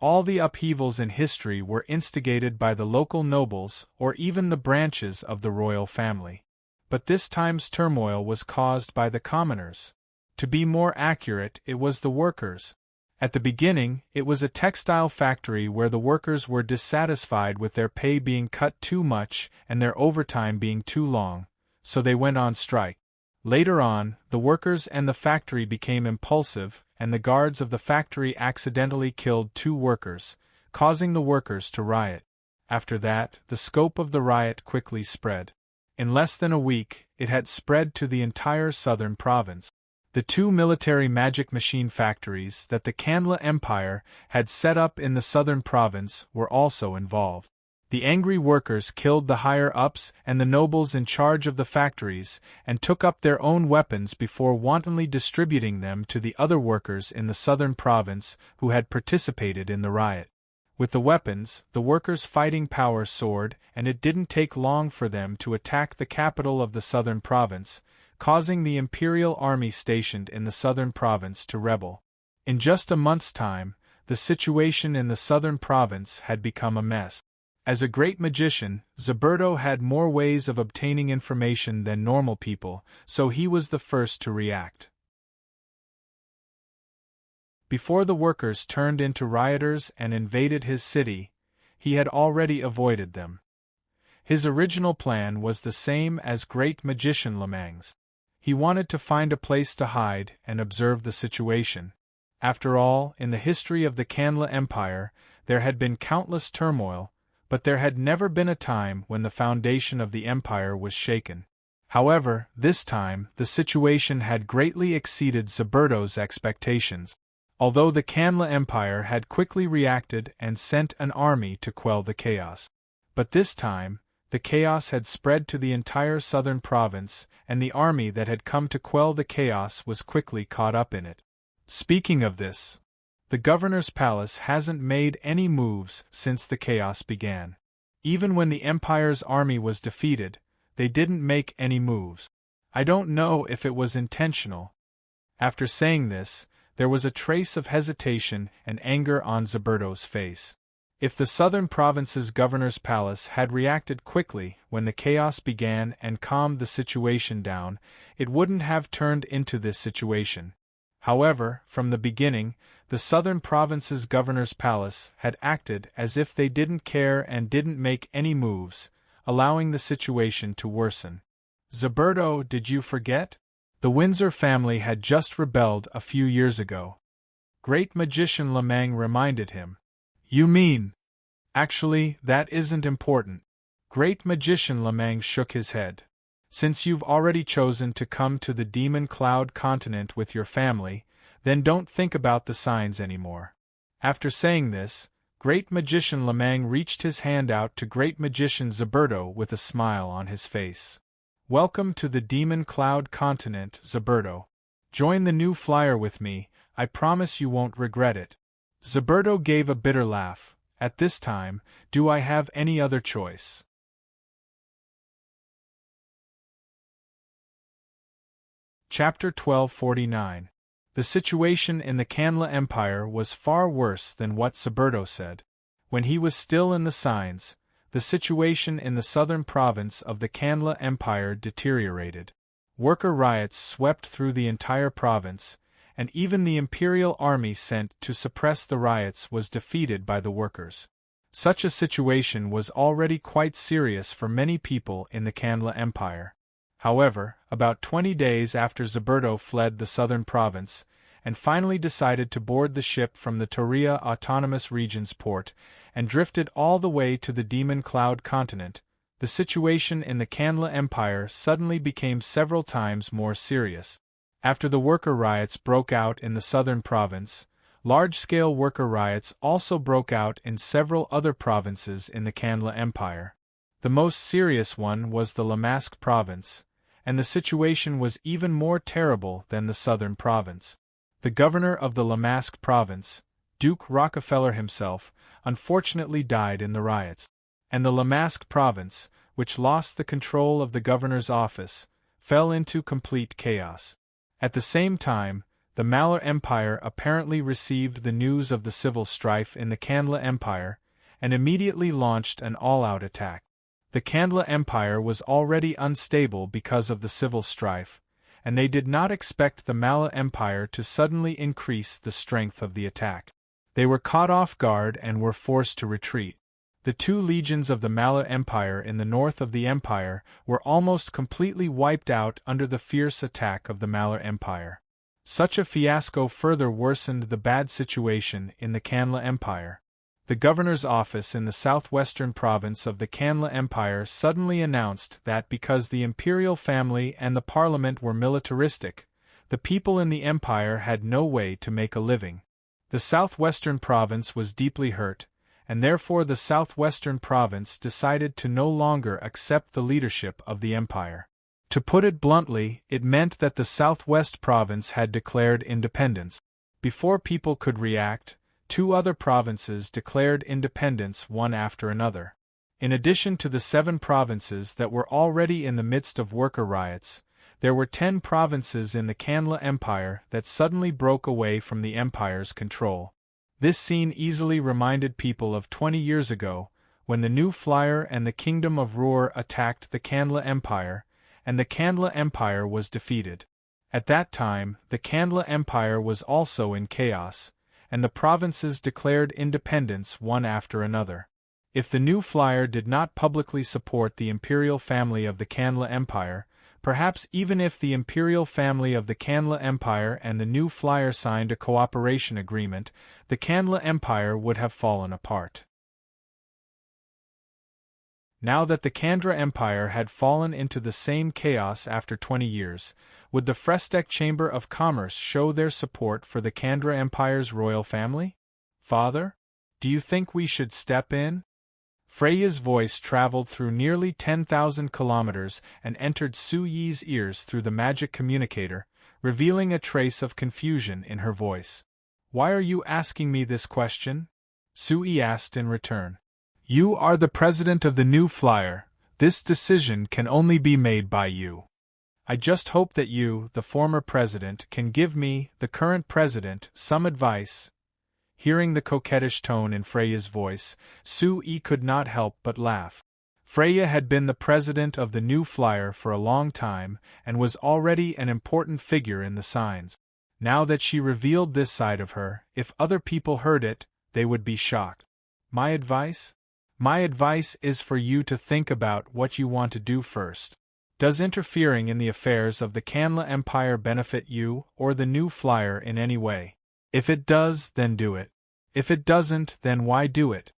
All the upheavals in history were instigated by the local nobles or even the branches of the royal family. But this time's turmoil was caused by the commoners. To be more accurate, it was the workers. At the beginning, it was a textile factory where the workers were dissatisfied with their pay being cut too much and their overtime being too long, so they went on strike. Later on, the workers and the factory became impulsive, and the guards of the factory accidentally killed 2 workers, causing the workers to riot. After that, the scope of the riot quickly spread. In less than a week, it had spread to the entire southern province. The 2 military magic machine factories that the Kanla Empire had set up in the southern province were also involved. The angry workers killed the higher-ups and the nobles in charge of the factories and took up their own weapons before wantonly distributing them to the other workers in the southern province who had participated in the riot. With the weapons, the workers' fighting power soared, and it didn't take long for them to attack the capital of the southern province, causing the imperial army stationed in the southern province to rebel. In just a month's time, the situation in the southern province had become a mess. As a great magician, Zberto had more ways of obtaining information than normal people, so he was the first to react. Before the workers turned into rioters and invaded his city, he had already avoided them. His original plan was the same as great magician Lemang's. He wanted to find a place to hide and observe the situation. After all, in the history of the Kanla Empire, there had been countless turmoil, but there had never been a time when the foundation of the empire was shaken. However, this time, the situation had greatly exceeded Zberto's expectations. Although the Kanla Empire had quickly reacted and sent an army to quell the chaos. But this time, the chaos had spread to the entire southern province, and the army that had come to quell the chaos was quickly caught up in it. Speaking of this, the governor's palace hasn't made any moves since the chaos began. Even when the Empire's army was defeated, they didn't make any moves. I don't know if it was intentional. After saying this, there was a trace of hesitation and anger on Zberto's face. If the southern province's governor's palace had reacted quickly when the chaos began and calmed the situation down, it wouldn't have turned into this situation. However, from the beginning, the southern province's governor's palace had acted as if they didn't care and didn't make any moves, allowing the situation to worsen. Zberto, did you forget? The Windsor family had just rebelled a few years ago. Great magician Lemang reminded him. You mean? Actually, that isn't important. Great magician Lemang shook his head. Since you've already chosen to come to the Demon Cloud continent with your family, then don't think about the signs anymore. After saying this, Great Magician Lemang reached his hand out to Great Magician Zberto with a smile on his face. Welcome to the Demon Cloud continent, Zberto. Join the new flyer with me, I promise you won't regret it. Zberto gave a bitter laugh. At this time, do I have any other choice? Chapter 1249. The situation in the Kanla Empire was far worse than what Zberto said. When he was still in the signs, the situation in the southern province of the Kanla Empire deteriorated. Worker riots swept through the entire province, and even the imperial army sent to suppress the riots was defeated by the workers. Such a situation was already quite serious for many people in the Kanla Empire. However, about 20 days after Zberto fled the southern province, and finally decided to board the ship from the Toria Autonomous Region's port, and drifted all the way to the Demon Cloud continent, the situation in the Kanla Empire suddenly became several times more serious. After the worker riots broke out in the southern province, large-scale worker riots also broke out in several other provinces in the Kanla Empire. The most serious one was the Lamask province, and the situation was even more terrible than the southern province. The governor of the Lamask province, Duke Rockefeller himself, unfortunately died in the riots. And the Lamask province, which lost the control of the governor's office, fell into complete chaos. At the same time, the Malur Empire apparently received the news of the civil strife in the Kandla Empire, and immediately launched an all-out attack. The Kandla Empire was already unstable because of the civil strife, and they did not expect the Malur Empire to suddenly increase the strength of the attack. They were caught off guard and were forced to retreat. The two legions of the Malur Empire in the north of the empire were almost completely wiped out under the fierce attack of the Malur Empire. Such a fiasco further worsened the bad situation in the Kandla Empire. The governor's office in the southwestern province of the Kandla Empire suddenly announced that because the imperial family and the parliament were militaristic, the people in the empire had no way to make a living. The southwestern province was deeply hurt, and therefore the southwestern province decided to no longer accept the leadership of the empire. To put it bluntly, it meant that the southwest province had declared independence. Before people could react, two other provinces declared independence one after another. In addition to the 7 provinces that were already in the midst of worker riots, there were 10 provinces in the Kandla Empire that suddenly broke away from the empire's control. This scene easily reminded people of 20 years ago, when the New Flyer and the Kingdom of Ruhr attacked the Kandla Empire, and the Kandla Empire was defeated. At that time, the Kandla Empire was also in chaos, and the provinces declared independence one after another. If the New Flyer did not publicly support the imperial family of the Kandla Empire, perhaps even if the imperial family of the Kandla Empire and the New Flyer signed a cooperation agreement, the Kandla Empire would have fallen apart. Now that the Kandra Empire had fallen into the same chaos after 20 years, would the Frestek Chamber of Commerce show their support for the Kandra Empire's royal family? Father, do you think we should step in? Freya's voice traveled through nearly 10,000 kilometers and entered Su Yi's ears through the magic communicator, revealing a trace of confusion in her voice. Why are you asking me this question? Su Yi asked in return. You are the president of the New Flyer. This decision can only be made by you. I just hope that you, the former president, can give me, the current president, some advice. Hearing the coquettish tone in Freya's voice, Su Yi could not help but laugh. Freya had been the president of the New Flyer for a long time and was already an important figure in the signs. Now that she revealed this side of her, if other people heard it, they would be shocked. My advice? My advice is for you to think about what you want to do first. Does interfering in the affairs of the Kandla Empire benefit you or the New Flyer in any way? If it does, then do it. If it doesn't, then why do it?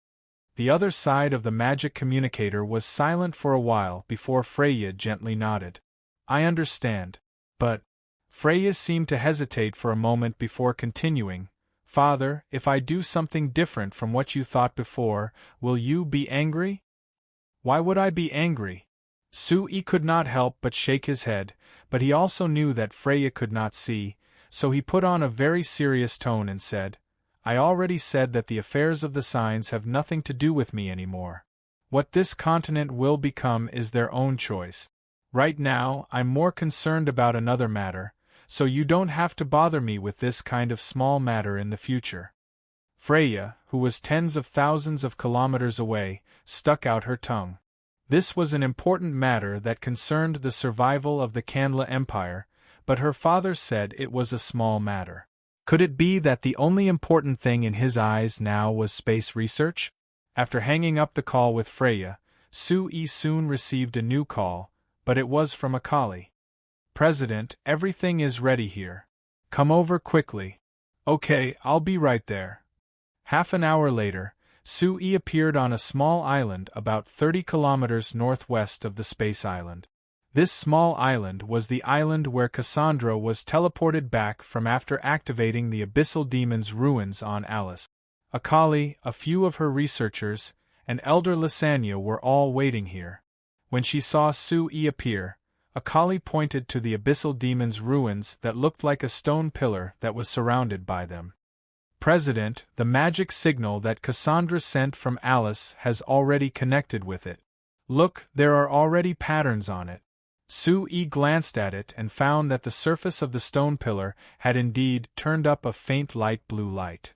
The other side of the magic communicator was silent for a while before Freya gently nodded. I understand. But Freya seemed to hesitate for a moment before continuing. Father, if I do something different from what you thought before, will you be angry? Why would I be angry? Su Yi could not help but shake his head, but he also knew that Freya could not see, so he put on a very serious tone and said, I already said that the affairs of the signs have nothing to do with me anymore. What this continent will become is their own choice. Right now, I'm more concerned about another matter, so you don't have to bother me with this kind of small matter in the future. Freya, who was tens of thousands of kilometers away, stuck out her tongue. This was an important matter that concerned the survival of the Kandla Empire, but her father said it was a small matter. Could it be that the only important thing in his eyes now was space research? After hanging up the call with Freya, Su Yi soon received a new call, but it was from Akali. President, everything is ready here. Come over quickly. Okay, I'll be right there. Half an hour later, Su Yi appeared on a small island about 30 kilometers northwest of the space island. This small island was the island where Cassandra was teleported back from after activating the Abyssal Demon's ruins on Alice. Akali, a few of her researchers, and Elder Lysania were all waiting here. When she saw Su Yi appear, Akali pointed to the Abyssal Demon's ruins that looked like a stone pillar that was surrounded by them. President, the magic signal that Cassandra sent from Alice has already connected with it. Look, there are already patterns on it. Sue glanced at it and found that the surface of the stone pillar had indeed turned up a faint light blue light.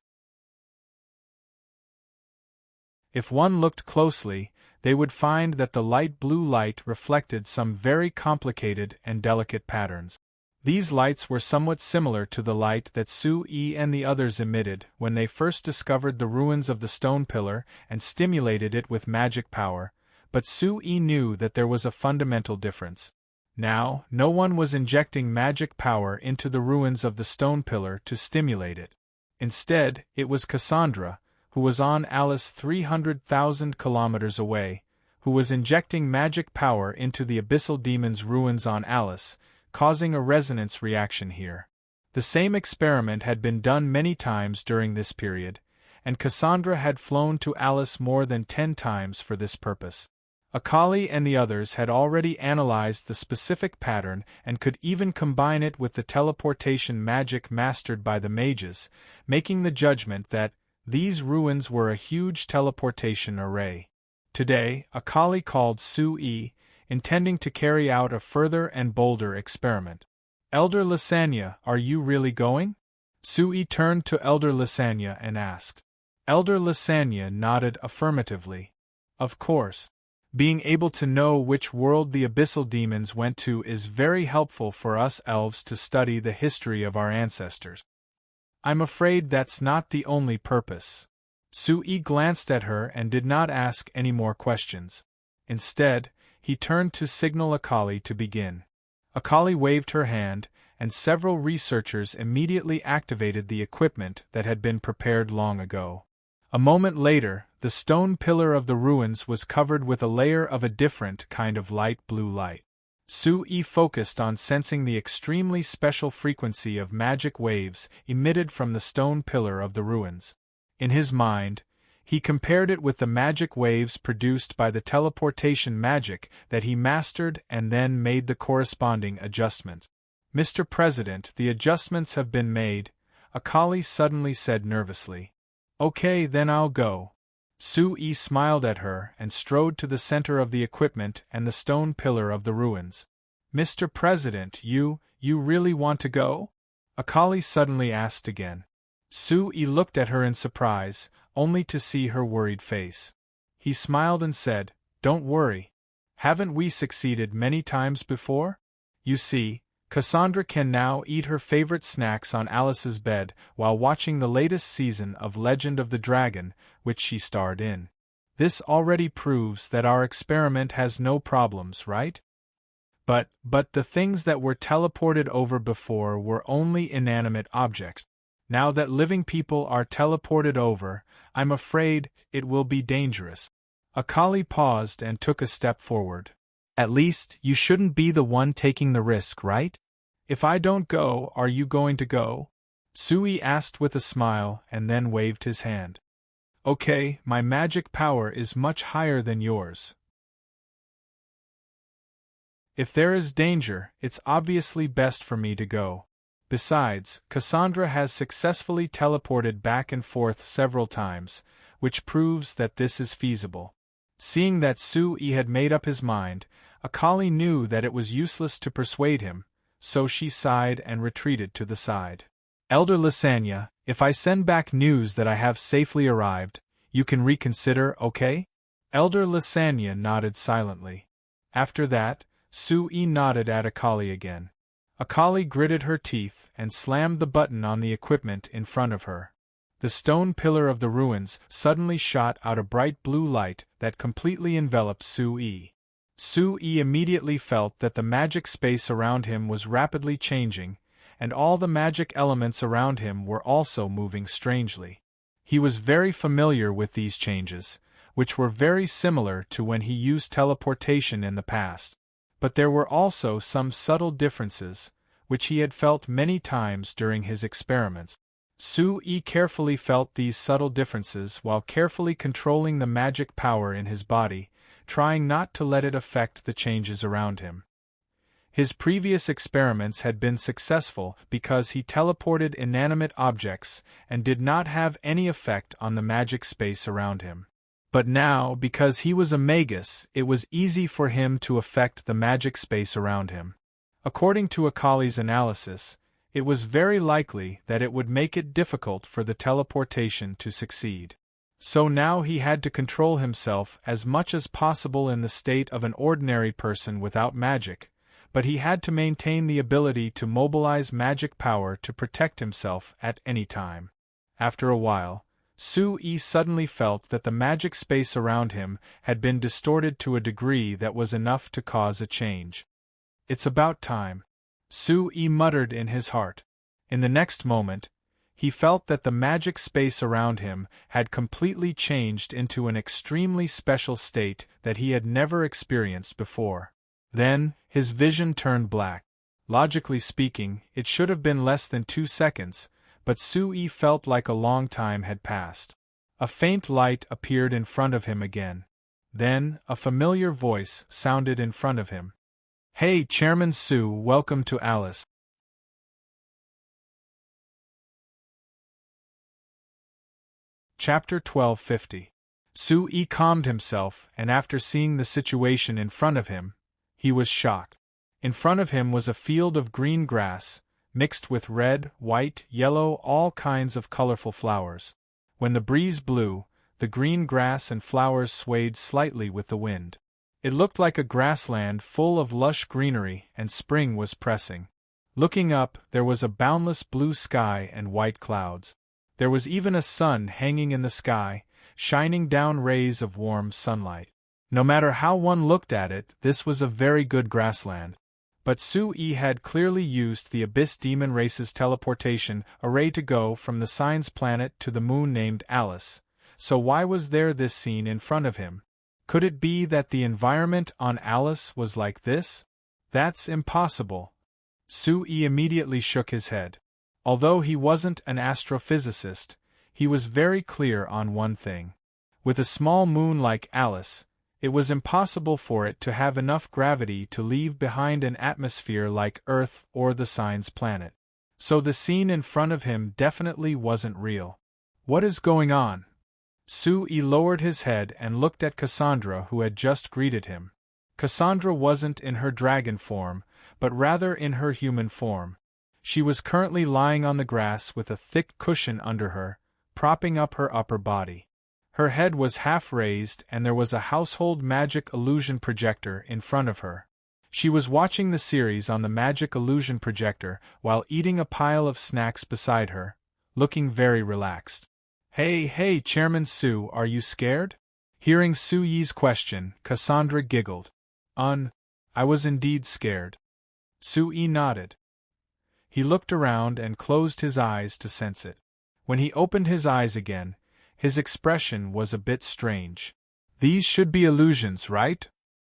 If one looked closely, they would find that the light blue light reflected some very complicated and delicate patterns. These lights were somewhat similar to the light that Sue and the others emitted when they first discovered the ruins of the stone pillar and stimulated it with magic power, but Sue knew that there was a fundamental difference. Now, no one was injecting magic power into the ruins of the stone pillar to stimulate it. Instead, it was Cassandra, who was on Alice 300,000 kilometers away, who was injecting magic power into the abyssal demon's ruins on Alice, causing a resonance reaction here. The same experiment had been done many times during this period, and Cassandra had flown to Alice more than 10 times for this purpose. Akali and the others had already analyzed the specific pattern and could even combine it with the teleportation magic mastered by the mages, making the judgment that these ruins were a huge teleportation array. Today, Akali called Sue, intending to carry out a further and bolder experiment. Elder Lysania, are you really going? Sue turned to Elder Lysania and asked. Elder Lysania nodded affirmatively. Of course. Being able to know which world the abyssal demons went to is very helpful for us elves to study the history of our ancestors. I'm afraid that's not the only purpose. Sue glanced at her and did not ask any more questions. Instead, he turned to signal Akali to begin. Akali waved her hand, and several researchers immediately activated the equipment that had been prepared long ago. A moment later, the stone pillar of the ruins was covered with a layer of a different kind of light blue light. Sue focused on sensing the extremely special frequency of magic waves emitted from the stone pillar of the ruins. In his mind, he compared it with the magic waves produced by the teleportation magic that he mastered and then made the corresponding adjustments. Mr. President, the adjustments have been made, Akali suddenly said nervously. Okay, then I'll go. Sue smiled at her and strode to the center of the equipment and the stone pillar of the ruins. Mr. President, you really want to go? Akali suddenly asked again. Sue looked at her in surprise, only to see her worried face. He smiled and said, Don't worry. Haven't we succeeded many times before? You see, Cassandra can now eat her favorite snacks on Alice's bed while watching the latest season of Legend of the Dragon, which she starred in. This already proves that our experiment has no problems, right? But the things that were teleported over before were only inanimate objects. Now that living people are teleported over, I'm afraid it will be dangerous. Akali paused and took a step forward. At least, you shouldn't be the one taking the risk, right? If I don't go, are you going to go? Sue asked with a smile and then waved his hand. Okay, my magic power is much higher than yours. If there is danger, it's obviously best for me to go. Besides, Cassandra has successfully teleported back and forth several times, which proves that this is feasible. Seeing that Sue had made up his mind, Akali knew that it was useless to persuade him, so she sighed and retreated to the side. Elder Lysania, if I send back news that I have safely arrived, you can reconsider, okay? Elder Lysania nodded silently. After that, Sue nodded at Akali again. Akali gritted her teeth and slammed the button on the equipment in front of her. The stone pillar of the ruins suddenly shot out a bright blue light that completely enveloped Sue. Sue immediately felt that the magic space around him was rapidly changing, and all the magic elements around him were also moving strangely. He was very familiar with these changes, which were very similar to when he used teleportation in the past. But there were also some subtle differences, which he had felt many times during his experiments. Sue carefully felt these subtle differences while carefully controlling the magic power in his body, trying not to let it affect the changes around him. His previous experiments had been successful because he teleported inanimate objects and did not have any effect on the magic space around him. But now, because he was a magus, it was easy for him to affect the magic space around him. According to Akali's analysis, it was very likely that it would make it difficult for the teleportation to succeed. So now he had to control himself as much as possible in the state of an ordinary person without magic, but he had to maintain the ability to mobilize magic power to protect himself at any time. After a while, Sui suddenly felt that the magic space around him had been distorted to a degree that was enough to cause a change. "It's about time," Sui muttered in his heart. In the next moment, he felt that the magic space around him had completely changed into an extremely special state that he had never experienced before. Then, his vision turned black. Logically speaking, it should have been less than 2 seconds, but Sui felt like a long time had passed. A faint light appeared in front of him again. Then, a familiar voice sounded in front of him. "Hey, Chairman Su, welcome to Alice." Chapter 1250. Sui calmed himself, and after seeing the situation in front of him, he was shocked. In front of him was a field of green grass, mixed with red, white, yellow, all kinds of colorful flowers. When the breeze blew, the green grass and flowers swayed slightly with the wind. It looked like a grassland full of lush greenery, and spring was pressing. Looking up, there was a boundless blue sky and white clouds. There was even a sun hanging in the sky, shining down rays of warm sunlight. No matter how one looked at it, this was a very good grassland. But Sui had clearly used the Abyss Demon race's teleportation array to go from the Signs planet to the moon named Alice, so why was there this scene in front of him? Could it be that the environment on Alice was like this? That's impossible. Sui immediately shook his head. Although he wasn't an astrophysicist, he was very clear on one thing. With a small moon like Alice, it was impossible for it to have enough gravity to leave behind an atmosphere like Earth or the Signs planet. So the scene in front of him definitely wasn't real. What is going on? Sui lowered his head and looked at Cassandra, who had just greeted him. Cassandra wasn't in her dragon form, but rather in her human form. She was currently lying on the grass with a thick cushion under her, propping up her upper body. Her head was half raised and there was a household magic illusion projector in front of her. She was watching the series on the magic illusion projector while eating a pile of snacks beside her, looking very relaxed. Hey, Chairman Su, are you scared?" Hearing Sui's question, Cassandra giggled. I was indeed scared." Sui nodded. He looked around and closed his eyes to sense it. When he opened his eyes again, his expression was a bit strange. "These should be illusions, right?"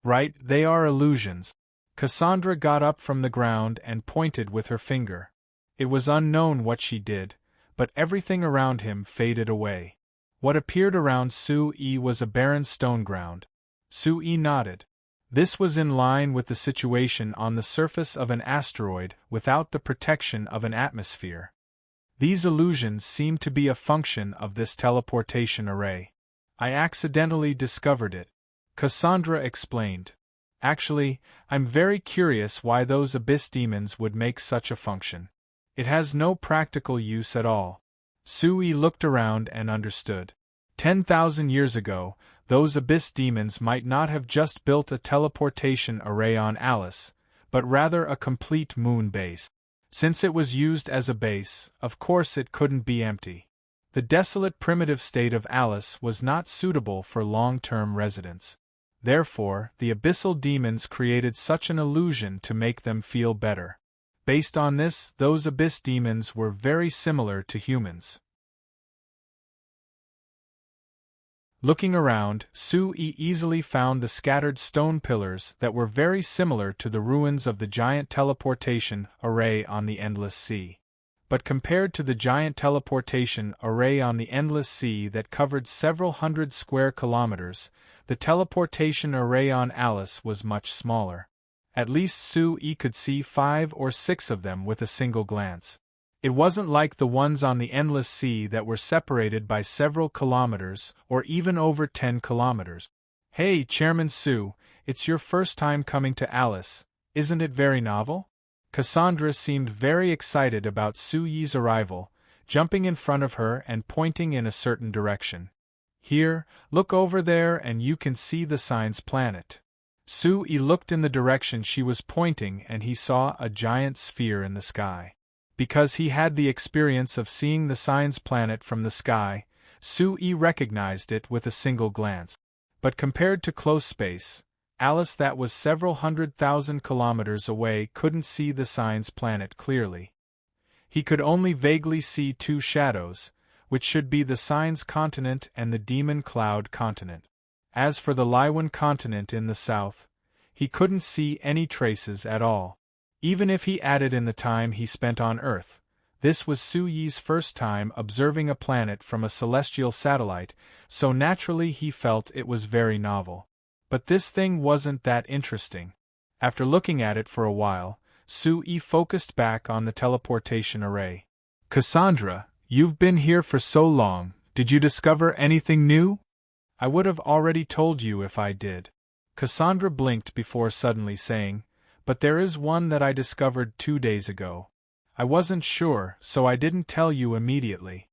"Right, they are illusions." Cassandra got up from the ground and pointed with her finger. It was unknown what she did, but everything around him faded away. What appeared around Sui was a barren stone ground. Sui nodded. This was in line with the situation on the surface of an asteroid without the protection of an atmosphere. These illusions seemed to be a function of this teleportation array. "I accidentally discovered it," Cassandra explained. "Actually, I'm very curious why those abyss demons would make such a function. It has no practical use at all." Sui looked around and understood. 10,000 years ago, those abyss demons might not have just built a teleportation array on Alice, but rather a complete moon base. Since it was used as a base, of course it couldn't be empty. The desolate primitive state of Alice was not suitable for long-term residence. Therefore, the abyssal demons created such an illusion to make them feel better. Based on this, those abyss demons were very similar to humans. Looking around, Sui easily found the scattered stone pillars that were very similar to the ruins of the giant teleportation array on the Endless Sea. But compared to the giant teleportation array on the Endless Sea that covered several hundred square kilometers, the teleportation array on Alice was much smaller. At least Sue could see 5 or 6 of them with a single glance. It wasn't like the ones on the endless sea that were separated by several kilometers or even over 10 kilometers. Hey, Chairman Sue, it's your first time coming to Alice, isn't it very novel? Cassandra seemed very excited about Sue-Yi's arrival, jumping in front of her and pointing in a certain direction. Here, look over there and you can see the Science Planet. Sue-Yi looked in the direction she was pointing and he saw a giant sphere in the sky. Because he had the experience of seeing the Science Planet from the sky, Sue-Yi recognized it with a single glance. But compared to close space, Alice that was several 100,000 kilometers away couldn't see the Science Planet clearly. He could only vaguely see 2 shadows, which should be the Science Continent and the Demon Cloud Continent. As for the Laiwan Continent in the south, he couldn't see any traces at all. Even if he added in the time he spent on Earth, this was Sue-Yi's first time observing a planet from a celestial satellite, so naturally he felt it was very novel. But this thing wasn't that interesting. After looking at it for a while, Sue-Yi focused back on the teleportation array. Cassandra, you've been here for so long, did you discover anything new? I would have already told you if I did. Cassandra blinked before suddenly saying, but there is one that I discovered 2 days ago. I wasn't sure, so I didn't tell you immediately.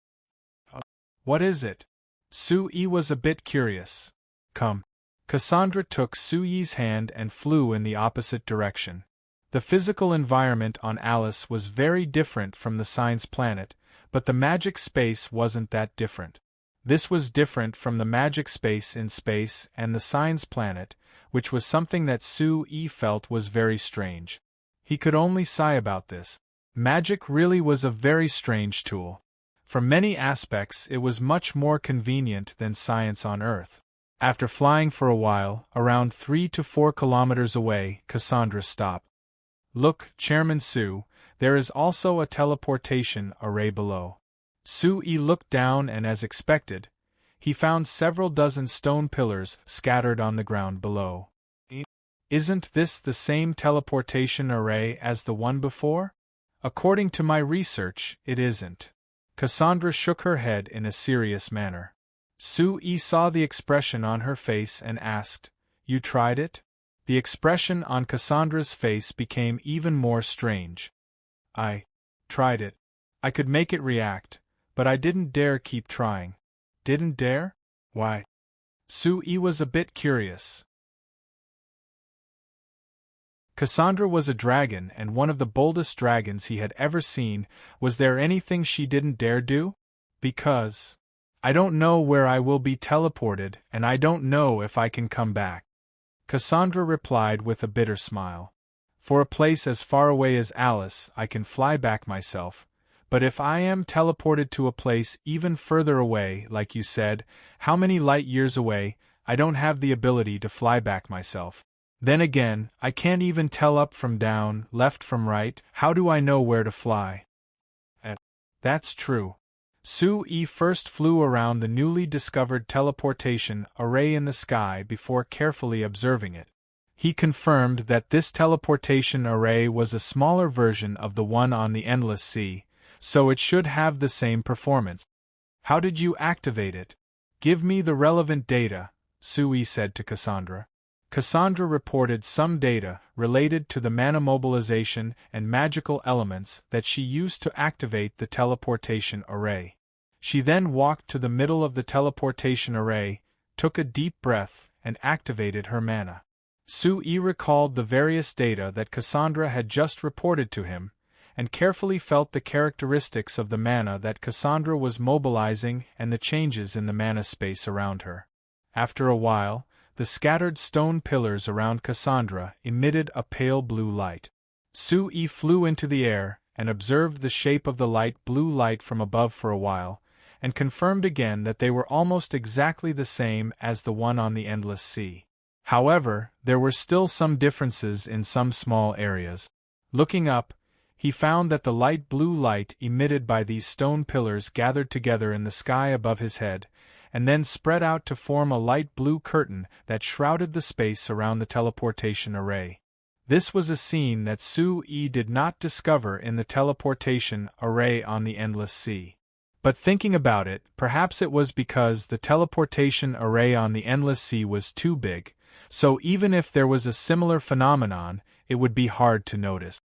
What is it? Sue-Yi was a bit curious. Come. Cassandra took Sue-Yi's hand and flew in the opposite direction. The physical environment on Alice was very different from the Science Planet, but the magic space wasn't that different. This was different from the magic space in space and the Science Planet, which was something that Sue-Yi felt was very strange. He could only sigh about this. Magic really was a very strange tool. From many aspects it was much more convenient than science on Earth. After flying for a while, around 3 to 4 kilometers away, Cassandra stopped. Look, Chairman Sue, there is also a teleportation array below. Sue-Yi looked down and as expected, he found several dozen stone pillars scattered on the ground below. Isn't this the same teleportation array as the one before? According to my research, it isn't. Cassandra shook her head in a serious manner. Sue-Yi saw the expression on her face and asked, You tried it? The expression on Cassandra's face became even more strange. I tried it. I could make it react, but I didn't dare keep trying. Didn't dare? Why? Sue-Yi was a bit curious. Cassandra was a dragon and one of the boldest dragons he had ever seen. Was there anything she didn't dare do? Because I don't know where I will be teleported and I don't know if I can come back. Cassandra replied with a bitter smile. For a place as far away as Alice, I can fly back myself. But if I am teleported to a place even further away, like you said, how many light years away, I don't have the ability to fly back myself. Then again, I can't even tell up from down, left from right, how do I know where to fly? That's true. Sue-Yi first flew around the newly discovered teleportation array in the sky before carefully observing it. He confirmed that this teleportation array was a smaller version of the one on the Endless Sea, so it should have the same performance. How did you activate it? Give me the relevant data, Sue-Yi said to Cassandra. Cassandra reported some data related to the mana mobilization and magical elements that she used to activate the teleportation array. She then walked to the middle of the teleportation array, took a deep breath, and activated her mana. Sue-Yi recalled the various data that Cassandra had just reported to him, and carefully felt the characteristics of the mana that Cassandra was mobilizing and the changes in the mana space around her. After a while, the scattered stone pillars around Cassandra emitted a pale blue light. Sue-Yi flew into the air and observed the shape of the light blue light from above for a while, and confirmed again that they were almost exactly the same as the one on the Endless Sea. However, there were still some differences in some small areas. Looking up, he found that the light blue light emitted by these stone pillars gathered together in the sky above his head, and then spread out to form a light blue curtain that shrouded the space around the teleportation array. This was a scene that Su-yi did not discover in the teleportation array on the Endless Sea. But thinking about it, perhaps it was because the teleportation array on the Endless Sea was too big, so even if there was a similar phenomenon, it would be hard to notice.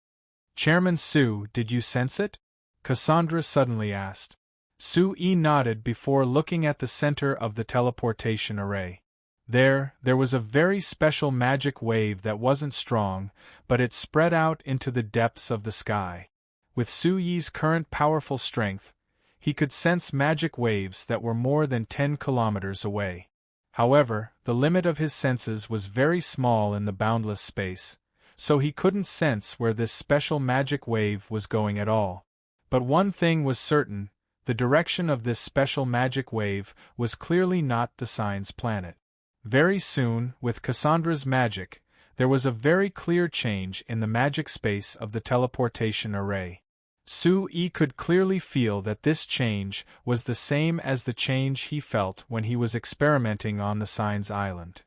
Chairman Su, did you sense it? Cassandra suddenly asked. Su-yi nodded before looking at the center of the teleportation array. There was a very special magic wave that wasn't strong, but it spread out into the depths of the sky. With Su-yi's current powerful strength, he could sense magic waves that were more than 10 kilometers away. However, the limit of his senses was very small in the boundless space, so he couldn't sense where this special magic wave was going at all. But one thing was certain, the direction of this special magic wave was clearly not the Sign's planet. Very soon, with Cassandra's magic, there was a very clear change in the magic space of the teleportation array. Su-yi could clearly feel that this change was the same as the change he felt when he was experimenting on the Sign's island.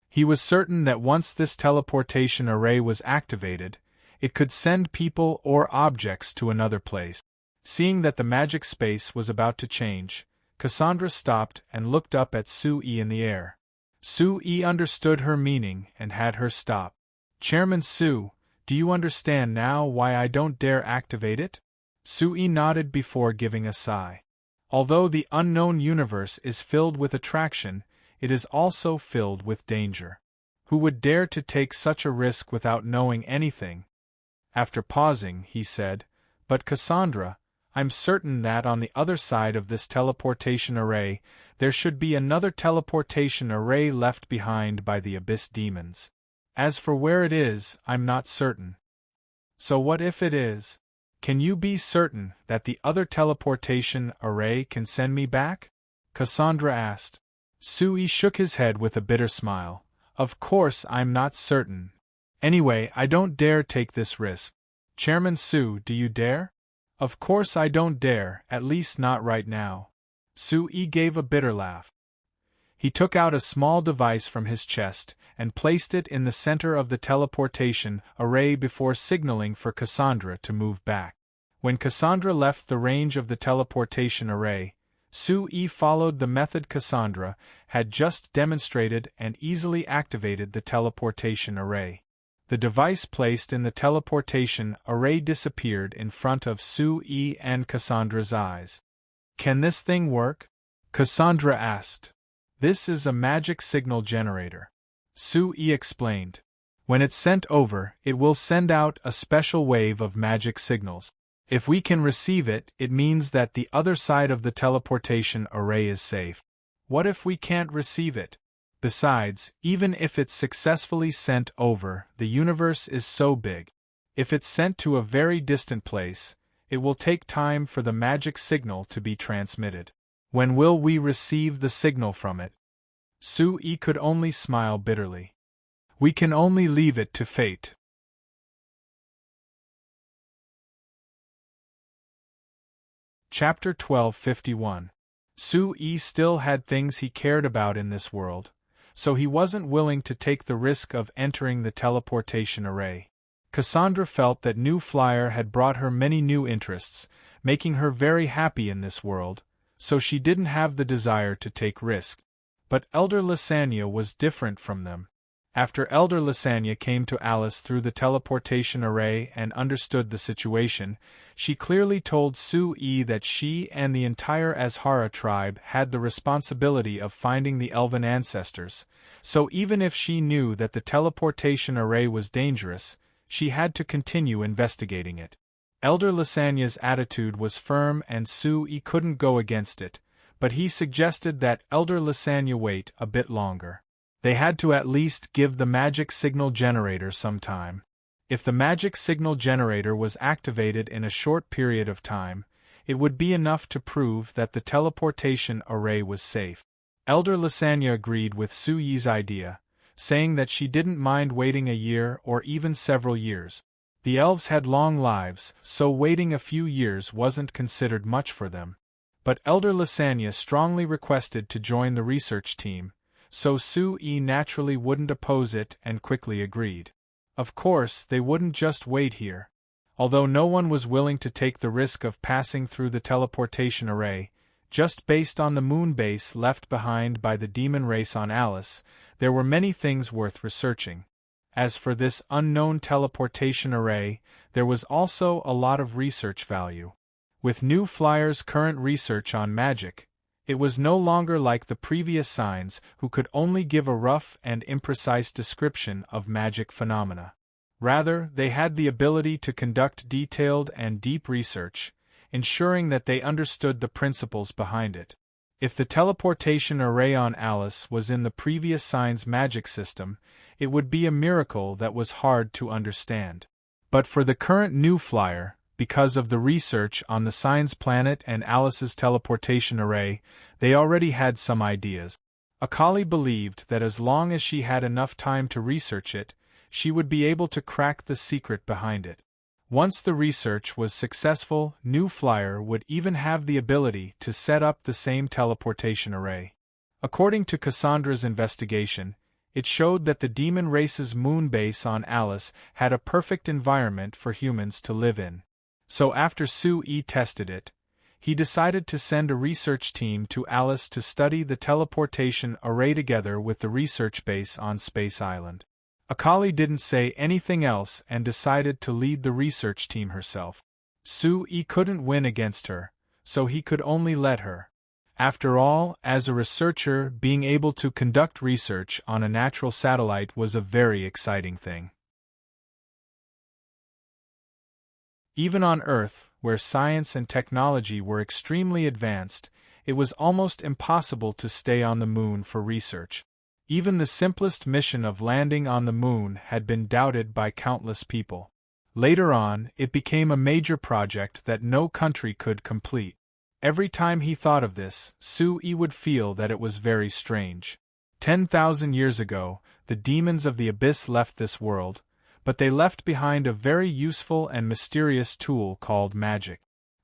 He was certain that once this teleportation array was activated, it could send people or objects to another place. Seeing that the magic space was about to change, Cassandra stopped and looked up at Su-yi in the air. Su-yi understood her meaning and had her stop. Chairman Su, do you understand now why I don't dare activate it? Su-yi nodded before giving a sigh. Although the unknown universe is filled with attraction, it is also filled with danger. Who would dare to take such a risk without knowing anything? After pausing, he said, But Cassandra, I'm certain that on the other side of this teleportation array, there should be another teleportation array left behind by the Abyss demons. As for where it is, I'm not certain. So what if it is? Can you be certain that the other teleportation array can send me back? Cassandra asked. Su-yi shook his head with a bitter smile. Of course I'm not certain. Anyway, I don't dare take this risk. Chairman Su, do you dare? Of course I don't dare, at least not right now. Su-yi gave a bitter laugh. He took out a small device from his chest and placed it in the center of the teleportation array before signaling for Cassandra to move back. When Cassandra left the range of the teleportation array, Su-yi followed the method Cassandra had just demonstrated and easily activated the teleportation array. The device placed in the teleportation array disappeared in front of Su-yi and Cassandra's eyes. Can this thing work? Cassandra asked. This is a magic signal generator. Su-yi explained. When it's sent over, it will send out a special wave of magic signals. If we can receive it, it means that the other side of the teleportation array is safe. What if we can't receive it? Besides, even if it's successfully sent over, the universe is so big. If it's sent to a very distant place, it will take time for the magic signal to be transmitted. When will we receive the signal from it? Su-yi could only smile bitterly. We can only leave it to fate. Chapter 1251. Su-yi still had things he cared about in this world, so he wasn't willing to take the risk of entering the teleportation array. Cassandra felt that New Flyer had brought her many new interests, making her very happy in this world, so she didn't have the desire to take risk. But Elder Lysania was different from them. After Elder Lysania came to Alice through the teleportation array and understood the situation, she clearly told Su-yi that she and the entire Azhara tribe had the responsibility of finding the elven ancestors, so even if she knew that the teleportation array was dangerous, she had to continue investigating it. Elder Lysania's attitude was firm and Su-yi couldn't go against it, but he suggested that Elder Lysania wait a bit longer. They had to at least give the magic signal generator some time. If the magic signal generator was activated in a short period of time, it would be enough to prove that the teleportation array was safe. Elder Lysania agreed with Su-yi's idea, saying that she didn't mind waiting a year or even several years. The elves had long lives, so waiting a few years wasn't considered much for them. But Elder Lysania strongly requested to join the research team, so Sui naturally wouldn't oppose it and quickly agreed. Of course, they wouldn't just wait here. Although no one was willing to take the risk of passing through the teleportation array, just based on the moon base left behind by the demon race on Alice, there were many things worth researching. As for this unknown teleportation array, there was also a lot of research value. With New Flyer's current research on magic, it was no longer like the previous signs who could only give a rough and imprecise description of magic phenomena. Rather, they had the ability to conduct detailed and deep research, ensuring that they understood the principles behind it. If the teleportation array on Alice was in the previous sign's magic system, it would be a miracle that was hard to understand. But for the current New Flyer, because of the research on the sign's planet and Alice's teleportation array, they already had some ideas. Akali believed that as long as she had enough time to research it, she would be able to crack the secret behind it. Once the research was successful, New Flyer would even have the ability to set up the same teleportation array. According to Cassandra's investigation, it showed that the demon race's moon base on Alice had a perfect environment for humans to live in. So after Sui tested it, he decided to send a research team to Alice to study the teleportation array together with the research base on Space Island. Akali didn't say anything else and decided to lead the research team herself. Sui couldn't win against her, so he could only let her. After all, as a researcher, being able to conduct research on a natural satellite was a very exciting thing. Even on Earth, where science and technology were extremely advanced, it was almost impossible to stay on the moon for research. Even the simplest mission of landing on the moon had been doubted by countless people. Later on, it became a major project that no country could complete. Every time he thought of this, Sui would feel that it was very strange. 10,000 years ago, the demons of the abyss left this world, but they left behind a very useful and mysterious tool called magic.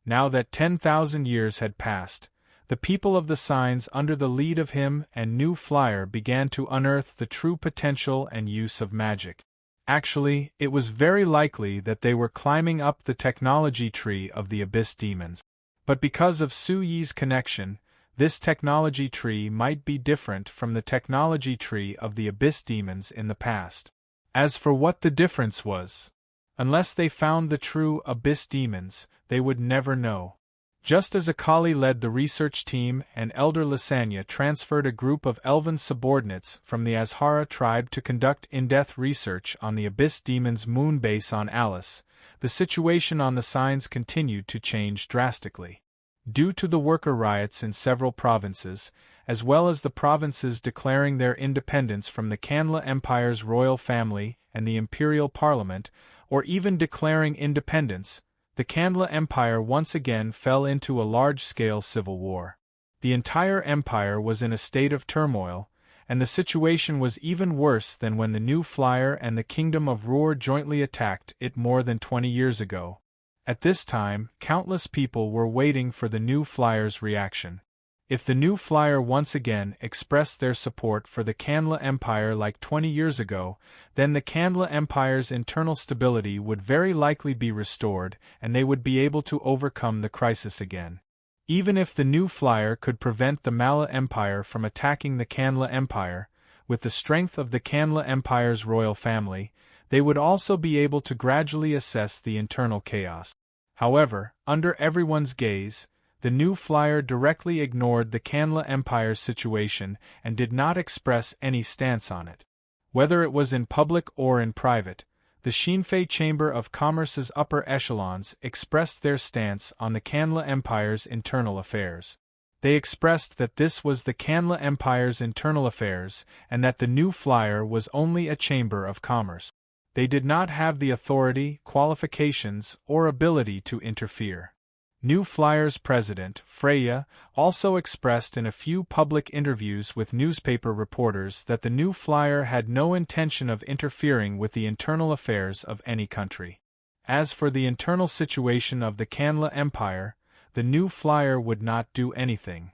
Now that 10,000 years had passed, the people of the signs under the lead of him and New Flyer began to unearth the true potential and use of magic. Actually, it was very likely that they were climbing up the technology tree of the abyss demons. But because of Suyi's connection, this technology tree might be different from the technology tree of the abyss demons in the past. As for what the difference was, unless they found the true abyss demons, they would never know. Just as Akali led the research team and Elder Lysania transferred a group of elven subordinates from the Azhara tribe to conduct in-depth research on the abyss demons' moon base on Alice, the situation on the signs continued to change drastically. Due to the worker riots in several provinces, as well as the provinces declaring their independence from the Kanla Empire's royal family and the imperial parliament, or even declaring independence, the Kanla Empire once again fell into a large-scale civil war. The entire empire was in a state of turmoil, and the situation was even worse than when the New Flyer and the Kingdom of Ruhr jointly attacked it more than 20 years ago. At this time, countless people were waiting for the New Flyer's reaction. If the New Flyer once again expressed their support for the Kanla Empire like 20 years ago, then the Kanla Empire's internal stability would very likely be restored and they would be able to overcome the crisis again. Even if the New Flyer could prevent the Mala Empire from attacking the Kanla Empire, with the strength of the Kanla Empire's royal family, they would also be able to gradually assess the internal chaos. However, under everyone's gaze, the New Flyer directly ignored the Kanla Empire's situation and did not express any stance on it. Whether it was in public or in private, the Xinfei Chamber of Commerce's upper echelons expressed their stance on the Kanla Empire's internal affairs. They expressed that this was the Kanla Empire's internal affairs and that the New Flyer was only a chamber of commerce. They did not have the authority, qualifications, or ability to interfere. New Flyer's president, Freya, also expressed in a few public interviews with newspaper reporters that the New Flyer had no intention of interfering with the internal affairs of any country. As for the internal situation of the Kanla Empire, the New Flyer would not do anything.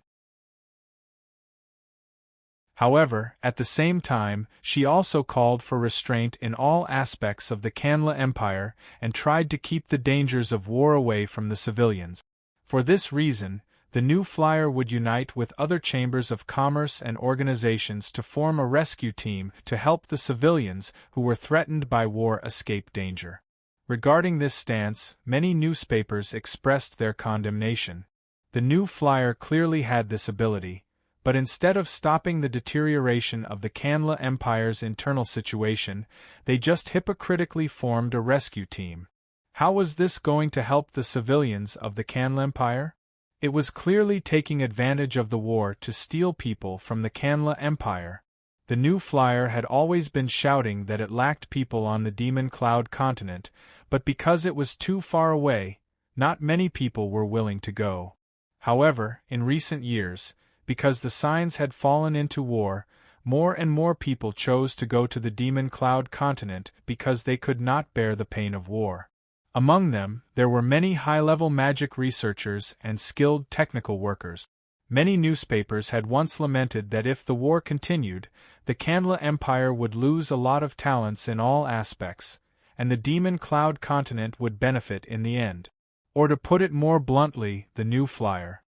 However, at the same time, she also called for restraint in all aspects of the Kanla Empire and tried to keep the dangers of war away from the civilians. For this reason, the new flyer would unite with other chambers of commerce and organizations to form a rescue team to help the civilians who were threatened by war escape danger. Regarding this stance, many newspapers expressed their condemnation. The new flyer clearly had this ability, but instead of stopping the deterioration of the Kanla Empire's internal situation, they just hypocritically formed a rescue team. How was this going to help the civilians of the Kanla Empire? It was clearly taking advantage of the war to steal people from the Kanla Empire. The new flyer had always been shouting that it lacked people on the Demon Cloud continent, but because it was too far away, not many people were willing to go. However, in recent years, because the signs had fallen into war, more and more people chose to go to the Demon Cloud continent because they could not bear the pain of war. Among them, there were many high-level magic researchers and skilled technical workers. Many newspapers had once lamented that if the war continued, the Kanla Empire would lose a lot of talents in all aspects, and the Demon Cloud continent would benefit in the end. Or to put it more bluntly, the new flyer.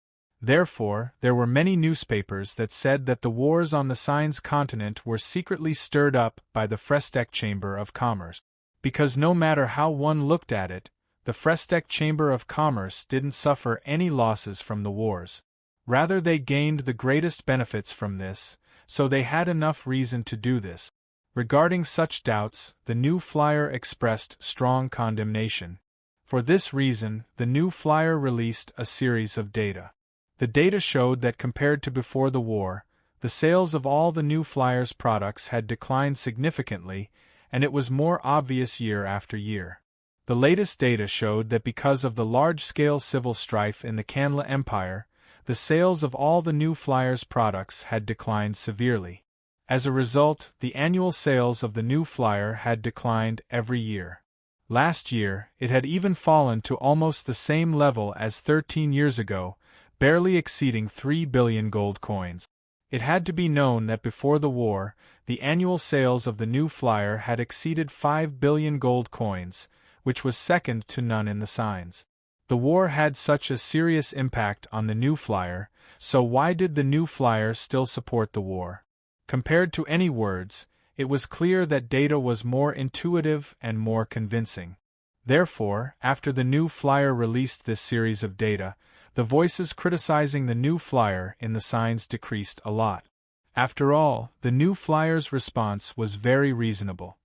Therefore, there were many newspapers that said that the wars on the Signs continent were secretly stirred up by the Frestek Chamber of Commerce. Because no matter how one looked at it, the Frestek Chamber of Commerce didn't suffer any losses from the wars. Rather, they gained the greatest benefits from this, so they had enough reason to do this. Regarding such doubts, the new flyer expressed strong condemnation. For this reason, the new flyer released a series of data. The data showed that compared to before the war, the sales of all the new flyer's products had declined significantly, and it was more obvious year after year. The latest data showed that because of the large-scale civil strife in the Kanla Empire, the sales of all the new flyer's products had declined severely. As a result, the annual sales of the new flyer had declined every year. Last year, it had even fallen to almost the same level as 13 years ago, barely exceeding 3 billion gold coins. It had to be known that before the war, the annual sales of the new flyer had exceeded 5 billion gold coins, which was second to none in the signs. The war had such a serious impact on the new flyer, so why did the new flyer still support the war? Compared to any words, it was clear that data was more intuitive and more convincing. Therefore, after the new flyer released this series of data, the voices criticizing the new flyer in the signs decreased a lot. After all, the new flyer's response was very reasonable.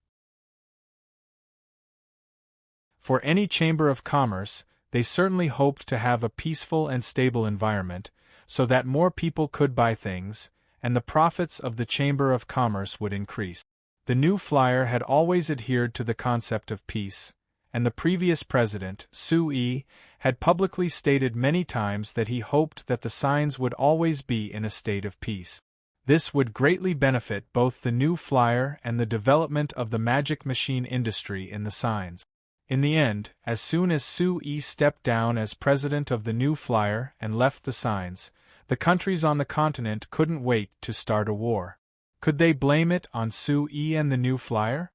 For any chamber of commerce, they certainly hoped to have a peaceful and stable environment, so that more people could buy things, and the profits of the chamber of commerce would increase. The new flyer had always adhered to the concept of peace, and the previous president, Su-yi, had publicly stated many times that he hoped that the signs would always be in a state of peace. This would greatly benefit both the new flyer and the development of the magic machine industry in the signs. In the end, as soon as Su-yi stepped down as president of the new flyer and left the signs, the countries on the continent couldn't wait to start a war. Could they blame it on Su-yi and the new flyer?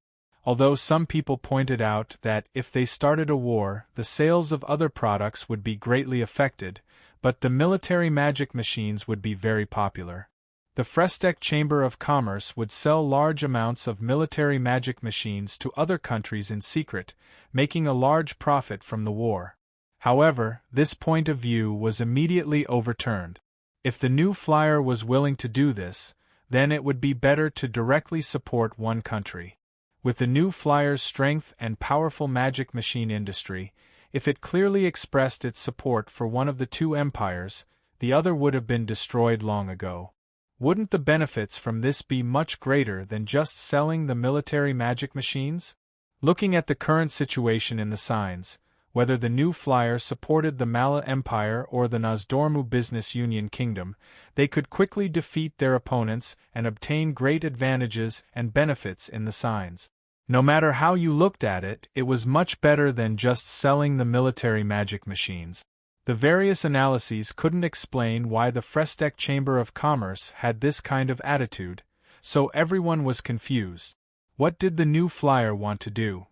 Although some people pointed out that if they started a war, the sales of other products would be greatly affected, but the military magic machines would be very popular. The Frestek Chamber of Commerce would sell large amounts of military magic machines to other countries in secret, making a large profit from the war. However, this point of view was immediately overturned. If the new flyer was willing to do this, then it would be better to directly support one country. With the new flyer's strength and powerful magic machine industry, if it clearly expressed its support for one of the two empires, the other would have been destroyed long ago. Wouldn't the benefits from this be much greater than just selling the military magic machines? Looking at the current situation in the signs, whether the new flyer supported the Mala Empire or the Nozdormu Business Union Kingdom, they could quickly defeat their opponents and obtain great advantages and benefits in the signs. No matter how you looked at it, it was much better than just selling the military magic machines. The various analyses couldn't explain why the Frestec Chamber of Commerce had this kind of attitude, so everyone was confused. What did the new flyer want to do?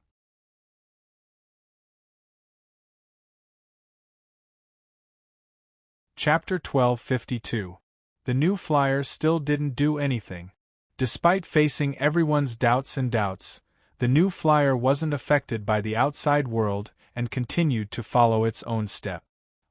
Chapter 1252. The new flyer still didn't do anything. Despite facing everyone's doubts, the new flyer wasn't affected by the outside world and continued to follow its own step.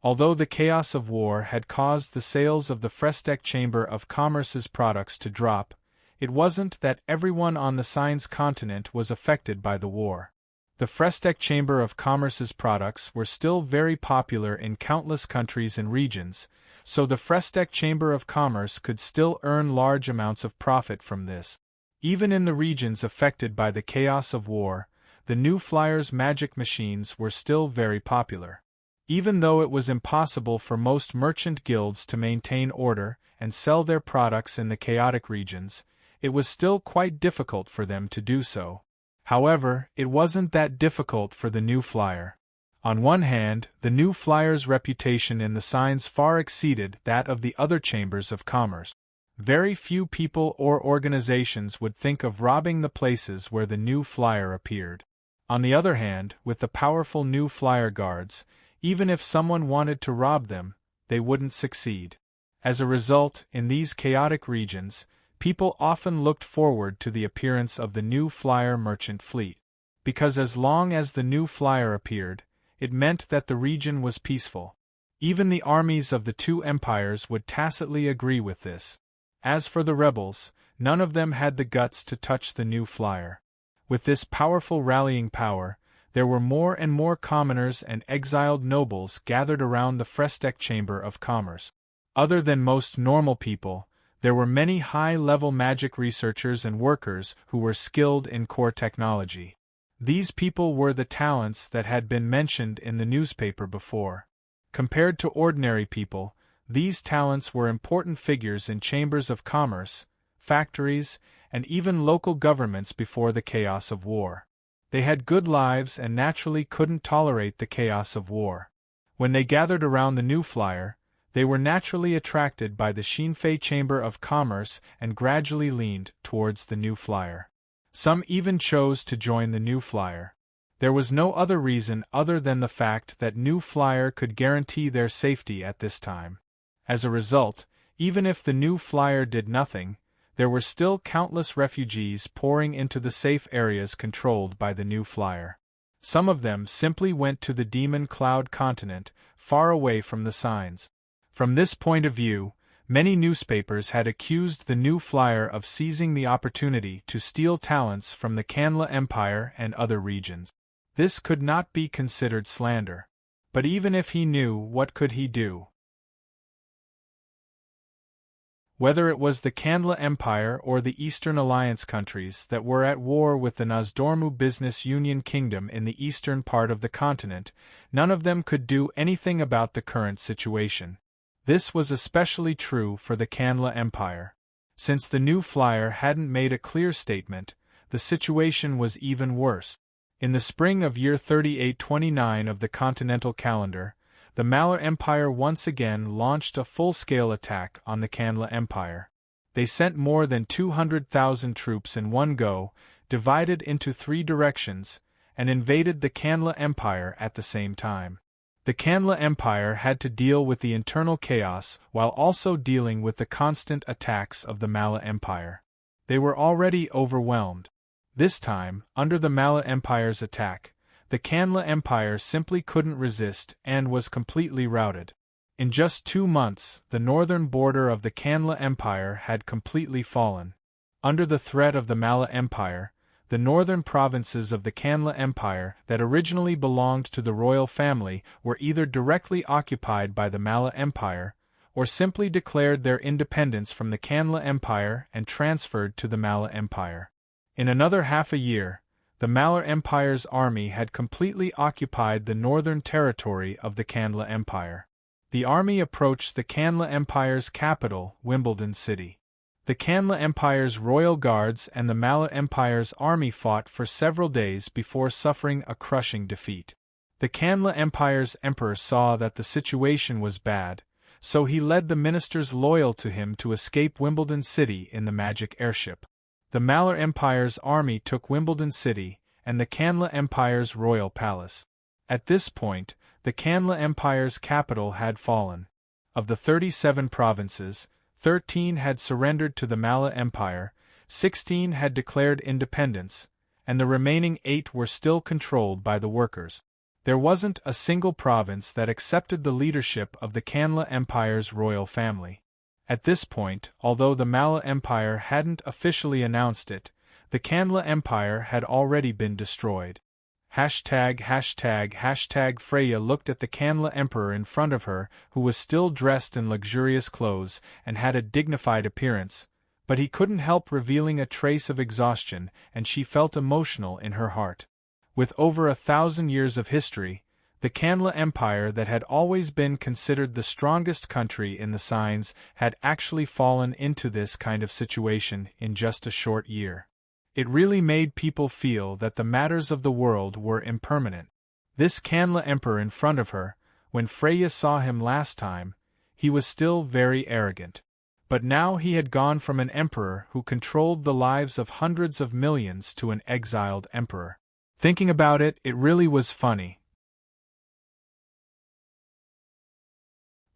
Although the chaos of war had caused the sales of the Frestec Chamber of Commerce's products to drop, it wasn't that everyone on the Signs continent was affected by the war. The Frestec Chamber of Commerce's products were still very popular in countless countries and regions, so the Frestec Chamber of Commerce could still earn large amounts of profit from this. Even in the regions affected by the chaos of war, the new flyer's magic machines were still very popular. Even though it was impossible for most merchant guilds to maintain order and sell their products in the chaotic regions, it was still quite difficult for them to do so. However, it wasn't that difficult for the new flyer. On one hand, the new flyer's reputation in the Signs far exceeded that of the other chambers of commerce. Very few people or organizations would think of robbing the places where the new flyer appeared. On the other hand, with the powerful new flyer guards, even if someone wanted to rob them, they wouldn't succeed. As a result, in these chaotic regions, people often looked forward to the appearance of the new flyer merchant fleet. Because as long as the new flyer appeared, it meant that the region was peaceful. Even the armies of the two empires would tacitly agree with this. As for the rebels, none of them had the guts to touch the new flyer. With this powerful rallying power, there were more and more commoners and exiled nobles gathered around the Frestec Chamber of Commerce. Other than most normal people, there were many high-level magic researchers and workers who were skilled in core technology. These people were the talents that had been mentioned in the newspaper before. Compared to ordinary people, these talents were important figures in chambers of commerce, factories, and even local governments before the chaos of war. They had good lives and naturally couldn't tolerate the chaos of war. When they gathered around the new flyer, they were naturally attracted by the Shinfei Chamber of Commerce and gradually leaned towards the new flyer. Some even chose to join the new flyer. There was no other reason other than the fact that new flyer could guarantee their safety at this time. As a result, even if the new flyer did nothing, there were still countless refugees pouring into the safe areas controlled by the new flyer. Some of them simply went to the Demon Cloud continent, far away from the Signs. From this point of view, many newspapers had accused the new flyer of seizing the opportunity to steal talents from the Kanla Empire and other regions. This could not be considered slander. But even if he knew, what could he do? Whether it was the Kanla Empire or the Eastern Alliance countries that were at war with the Nozdormu Business Union Kingdom in the eastern part of the continent, none of them could do anything about the current situation. This was especially true for the Kanla Empire. Since the new flyer hadn't made a clear statement, the situation was even worse. In the spring of year 3829 of the continental calendar, the Malar Empire once again launched a full-scale attack on the Kanla Empire. They sent more than 200,000 troops in one go, divided into 3 directions, and invaded the Kanla Empire at the same time. The Kanla Empire had to deal with the internal chaos while also dealing with the constant attacks of the Mala Empire. They were already overwhelmed. This time, under the Mala Empire's attack, the Kanla Empire simply couldn't resist and was completely routed. In just 2 months, the northern border of the Kanla Empire had completely fallen. Under the threat of the Mala Empire, the northern provinces of the Kanla Empire that originally belonged to the royal family were either directly occupied by the Mala Empire, or simply declared their independence from the Kanla Empire and transferred to the Mala Empire. In another half a year, the Malar Empire's army had completely occupied the northern territory of the Kanla Empire. The army approached the Kanla Empire's capital, Wimbledon City. The Kanla Empire's royal guards and the Mala Empire's army fought for several days before suffering a crushing defeat. The Kanla Empire's emperor saw that the situation was bad, so he led the ministers loyal to him to escape Wimbledon City in the magic airship. The Malar Empire's army took Wimbledon City and the Kanla Empire's royal palace. At this point, the Kanla Empire's capital had fallen. Of the 37 provinces, 13 had surrendered to the Mala Empire, 16 had declared independence, and the remaining 8 were still controlled by the workers. There wasn't a single province that accepted the leadership of the Kanla Empire's royal family. At this point, although the Mala Empire hadn't officially announced it, the Kanla Empire had already been destroyed. Freya looked at the Kanla Emperor in front of her, who was still dressed in luxurious clothes and had a dignified appearance, but he couldn't help revealing a trace of exhaustion, and she felt emotional in her heart. With over 1,000 years of history, the Kanla Empire that had always been considered the strongest country in the signs had actually fallen into this kind of situation in just a short year. It really made people feel that the matters of the world were impermanent. This Kanla Emperor in front of her, when Freya saw him last time, he was still very arrogant. But now he had gone from an emperor who controlled the lives of hundreds of millions to an exiled emperor. Thinking about it, it really was funny.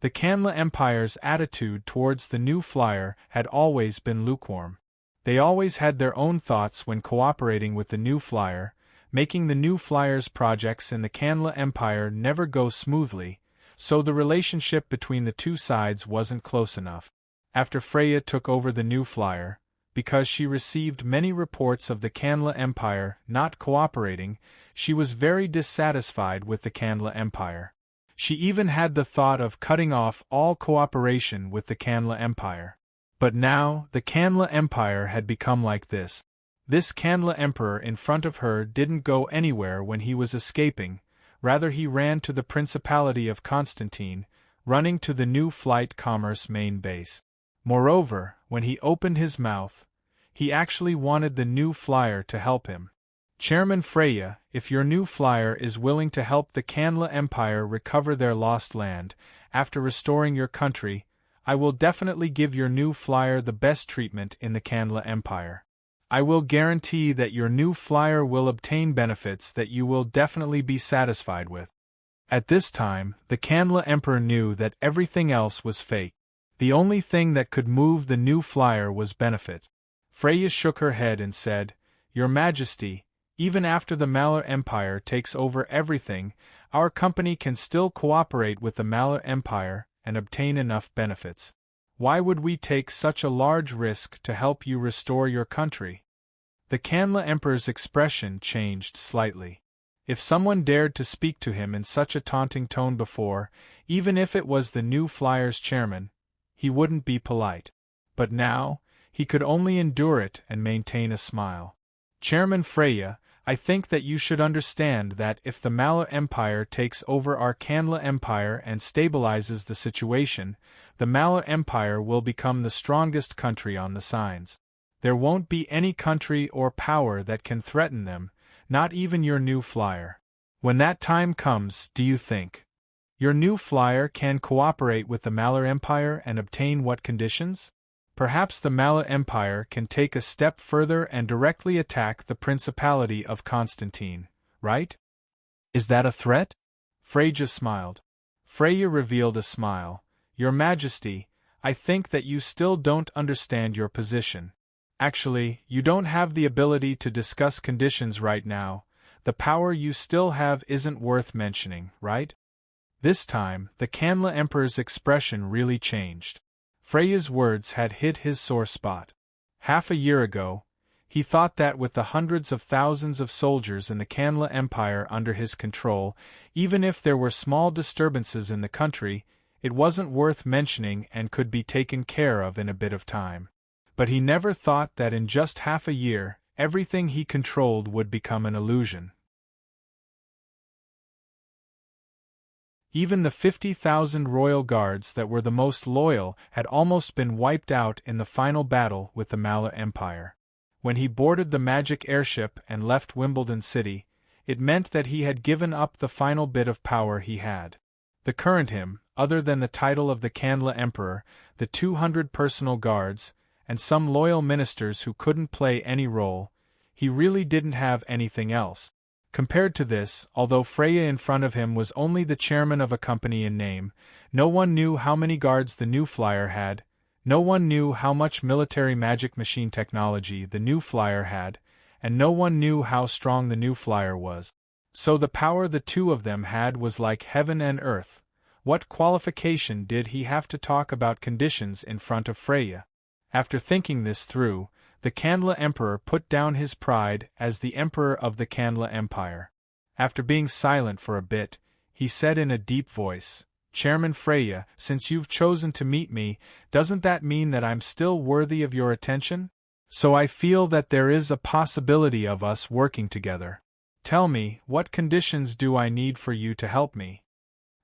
The Kanla Empire's attitude towards the new flyer had always been lukewarm. They always had their own thoughts when cooperating with the new flyer, making the new flyer's projects in the Kanla Empire never go smoothly, so the relationship between the two sides wasn't close enough. After Freya took over the new flyer, because she received many reports of the Kanla Empire not cooperating, she was very dissatisfied with the Kanla Empire. She even had the thought of cutting off all cooperation with the Kanla Empire. But now, the Kanla Empire had become like this. This Kanla Emperor in front of her didn't go anywhere when he was escaping, rather he ran to the Principality of Constantine, running to the new flight commerce main base. Moreover, when he opened his mouth, he actually wanted the new flyer to help him. Chairman Freya, if your new flyer is willing to help the Kanla Empire recover their lost land, after restoring your country, I will definitely give your new flyer the best treatment in the Kanla Empire. I will guarantee that your new flyer will obtain benefits that you will definitely be satisfied with. At this time, the Kanla Emperor knew that everything else was fake. The only thing that could move the new flyer was benefit. Freya shook her head and said, "Your Majesty, even after the Malar Empire takes over everything, our company can still cooperate with the Malar Empire and obtain enough benefits. Why would we take such a large risk to help you restore your country?" The Kanla Emperor's expression changed slightly. If someone dared to speak to him in such a taunting tone before, even if it was the new flyer's chairman, he wouldn't be polite. But now, he could only endure it and maintain a smile. "Chairman Freya, I think that you should understand that if the Malar Empire takes over our Kanla Empire and stabilizes the situation, the Malar Empire will become the strongest country on the signs. There won't be any country or power that can threaten them, not even your new flyer. When that time comes, do you think your new flyer can cooperate with the Malar Empire and obtain what conditions? Perhaps the Malar Empire can take a step further and directly attack the Principality of Constantine, right? Is that a threat?" Freya smiled. Freya revealed a smile. "Your Majesty, I think that you still don't understand your position. Actually, you don't have the ability to discuss conditions right now. The power you still have isn't worth mentioning, right?" This time, the Kanla Emperor's expression really changed. Freya's words had hit his sore spot. Half a year ago, he thought that with the hundreds of thousands of soldiers in the Kanla Empire under his control, even if there were small disturbances in the country, it wasn't worth mentioning and could be taken care of in a bit of time. But he never thought that in just half a year, everything he controlled would become an illusion. Even the 50,000 royal guards that were the most loyal had almost been wiped out in the final battle with the Malar Empire. When he boarded the magic airship and left Wimbledon City, It meant that he had given up the final bit of power he had. The current him, other than the title of the Kandla Emperor, the 200 personal guards, and some loyal ministers who couldn't play any role, he really didn't have anything else. Compared to this, although Freya in front of him was only the chairman of a company in name, no one knew how many guards the new flyer had, no one knew how much military magic machine technology the new flyer had, and no one knew how strong the new flyer was. So the power the two of them had was like heaven and earth. What qualification did he have to talk about conditions in front of Freya? After thinking this through, the Kandla Emperor put down his pride as the Emperor of the Kandla Empire. After being silent for a bit, he said in a deep voice, "Chairman Freya, since you've chosen to meet me, doesn't that mean that I'm still worthy of your attention? So I feel that there is a possibility of us working together. Tell me, what conditions do I need for you to help me?"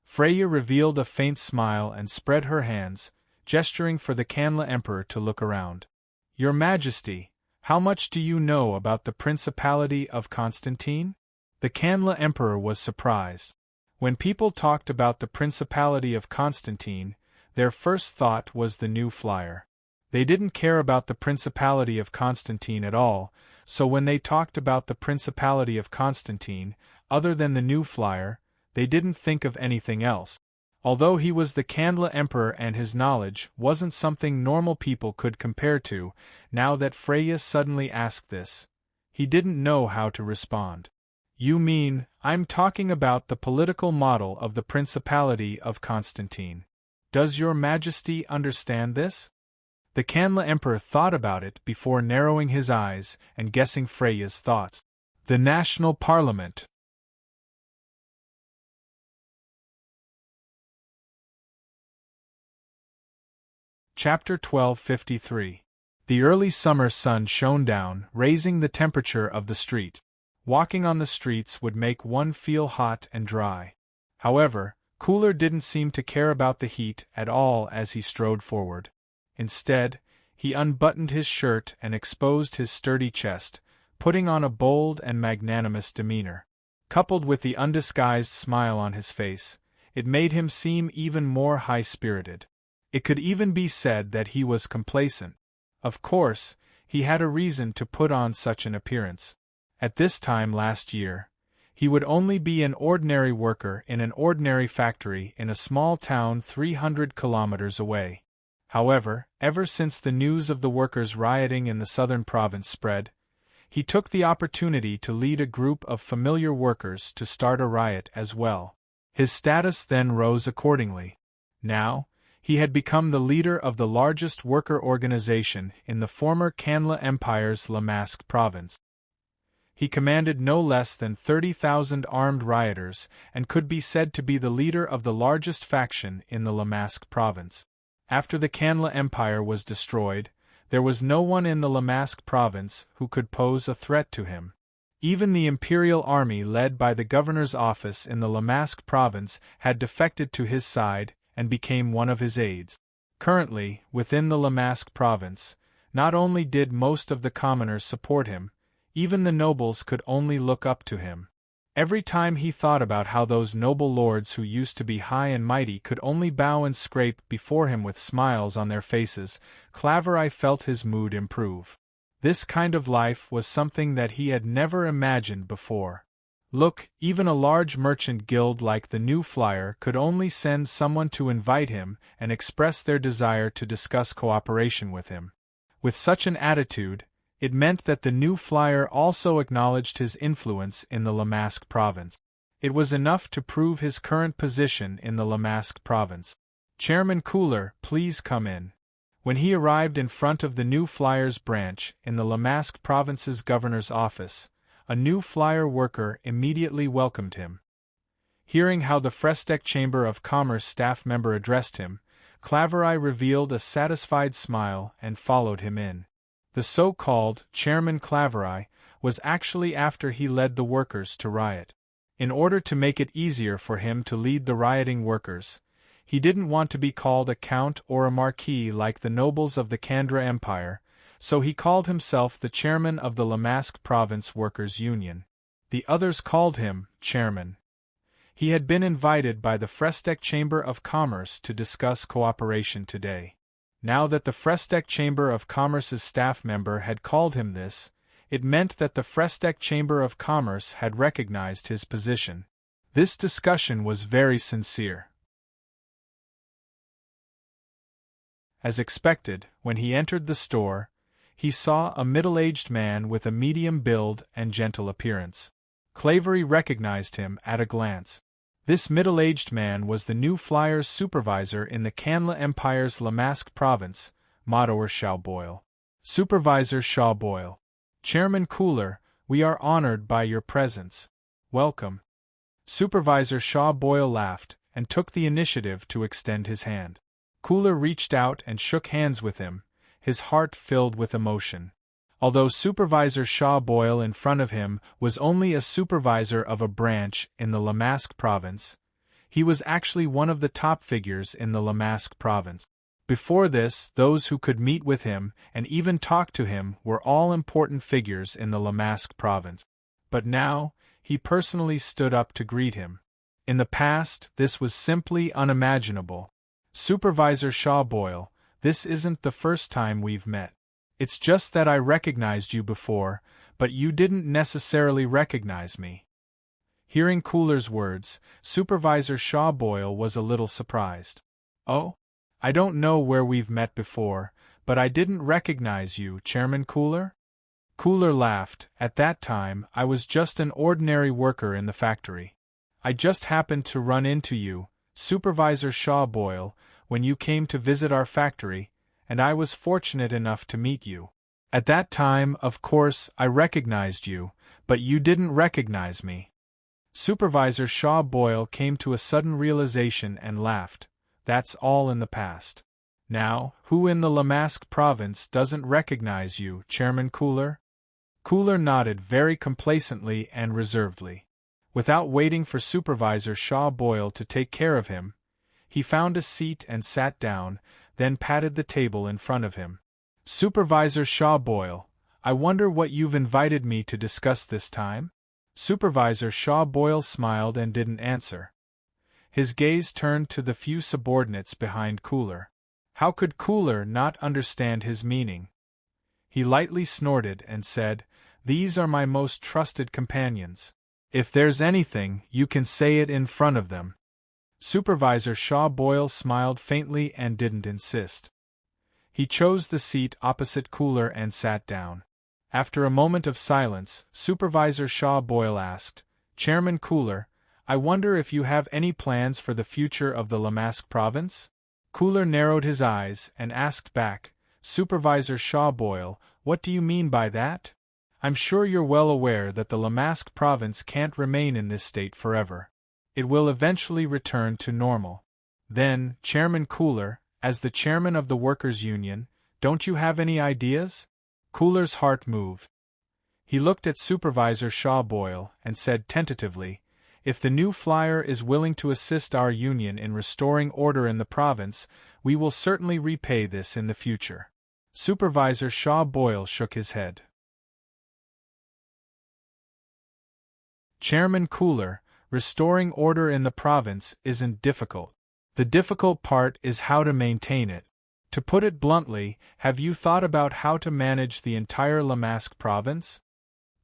Freya revealed a faint smile and spread her hands, gesturing for the Kandla Emperor to look around. "Your Majesty, how much do you know about the Principality of Constantine?" The Kandla Emperor was surprised. When people talked about the Principality of Constantine, their first thought was the new flyer. They didn't care about the Principality of Constantine at all, so when they talked about the Principality of Constantine, other than the new flyer, they didn't think of anything else. Although he was the Kandla Emperor and his knowledge wasn't something normal people could compare to, now that Freya suddenly asked this, he didn't know how to respond. "You mean, I'm talking about the political model of the Principality of Constantine. Does your Majesty understand this?" The Kandla Emperor thought about it before narrowing his eyes and guessing Freya's thoughts. The National Parliament. Chapter 1253. The early summer sun shone down, raising the temperature of the street. Walking on the streets would make one feel hot and dry. However, Cooler didn't seem to care about the heat at all as he strode forward. Instead, he unbuttoned his shirt and exposed his sturdy chest, putting on a bold and magnanimous demeanor. Coupled with the undisguised smile on his face, it made him seem even more high-spirited. It could even be said that he was complacent. Of course, he had a reason to put on such an appearance. At this time last year, he would only be an ordinary worker in an ordinary factory in a small town 300 kilometers away. However, ever since the news of the workers rioting in the southern province spread, he took the opportunity to lead a group of familiar workers to start a riot as well. His status then rose accordingly. Now, he had become the leader of the largest worker organization in the former Kandla Empire's Lamask province. He commanded no less than 30,000 armed rioters and could be said to be the leader of the largest faction in the Lamask province. After the Kandla Empire was destroyed, there was no one in the Lamask province who could pose a threat to him. Even the imperial army led by the governor's office in the Lamask province had defected to his side and became one of his aides. Currently, within the Lamask province, not only did most of the commoners support him, even the nobles could only look up to him. Every time he thought about how those noble lords who used to be high and mighty could only bow and scrape before him with smiles on their faces, Claverai felt his mood improve. This kind of life was something that he had never imagined before. Look, even a large merchant guild like the New Flyer could only send someone to invite him and express their desire to discuss cooperation with him. With such an attitude, it meant that the New Flyer also acknowledged his influence in the Lamask province. It was enough to prove his current position in the Lamask province. "Chairman Cooler, please come in." When he arrived in front of the New Flyer's branch in the Lamask province's governor's office, a New Flyer worker immediately welcomed him. Hearing how the Frestek Chamber of Commerce staff member addressed him, Claverai revealed a satisfied smile and followed him in. The so-called Chairman Claverai was actually after he led the workers to riot. In order to make it easier for him to lead the rioting workers, he didn't want to be called a count or a marquis like the nobles of the Kandra Empire, so he called himself the chairman of the Lamask Province Workers' Union. The others called him chairman. He had been invited by the Frestec Chamber of Commerce to discuss cooperation today. Now that the Frestec Chamber of Commerce's staff member had called him this, it meant that the Frestec Chamber of Commerce had recognized his position. This discussion was very sincere. As expected, when he entered the store, he saw a middle-aged man with a medium build and gentle appearance. Clavery recognized him at a glance. This middle-aged man was the new flyer's supervisor in the Canla Empire's Lamask province, Modower Shaw Boyle. Supervisor Shaw Boyle. Chairman Cooler, we are honored by your presence. Welcome. Supervisor Shaw Boyle laughed and took the initiative to extend his hand. Cooler reached out and shook hands with him, his heart filled with emotion. Although Supervisor Shaw Boyle in front of him was only a supervisor of a branch in the Lamask province, he was actually one of the top figures in the Lamask province. Before this, those who could meet with him and even talk to him were all important figures in the Lamask province. But now, he personally stood up to greet him. In the past, this was simply unimaginable. Supervisor Shaw Boyle, this isn't the first time we've met. It's just that I recognized you before, but you didn't necessarily recognize me. Hearing Cooler's words, Supervisor Shaw Boyle was a little surprised. Oh? I don't know where we've met before, but I didn't recognize you, Chairman Cooler? Cooler laughed. At that time, I was just an ordinary worker in the factory. I just happened to run into you, Supervisor Shaw Boyle, when you came to visit our factory, and I was fortunate enough to meet you. At that time, of course, I recognized you, but you didn't recognize me. Supervisor Shaw Boyle came to a sudden realization and laughed. That's all in the past. Now, who in the Lamask province doesn't recognize you, Chairman Cooler? Cooler nodded very complacently and reservedly. Without waiting for Supervisor Shaw Boyle to take care of him, he found a seat and sat down, then patted the table in front of him. Supervisor Shaw Boyle, I wonder what you've invited me to discuss this time? Supervisor Shaw Boyle smiled and didn't answer. His gaze turned to the few subordinates behind Cooler. How could Cooler not understand his meaning? He lightly snorted and said, "These are my most trusted companions. If there's anything, you can say it in front of them." Supervisor Shaw Boyle smiled faintly and didn't insist. He chose the seat opposite Cooler and sat down. After a moment of silence, Supervisor Shaw Boyle asked, "Chairman Cooler, I wonder if you have any plans for the future of the Lamask province?" Cooler narrowed his eyes and asked back, "Supervisor Shaw Boyle, what do you mean by that? I'm sure you're well aware that the Lamask province can't remain in this state forever. It will eventually return to normal. Then, Chairman Cooler, as the chairman of the Workers' Union, don't you have any ideas?" Cooler's heart moved. He looked at Supervisor Shaw Boyle and said tentatively, "If the new flyer is willing to assist our union in restoring order in the province, we will certainly repay this in the future." Supervisor Shaw Boyle shook his head. Chairman Cooler, restoring order in the province isn't difficult. The difficult part is how to maintain it. To put it bluntly, have you thought about how to manage the entire Lamask province?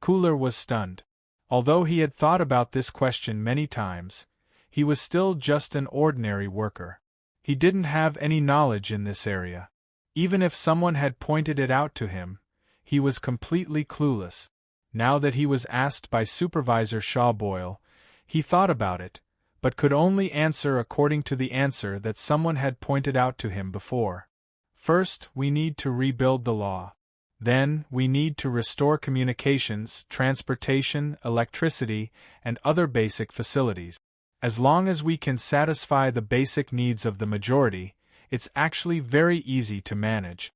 Cooler was stunned. Although he had thought about this question many times, he was still just an ordinary worker. He didn't have any knowledge in this area. Even if someone had pointed it out to him, he was completely clueless. Now that he was asked by Supervisor Shaw Boyle, he thought about it, but could only answer according to the answer that someone had pointed out to him before. First, we need to rebuild the law. Then, we need to restore communications, transportation, electricity, and other basic facilities. As long as we can satisfy the basic needs of the majority, it's actually very easy to manage.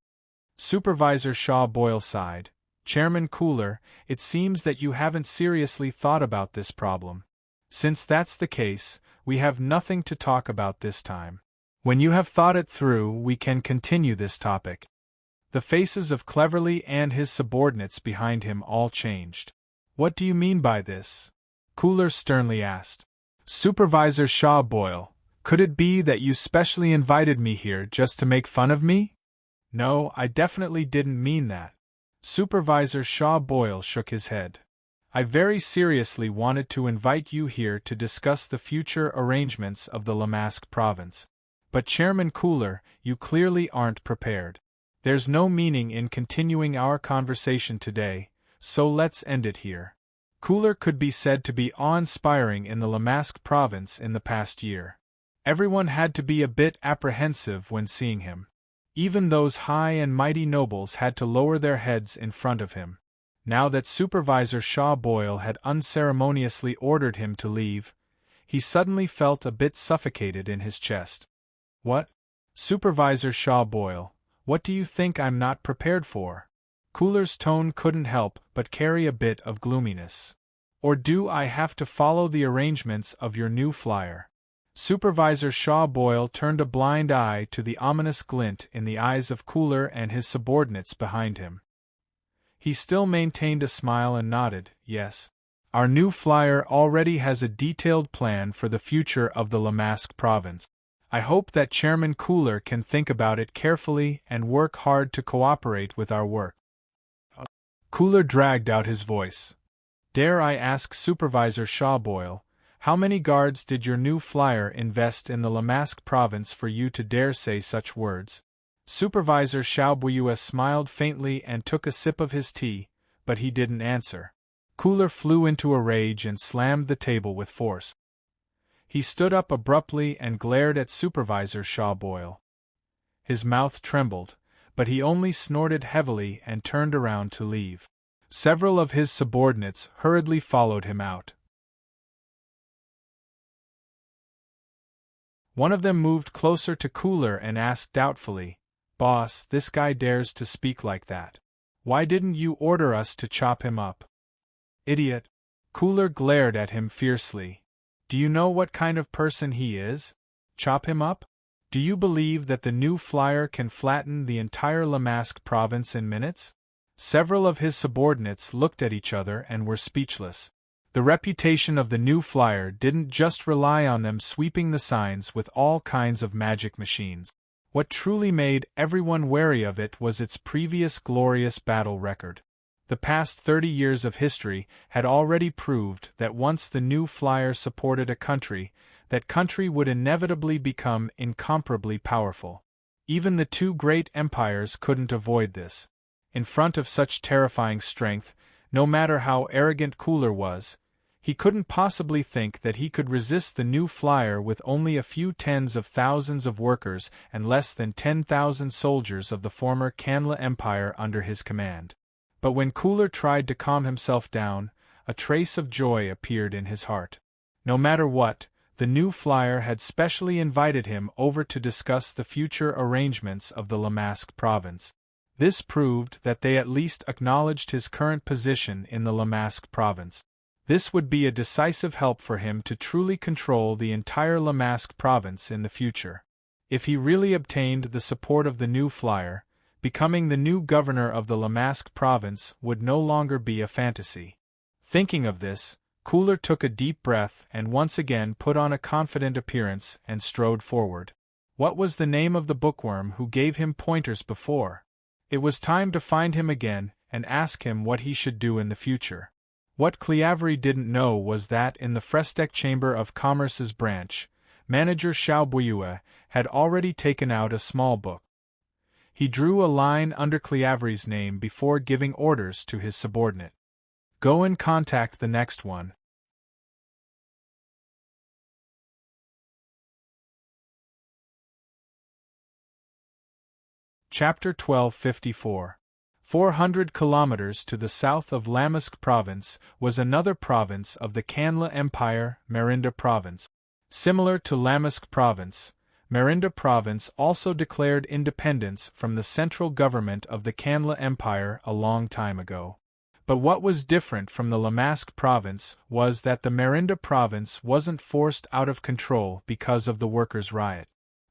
Supervisor Shaw Boyle sighed. Chairman Cooler, it seems that you haven't seriously thought about this problem. Since that's the case, we have nothing to talk about this time. When you have thought it through, we can continue this topic. The faces of Cleverly and his subordinates behind him all changed. What do you mean by this? Cooler sternly asked. Supervisor Shaw Boyle, could it be that you specially invited me here just to make fun of me? No, I definitely didn't mean that. Supervisor Shaw Boyle shook his head. I very seriously wanted to invite you here to discuss the future arrangements of the Lamask province. But Chairman Cooler, you clearly aren't prepared. There's no meaning in continuing our conversation today, so let's end it here. Cooler could be said to be awe-inspiring in the Lamask province in the past year. Everyone had to be a bit apprehensive when seeing him. Even those high and mighty nobles had to lower their heads in front of him. Now that Supervisor Shaw Boyle had unceremoniously ordered him to leave, he suddenly felt a bit suffocated in his chest. What? Supervisor Shaw Boyle, what do you think I'm not prepared for? Cooler's tone couldn't help but carry a bit of gloominess. Or do I have to follow the arrangements of your new flyer? Supervisor Shaw Boyle turned a blind eye to the ominous glint in the eyes of Cooler and his subordinates behind him. He still maintained a smile and nodded, yes. Our new flyer already has a detailed plan for the future of the Lamask province. I hope that Chairman Cooler can think about it carefully and work hard to cooperate with our work. Cooler dragged out his voice. Dare I ask Supervisor Shaw Boyle, how many guards did your new flyer invest in the Lamask province for you to dare say such words? Supervisor Shaobuya smiled faintly and took a sip of his tea, but he didn't answer. Cooler flew into a rage and slammed the table with force. He stood up abruptly and glared at Supervisor Shaw Boyle. His mouth trembled, but he only snorted heavily and turned around to leave. Several of his subordinates hurriedly followed him out. One of them moved closer to Cooler and asked doubtfully, Boss, this guy dares to speak like that. Why didn't you order us to chop him up? Idiot! Cooler glared at him fiercely. Do you know what kind of person he is? Chop him up? Do you believe that the new flyer can flatten the entire Lamask province in minutes? Several of his subordinates looked at each other and were speechless. The reputation of the new flyer didn't just rely on them sweeping the signs with all kinds of magic machines. What truly made everyone wary of it was its previous glorious battle record. The past 30 years of history had already proved that once the new flyer supported a country, that country would inevitably become incomparably powerful. Even the two great empires couldn't avoid this. In front of such terrifying strength, no matter how arrogant Cooler was, he couldn't possibly think that he could resist the new flyer with only a few tens of thousands of workers and less than 10,000 soldiers of the former Kanla Empire under his command. But when Cooler tried to calm himself down, a trace of joy appeared in his heart. No matter what, the new flyer had specially invited him over to discuss the future arrangements of the Lamask province. This proved that they at least acknowledged his current position in the Lamask province. This would be a decisive help for him to truly control the entire Lamask province in the future. If he really obtained the support of the new flyer, becoming the new governor of the Lamask province would no longer be a fantasy. Thinking of this, Cooler took a deep breath and once again put on a confident appearance and strode forward. What was the name of the bookworm who gave him pointers before? It was time to find him again and ask him what he should do in the future. What Cleavery didn't know was that in the Frestec Chamber of Commerce's branch, Manager Shaobuya had already taken out a small book. He drew a line under Cleavery's name before giving orders to his subordinate. Go and contact the next one. Chapter 1254. 400 kilometers to the south of Lamask province was another province of the Kanla Empire, Merinda province. Similar to Lamask province, Merinda province also declared independence from the central government of the Kanla Empire a long time ago. But what was different from the Lamask province was that the Merinda province wasn't forced out of control because of the workers' riot.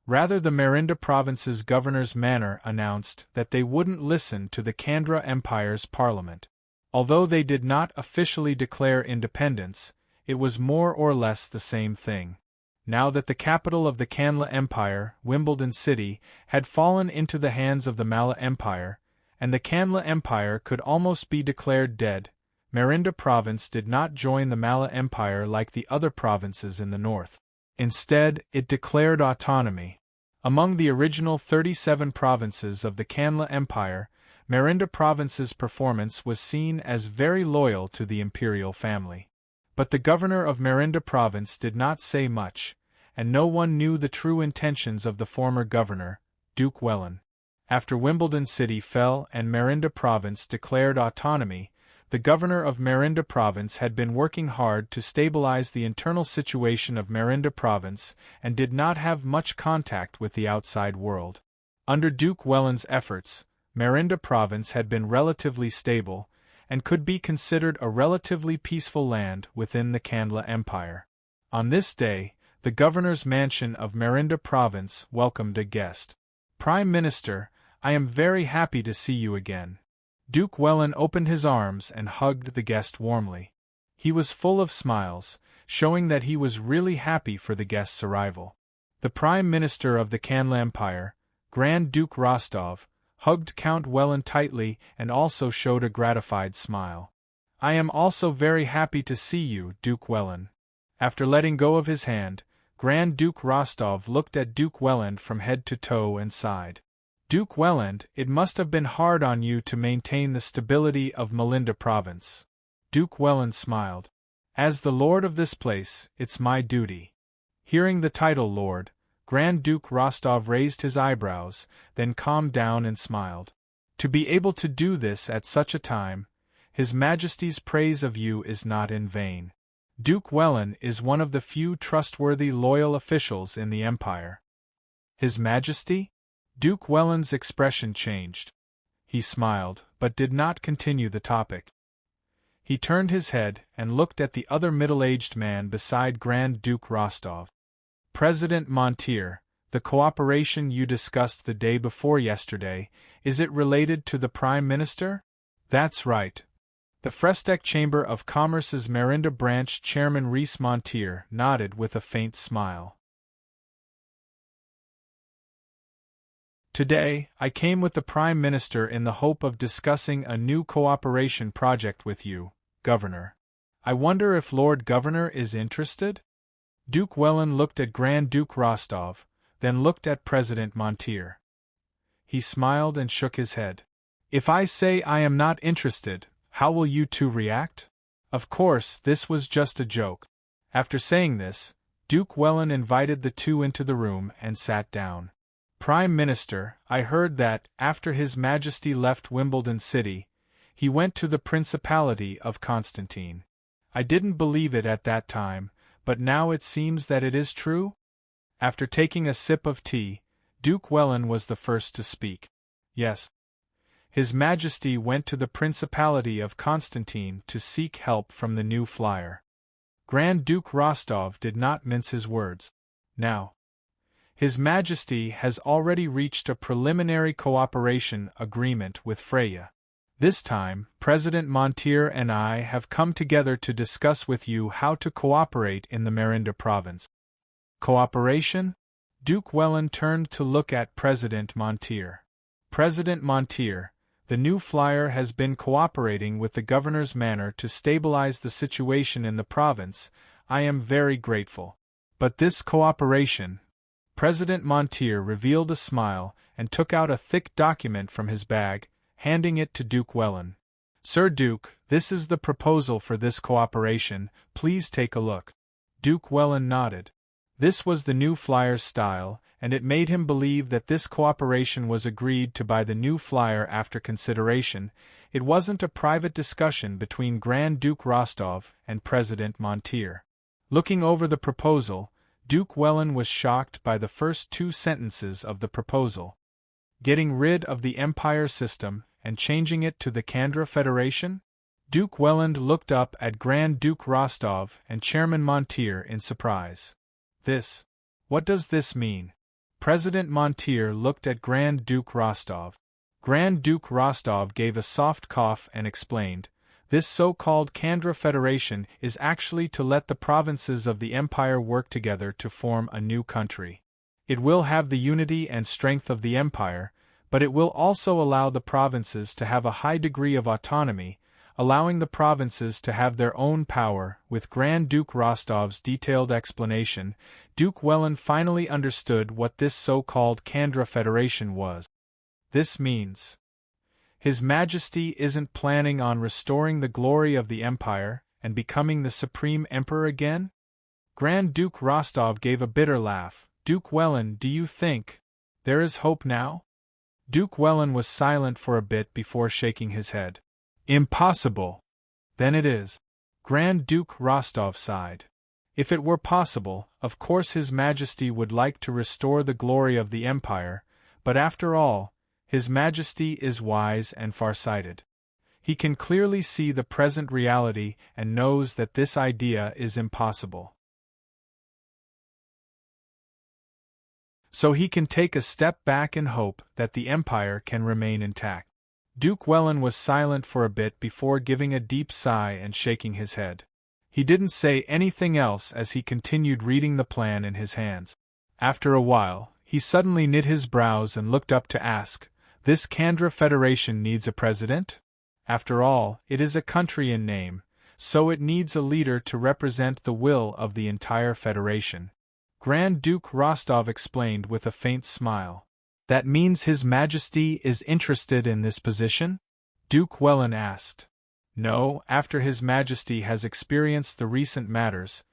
Rather, the Merinda province's governor's manor announced that they wouldn't listen to the Kandra Empire's parliament. Although they did not officially declare independence, it was more or less the same thing. Now that the capital of the Kanla Empire, Wimbledon City, had fallen into the hands of the Mala Empire, and the Kanla Empire could almost be declared dead, Merinda Province did not join the Mala Empire like the other provinces in the north. Instead, it declared autonomy. Among the original 37 provinces of the Kanla Empire, Merinda Province's performance was seen as very loyal to the imperial family. But the governor of Merinda Province did not say much, and no one knew the true intentions of the former governor, Duke Wellon. After Wimbledon City fell and Merinda Province declared autonomy, the governor of Merinda Province had been working hard to stabilize the internal situation of Merinda Province and did not have much contact with the outside world. Under Duke Wellon's efforts, Merinda Province had been relatively stable, and could be considered a relatively peaceful land within the Kanla Empire. On this day, the governor's mansion of Merinda Province welcomed a guest. "Prime Minister, I am very happy to see you again." Duke Wellon opened his arms and hugged the guest warmly. He was full of smiles, showing that he was really happy for the guest's arrival. The Prime Minister of the Kanla Empire, Grand Duke Rostov, hugged Count Wellon tightly and also showed a gratified smile. "I am also very happy to see you, Duke Wellon." After letting go of his hand, Grand Duke Rostov looked at Duke Wellon from head to toe and sighed. "Duke Wellon, it must have been hard on you to maintain the stability of Melinda Province." Duke Wellon smiled. "As the lord of this place, it's my duty." Hearing the title Lord, Grand Duke Rostov raised his eyebrows, then calmed down and smiled. "To be able to do this at such a time, His Majesty's praise of you is not in vain. Duke Wellon is one of the few trustworthy loyal officials in the Empire." "His Majesty?" Duke Wellon's expression changed. He smiled, but did not continue the topic. He turned his head and looked at the other middle-aged man beside Grand Duke Rostov. "President Montier, the cooperation you discussed the day before yesterday, is it related to the Prime Minister?" "That's right." The Frestec Chamber of Commerce's Merinda Branch Chairman Rhys Montier nodded with a faint smile. "Today, I came with the Prime Minister in the hope of discussing a new cooperation project with you, Governor. I wonder if Lord Governor is interested?" Duke Wellon looked at Grand Duke Rostov, then looked at President Montier. He smiled and shook his head. "If I say I am not interested, how will you two react?" Of course, this was just a joke. After saying this, Duke Wellon invited the two into the room and sat down. "Prime Minister, I heard that, after His Majesty left Wimbledon City, he went to the Principality of Constantine. I didn't believe it at that time, but now it seems that it is true?" After taking a sip of tea, Duke Wellon was the first to speak. "Yes. His Majesty went to the Principality of Constantine to seek help from the new flyer." Grand Duke Rostov did not mince his words. "Now, His Majesty has already reached a preliminary cooperation agreement with Freya. This time, President Montier and I have come together to discuss with you how to cooperate in the Merinda Province." "Cooperation?" Duke Wellon turned to look at President Montier. "President Montier, the new flyer has been cooperating with the governor's manor to stabilize the situation in the province. I am very grateful. But this cooperation—" President Montier revealed a smile and took out a thick document from his bag, handing it to Duke Wellon. "Sir Duke, this is the proposal for this cooperation, please take a look." Duke Wellon nodded. This was the new flyer's style, and it made him believe that this cooperation was agreed to by the new flyer after consideration. It wasn't a private discussion between Grand Duke Rostov and President Montier. Looking over the proposal, Duke Wellon was shocked by the first two sentences of the proposal. Getting rid of the Empire system and changing it to the Kandra Federation? Duke Wellon looked up at Grand Duke Rostov and Chairman Montier in surprise. What does this mean?" President Montier looked at Grand Duke Rostov. Grand Duke Rostov gave a soft cough and explained, This so-called Kandra Federation is actually to let the provinces of the empire work together to form a new country. It will have the unity and strength of the empire, but it will also allow the provinces to have a high degree of autonomy, allowing the provinces to have their own power. With Grand Duke Rostov's detailed explanation, Duke Wellin finally understood what this so-called Kandra Federation was. This means His Majesty isn't planning on restoring the glory of the empire and becoming the supreme emperor again? Grand Duke Rostov gave a bitter laugh. Duke Wellin, do you think there is hope now? Duke Wellin was silent for a bit before shaking his head. Impossible. Then it is. Grand Duke Rostov sighed. If it were possible, of course His Majesty would like to restore the glory of the empire, but after all, His Majesty is wise and far-sighted. He can clearly see the present reality and knows that this idea is impossible. So he can take a step back and hope that the empire can remain intact. Duke Wellin was silent for a bit before giving a deep sigh and shaking his head. He didn't say anything else as he continued reading the plan in his hands. After a while, he suddenly knit his brows and looked up to ask, "This Kandra Federation needs a president? After all, it is a country in name, so it needs a leader to represent the will of the entire federation." Grand Duke Rostov explained with a faint smile. That means His Majesty is interested in this position? Duke Wellin asked. No, after His Majesty has experienced the recent matters,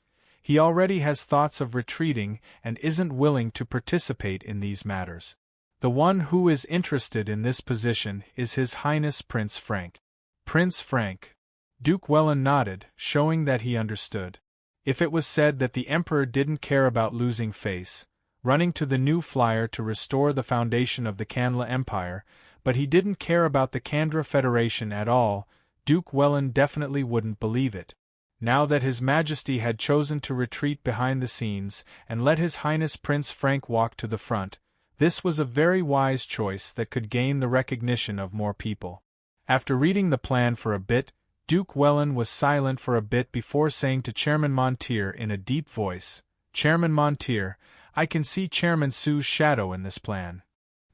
he already has thoughts of retreating and isn't willing to participate in these matters. The one who is interested in this position is His Highness Prince Frank. Prince Frank. Duke Wellin nodded, showing that he understood. If it was said that the Emperor didn't care about losing face, running to the new flyer to restore the foundation of the Kandla Empire, but he didn't care about the Kandra Federation at all, Duke Wellin definitely wouldn't believe it. Now that His Majesty had chosen to retreat behind the scenes and let His Highness Prince Frank walk to the front, this was a very wise choice that could gain the recognition of more people. After reading the plan for a bit, Duke Wellin was silent for a bit before saying to Chairman Montier in a deep voice, "Chairman Montier, I can see Chairman Su's shadow in this plan."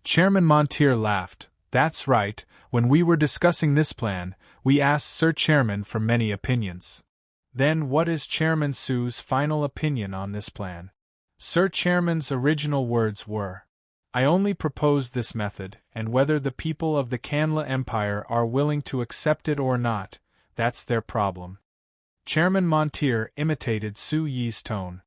Chairman Montier laughed. "That's right, when we were discussing this plan, we asked Sir Chairman for many opinions." "Then what is Chairman Su's final opinion on this plan?" Sir Chairman's original words were, "I only propose this method, and whether the people of the Kandla Empire are willing to accept it or not, that's their problem." Chairman Montier imitated Su Yi's tone.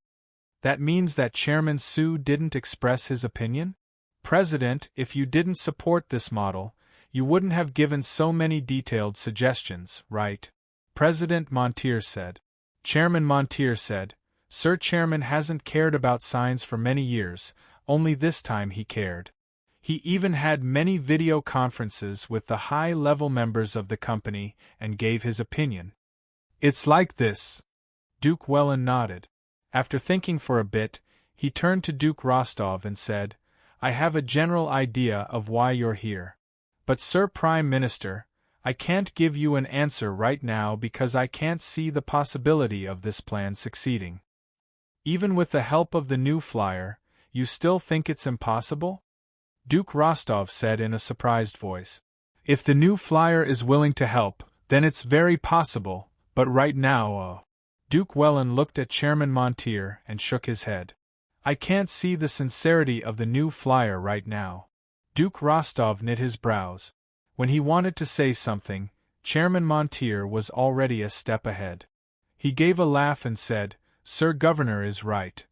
"That means that Chairman Su didn't express his opinion? President, if you didn't support this model, you wouldn't have given so many detailed suggestions, right?" President Montier said. Chairman Montier said, "Sir Chairman hasn't cared about signs for many years, only this time he cared. He even had many video conferences with the high-level members of the company and gave his opinion." "It's like this." Duke Wellin nodded. After thinking for a bit, he turned to Duke Rostov and said, "I have a general idea of why you're here. But Sir Prime Minister, I can't give you an answer right now because I can't see the possibility of this plan succeeding." "Even with the help of the new flyer, you still think it's impossible?" Duke Rostov said in a surprised voice. "If the new flyer is willing to help, then it's very possible, but right now, Duke Wellin looked at Chairman Montier and shook his head. "I can't see the sincerity of the new flyer right now." Duke Rostov knit his brows. When he wanted to say something, Chairman Montier was already a step ahead. He gave a laugh and said, "Sir Governor is right.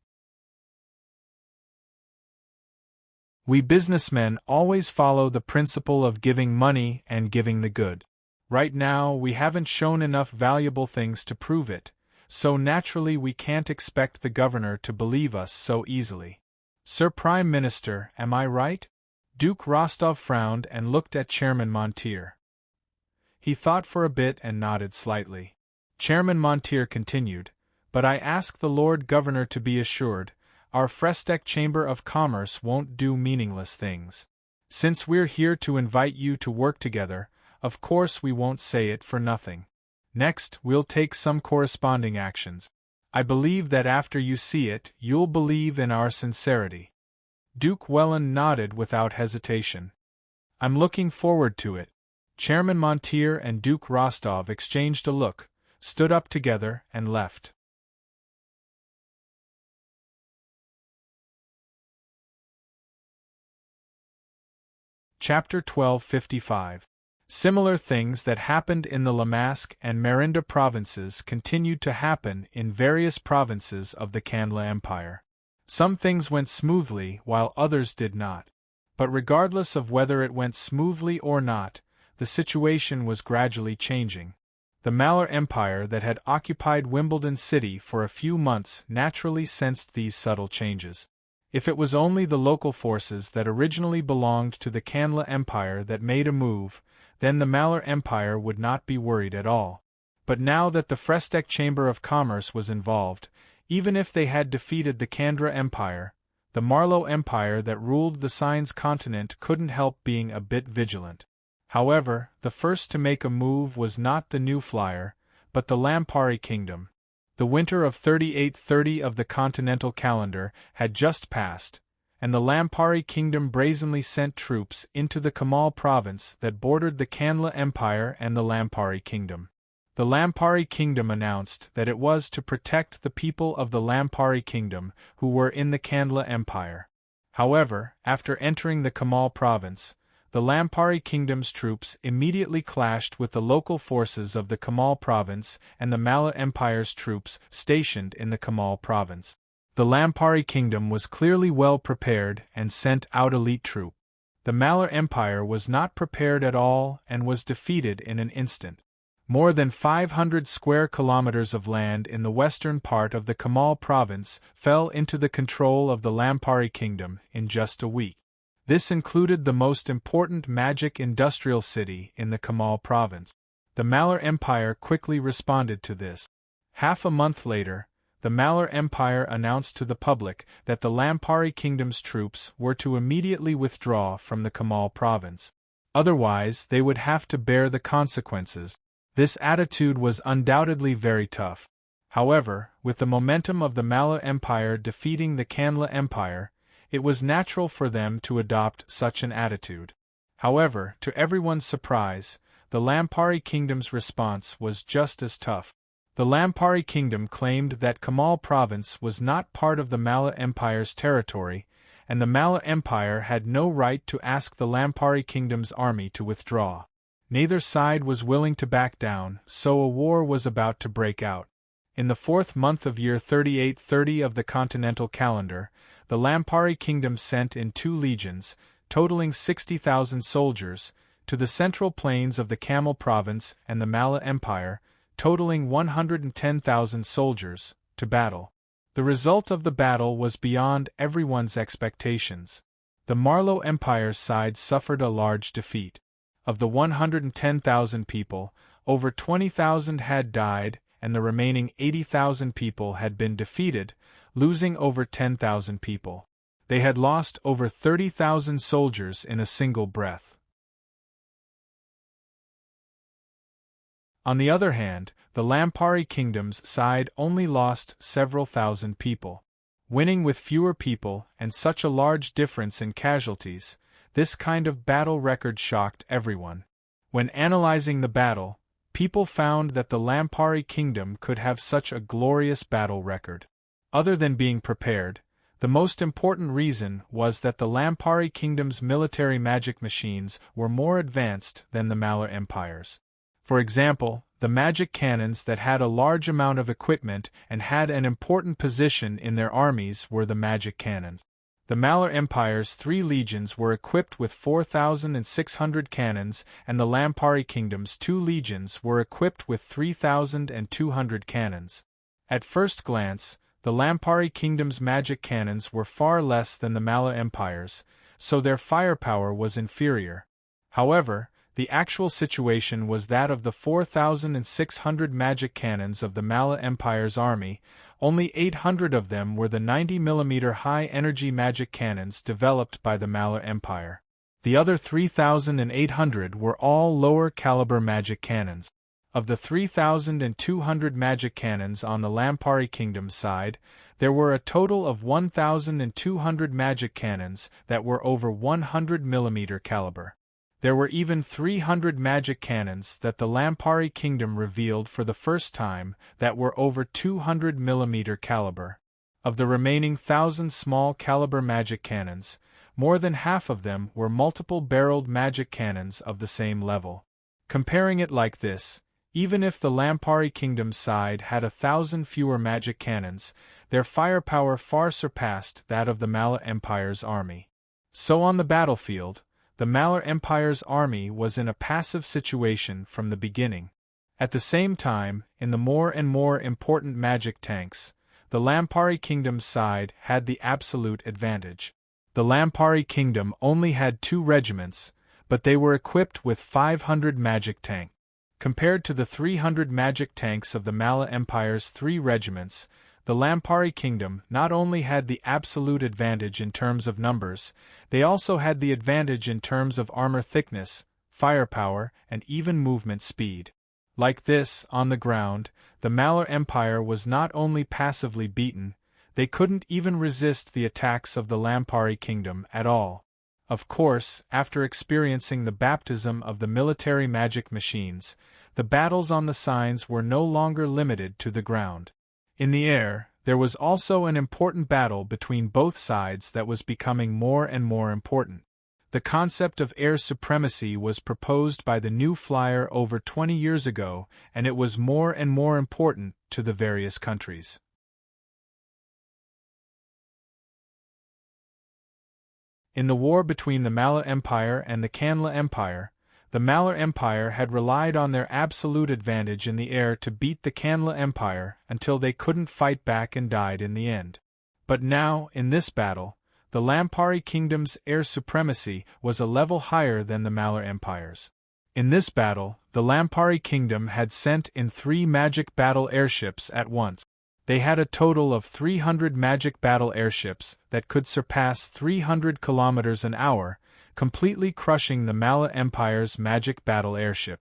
We businessmen always follow the principle of giving money and giving the good. Right now we haven't shown enough valuable things to prove it, so naturally we can't expect the governor to believe us so easily. Sir Prime Minister, am I right?" Duke Rostov frowned and looked at Chairman Montier. He thought for a bit and nodded slightly. Chairman Montier continued, "But I ask the Lord Governor to be assured, our Frestec Chamber of Commerce won't do meaningless things. Since we're here to invite you to work together, of course we won't say it for nothing. Next, we'll take some corresponding actions. I believe that after you see it, you'll believe in our sincerity." Duke Welland nodded without hesitation. "I'm looking forward to it." Chairman Montier and Duke Rostov exchanged a look, stood up together, and left. Chapter 1255. Similar things that happened in the Lamask and Merinda provinces continued to happen in various provinces of the Kandla Empire. Some things went smoothly while others did not. But regardless of whether it went smoothly or not, the situation was gradually changing. The Malur Empire that had occupied Wimbledon City for a few months naturally sensed these subtle changes. If it was only the local forces that originally belonged to the Kandla Empire that made a move, then the Malur Empire would not be worried at all. But now that the Frestek Chamber of Commerce was involved, even if they had defeated the Kandra Empire, the Marlow Empire that ruled the Signs continent couldn't help being a bit vigilant. However, the first to make a move was not the New Flyer, but the Lampari Kingdom. The winter of 3830 of the continental calendar had just passed, and the Lampari Kingdom brazenly sent troops into the Kamal province that bordered the Kandla Empire and the Lampari Kingdom. The Lampari Kingdom announced that it was to protect the people of the Lampari Kingdom who were in the Kandla Empire. However, after entering the Kamal province, the Lampari Kingdom's troops immediately clashed with the local forces of the Kamal province and the Mala Empire's troops stationed in the Kamal province. The Lampari Kingdom was clearly well prepared and sent out elite troops. The Malur Empire was not prepared at all and was defeated in an instant. More than 500 square kilometers of land in the western part of the Kamal province fell into the control of the Lampari Kingdom in just a week. This included the most important magic industrial city in the Kamal province. The Malur Empire quickly responded to this. Half a month later, the Malur Empire announced to the public that the Lampari Kingdom's troops were to immediately withdraw from the Kamal province. Otherwise, they would have to bear the consequences. This attitude was undoubtedly very tough. However, with the momentum of the Malur Empire defeating the Kandla Empire, it was natural for them to adopt such an attitude. However, to everyone's surprise, the Lampari Kingdom's response was just as tough. The Lampari Kingdom claimed that Kamal province was not part of the Mala Empire's territory, and the Mala Empire had no right to ask the Lampari Kingdom's army to withdraw. Neither side was willing to back down, so a war was about to break out. In the fourth month of year 3830 of the continental calendar, the Lampari Kingdom sent in 2 legions, totaling 60,000 soldiers, to the central plains of the Camel province and the Mala Empire, totaling 110,000 soldiers, to battle. The result of the battle was beyond everyone's expectations. The Marlow Empire's side suffered a large defeat. Of the 110,000 people, over 20,000 had died, and the remaining 80,000 people had been defeated, losing over 10,000 people. They had lost over 30,000 soldiers in a single breath. On the other hand, the Lampari Kingdom's side only lost several thousand people. Winning with fewer people and such a large difference in casualties, this kind of battle record shocked everyone. When analyzing the battle, people found that the Lampari Kingdom could have such a glorious battle record. Other than being prepared, the most important reason was that the Lampari Kingdom's military magic machines were more advanced than the Malur Empire's. For example, the magic cannons that had a large amount of equipment and had an important position in their armies were the magic cannons. The Malur Empire's 3 legions were equipped with 4,600 cannons, and the Lampari Kingdom's 2 legions were equipped with 3,200 cannons. At first glance, the Lampari Kingdom's magic cannons were far less than the Malur Empire's, so their firepower was inferior. However, the actual situation was that of the 4,600 magic cannons of the Mala Empire's army, only 800 of them were the 90mm high-energy magic cannons developed by the Mala Empire. The other 3,800 were all lower-caliber magic cannons. Of the 3,200 magic cannons on the Lampari Kingdom's side, there were a total of 1,200 magic cannons that were over 100 mm caliber. There were even 300 magic cannons that the Lampari Kingdom revealed for the first time that were over 200 mm caliber. Of the remaining 1,000 small caliber magic cannons, more than half of them were multiple barreled magic cannons of the same level. Comparing it like this, even if the Lampari Kingdom's side had 1,000 fewer magic cannons, their firepower far surpassed that of the Mala Empire's army. So on the battlefield, the Mala Empire's army was in a passive situation from the beginning. At the same time, in the more and more important magic tanks, the Lampari Kingdom's side had the absolute advantage. The Lampari Kingdom only had 2 regiments, but they were equipped with 500 magic tanks. Compared to the 300 magic tanks of the Mala Empire's 3 regiments, the Lampari Kingdom not only had the absolute advantage in terms of numbers, they also had the advantage in terms of armor thickness, firepower, and even movement speed. Like this, on the ground, the Mala Empire was not only passively beaten, they couldn't even resist the attacks of the Lampari Kingdom at all. Of course, after experiencing the baptism of the military magic machines, the battles on the signs were no longer limited to the ground. In the air, there was also an important battle between both sides that was becoming more and more important. The concept of air supremacy was proposed by the new flyer over 20 years ago, and it was more and more important to the various countries. In the war between the Mala Empire and the Kanla Empire, the Mala Empire had relied on their absolute advantage in the air to beat the Kanla Empire until they couldn't fight back and died in the end. But now, in this battle, the Lampari Kingdom's air supremacy was a level higher than the Mala Empire's. In this battle, the Lampari Kingdom had sent in 3 magic battle airships at once. They had a total of 300 magic battle airships that could surpass 300 kilometers an hour, completely crushing the Mala Empire's magic battle airship.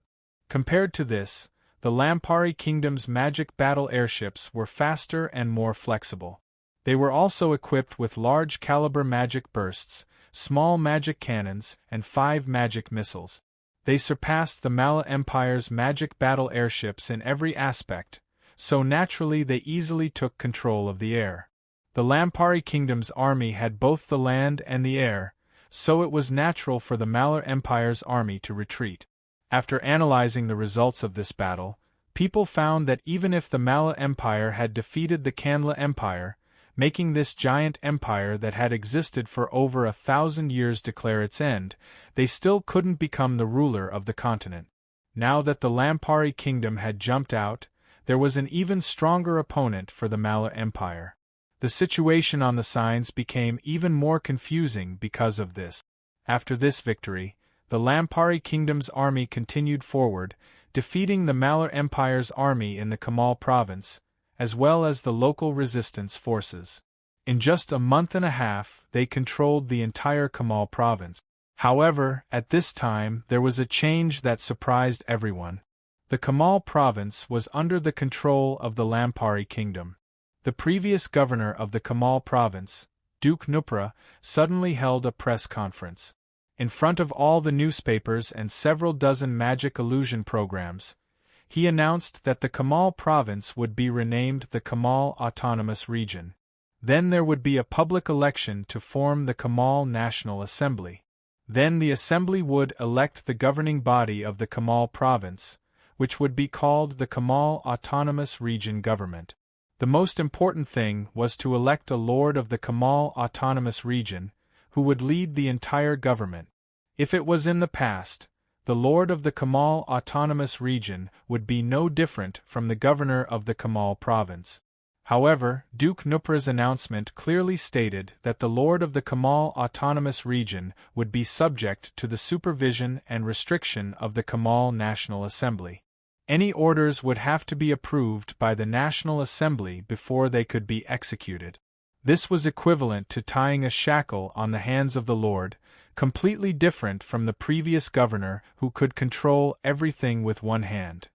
Compared to this, the Lampari Kingdom's magic battle airships were faster and more flexible. They were also equipped with large caliber magic bursts, small magic cannons, and 5 magic missiles. They surpassed the Mala Empire's magic battle airships in every aspect, so naturally they easily took control of the air. The Lampari Kingdom's army had both the land and the air, so it was natural for the Mala Empire's army to retreat. After analyzing the results of this battle, people found that even if the Mala Empire had defeated the Kanla Empire, making this giant empire that had existed for over 1,000 years declare its end, they still couldn't become the ruler of the continent. Now that the Lampari Kingdom had jumped out, there was an even stronger opponent for the Mala Empire. The situation on the signs became even more confusing because of this. After this victory, the Lampari Kingdom's army continued forward, defeating the Mala Empire's army in the Kamal province, as well as the local resistance forces. In just a month and a half, they controlled the entire Kamal province. However, at this time there was a change that surprised everyone. The Kamal province was under the control of the Lampari Kingdom. The previous governor of the Kamal province, Duke Nupra, suddenly held a press conference. In front of all the newspapers and several dozen magic illusion programs, he announced that the Kamal province would be renamed the Kamal Autonomous Region. Then there would be a public election to form the Kamal National Assembly. Then the assembly would elect the governing body of the Kamal province, which would be called the Kamal Autonomous Region Government. The most important thing was to elect a lord of the Kamal Autonomous Region, who would lead the entire government. If it was in the past, the lord of the Kamal Autonomous Region would be no different from the governor of the Kamal province. However, Duke Nupra's announcement clearly stated that the lord of the Kamal Autonomous Region would be subject to the supervision and restriction of the Kamal National Assembly. Any orders would have to be approved by the National Assembly before they could be executed. This was equivalent to tying a shackle on the hands of the lord, completely different from the previous governor who could control everything with one hand.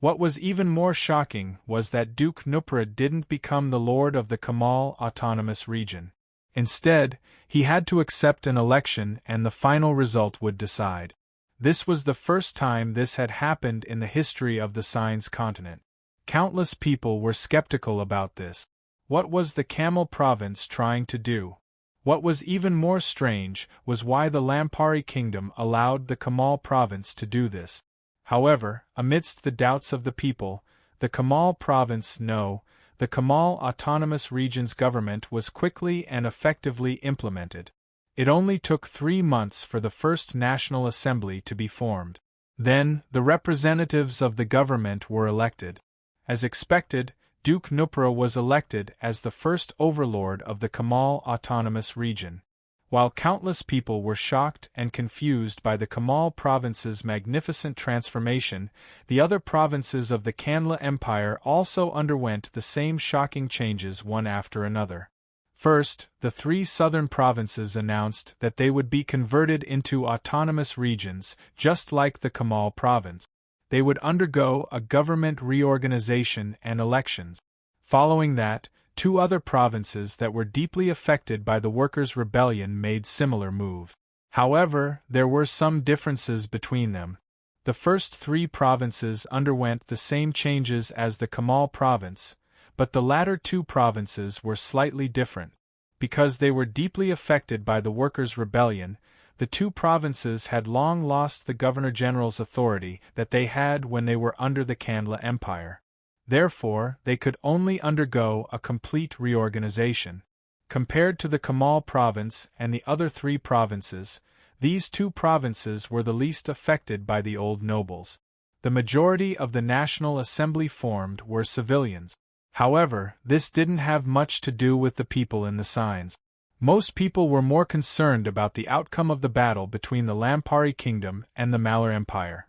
What was even more shocking was that Duke Nupra didn't become the lord of the Kamal Autonomous Region. Instead, he had to accept an election and the final result would decide. This was the first time this had happened in the history of the Signs continent. Countless people were skeptical about this. What was the Camel province trying to do? What was even more strange was why the Lampari kingdom allowed the Kamal province to do this. However, amidst the doubts of the people, the Kamal province the Kamal Autonomous Region's government was quickly and effectively implemented. It only took 3 months for the first National Assembly to be formed. Then, the representatives of the government were elected. As expected, Duke Nupra was elected as the first overlord of the Kamal Autonomous Region. While countless people were shocked and confused by the Kamal province's magnificent transformation, the other provinces of the Kanla Empire also underwent the same shocking changes one after another. First, the 3 southern provinces announced that they would be converted into autonomous regions, just like the Kamal province. They would undergo a government reorganization and elections. Following that, 2 other provinces that were deeply affected by the workers' rebellion made similar moves. However, there were some differences between them. The first 3 provinces underwent the same changes as the Kamal province, but the latter 2 provinces were slightly different. Because they were deeply affected by the workers' rebellion, the 2 provinces had long lost the Governor-General's authority that they had when they were under the Kanla Empire. Therefore, they could only undergo a complete reorganization. Compared to the Kamal province and the other 3 provinces, these 2 provinces were the least affected by the old nobles. The majority of the National Assembly formed were civilians. However, this didn't have much to do with the people in the Signs. Most people were more concerned about the outcome of the battle between the Lampari Kingdom and the Malar Empire.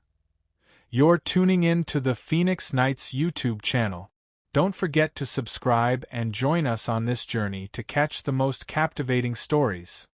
You're tuning in to the Phoenix Knights YouTube channel. Don't forget to subscribe and join us on this journey to catch the most captivating stories.